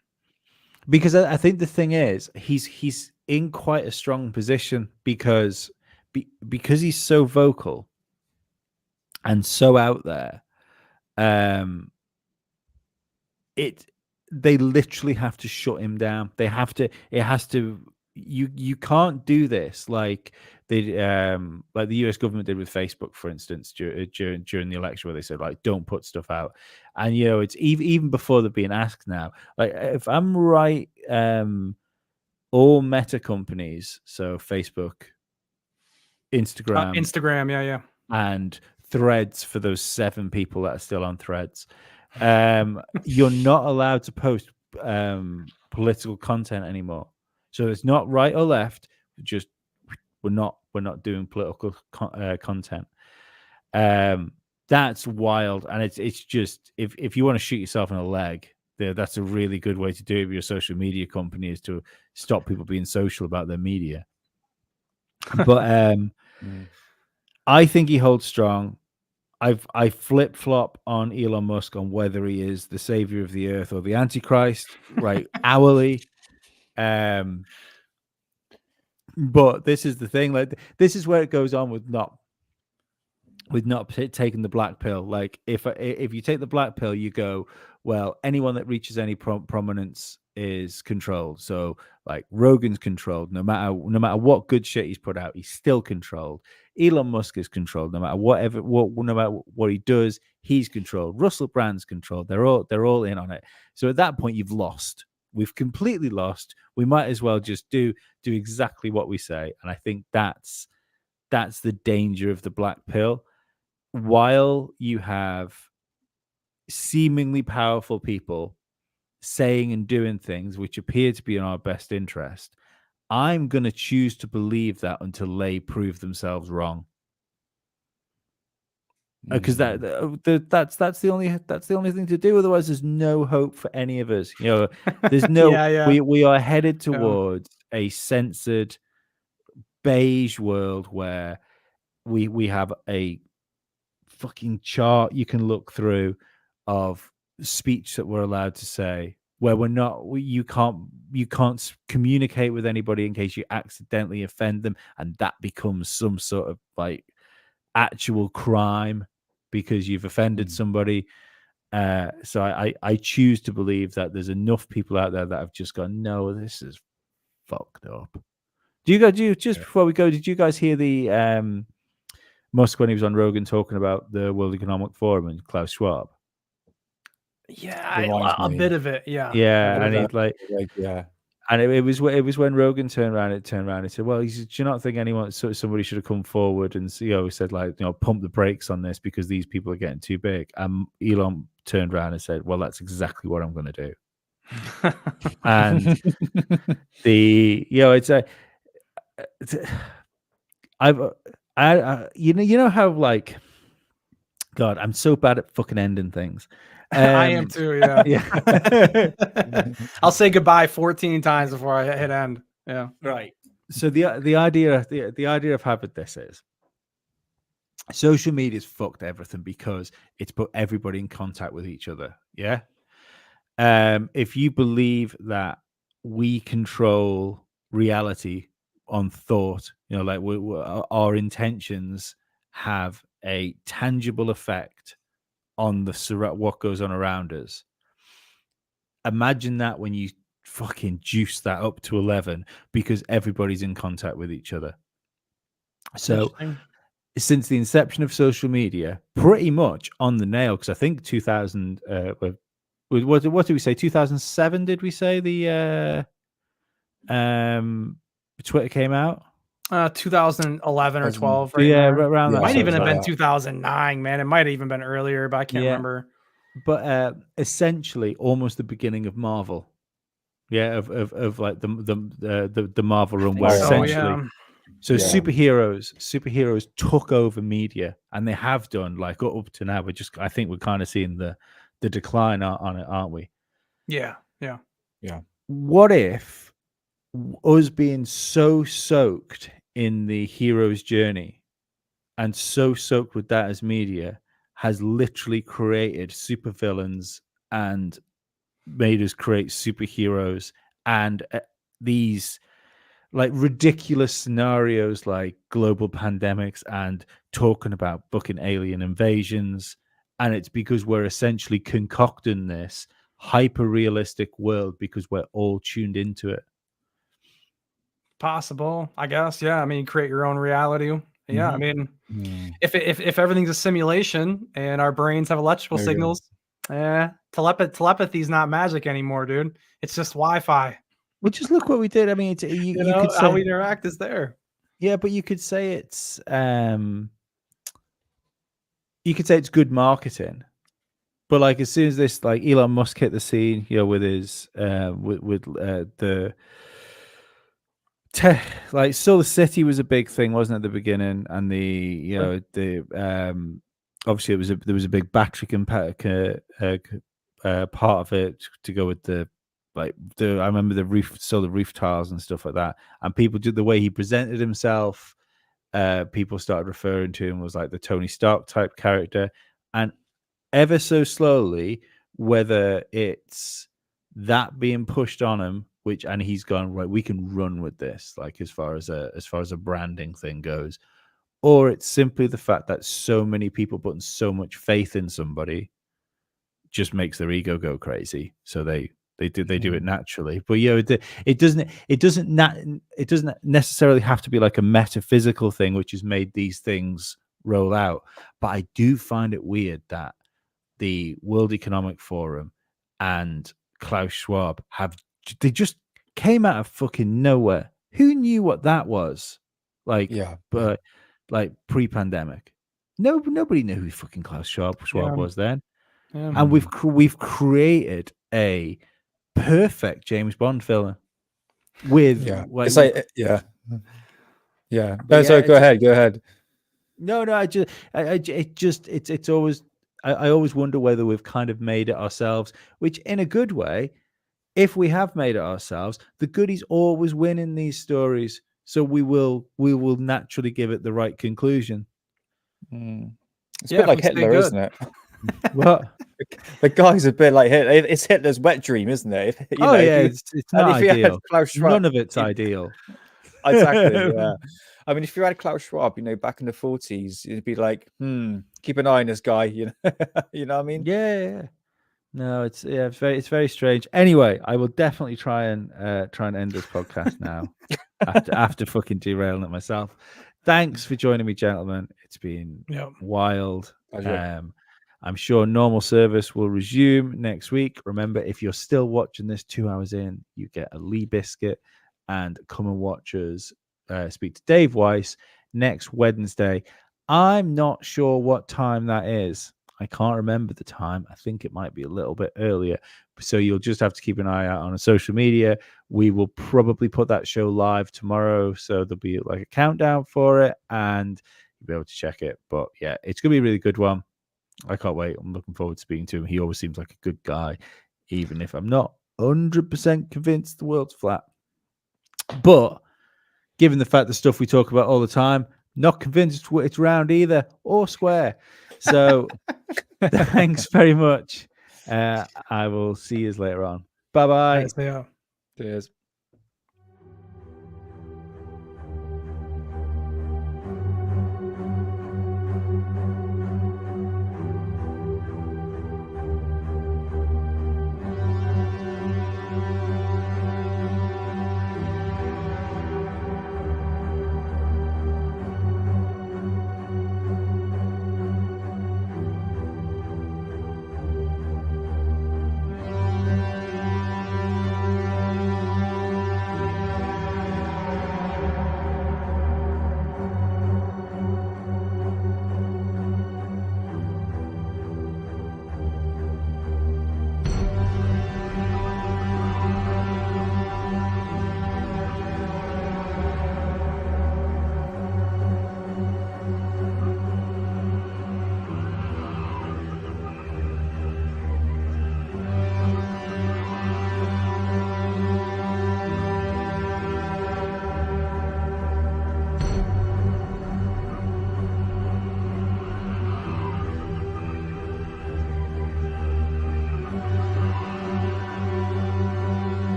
Because I think the thing is, he's in quite a strong position because he's so vocal and so out there. They literally have to shut him down. They have to. It has to. You can't do this like the US government did with Facebook, for instance, during the election, where they said don't put stuff out. And it's even before they're being asked now. If I'm right, all Meta companies, so Facebook, Instagram, yeah, and Threads, for those 7 people that are still on Threads, you're not allowed to post political content anymore. So it's not right or left. Just we're not doing political content. That's wild, and it's just if you want to shoot yourself in the leg, that's a really good way to do it with your social media company, is to stop people being social about their media. But I think he holds strong. I flip flop on Elon Musk on whether he is the savior of the earth or the Antichrist, right? Hourly. But this is the thing, this is where it goes on with not taking the black pill. If you take the black pill, you go, well, anyone that reaches any prominence is controlled. So Rogan's controlled, no matter what good shit he's put out, he's still controlled. Elon Musk is controlled, no matter what he does, he's controlled. Russell Brand's controlled. They're all in on it. So at that point, you've lost. We've completely lost. We might as well just do exactly what we say. And I think that's the danger of the black pill. While you have seemingly powerful people saying and doing things which appear to be in our best interest, I'm going to choose to believe that until they prove themselves wrong. Because that's the only thing to do. Otherwise, there's no hope for any of us. There's no. We are headed towards a censored, beige world where we have a fucking chart you can look through of speech that we're allowed to say, where you can't communicate with anybody in case you accidentally offend them, and that becomes some sort of like actual crime because you've offended somebody. So I choose to believe that there's enough people out there that have just gone, no, this is fucked up. Before we go, did you guys hear the Musk when he was on Rogan talking about the World Economic Forum and Klaus Schwab? Yeah, Reminds a me. bit of it. Yeah. Yeah, and he's like, yeah. and it was when Rogan turned around and said, well, he said, do you not think somebody should have come forward and said, like, pump the brakes on this because these people are getting too big? And Elon turned around and said, well, that's exactly what I'm going to do. And you know how, like, God, I'm so bad at fucking ending things. I am too. Yeah. Yeah. I'll say goodbye 14 times before I hit end. Yeah. Right. So the idea of having this is social media's fucked everything because it's put everybody in contact with each other. Yeah. If you believe that we control reality on thought, like our intentions have a tangible effect on what goes on around us. Imagine that when you fucking juice that up to 11 because everybody's in contact with each other. So since the inception of social media, pretty much on the nail, because I think 2000 what did we say, 2007 did we say the Twitter came out? 2011 or 12, right? Yeah, around that. Might even have been 2009, man. It might have even been earlier, but I can't remember. But essentially, almost the beginning of Marvel. Yeah, of like the Marvel run, where essentially, superheroes took over media, and they have done like up to now. I think we're kind of seeing the decline on it, aren't we? Yeah. What if us being so soaked in the hero's journey and so soaked with that as media has literally created supervillains and made us create superheroes and these like ridiculous scenarios like global pandemics and talking about fucking alien invasions, and it's because we're essentially concocting this hyper realistic world because we're all tuned into it. Possible, I guess. Yeah, I mean, create your own reality. Yeah, I mean, if everything's a simulation and our brains have electrical signals, telepathy is not magic anymore, dude. It's just Wi-Fi. Well, just look what we did. I mean, you could say, how we interact is there. Yeah, but you could say it's good marketing. But like as soon as this, like Elon Musk hit the scene, with his like Solar City was a big thing, wasn't it, at the beginning? And obviously there was a big battery part of it to go with I remember the roof tiles and stuff like that. And people did the way he presented himself. People started referring to him as like the Tony Stark type character, and ever so slowly, whether it's that being pushed on him, and he's gone, right, we can run with this, like as far as a branding thing goes, or it's simply the fact that so many people putting so much faith in somebody just makes their ego go crazy, so they do it naturally. But it doesn't necessarily have to be like a metaphysical thing which has made these things roll out. But I do find it weird that the World Economic Forum and Klaus Schwab they just came out of fucking nowhere. Who knew what that was? But like pre-pandemic, nobody knew who fucking Klaus Schwab was then. Yeah. And we've created a perfect James Bond villain with Sorry, go ahead. No, it's always, I always wonder whether we've kind of made it ourselves, which in a good way, if we have made it ourselves, the goodies always win in these stories. So we will naturally give it the right conclusion. It's a bit if like we stay Hitler, good. isn't it? What? The guy's a bit like Hitler. It's Hitler's wet dream, isn't it? If, you Oh know, if yeah, you, it's and not if you had ideal. Klaus Schwab, None of it's if- ideal. exactly. Yeah. I mean, if you had Klaus Schwab, back in the 40s, it'd be like, keep an eye on this guy. You know what I mean? Yeah. No, it's very strange. Anyway, I will definitely try and end this podcast now after fucking derailing it myself. Thanks for joining me, gentlemen. It's been wild. Pleasure. I'm sure normal service will resume next week. Remember, if you're still watching this 2 hours in, you get a Lee biscuit, and come and watch us speak to Dave Weiss next Wednesday. I'm not sure what time that is. I can't remember the time. I think it might be a little bit earlier. So you'll just have to keep an eye out on social media. We will probably put that show live tomorrow. So there'll be like a countdown for it and you'll be able to check it. But yeah, it's going to be a really good one. I can't wait. I'm looking forward to speaking to him. He always seems like a good guy, even if I'm not 100% convinced the world's flat. But given the fact the stuff we talk about all the time, not convinced it's round either or square. So thanks very much. I will see you later on. Bye-bye. Yeah. Cheers.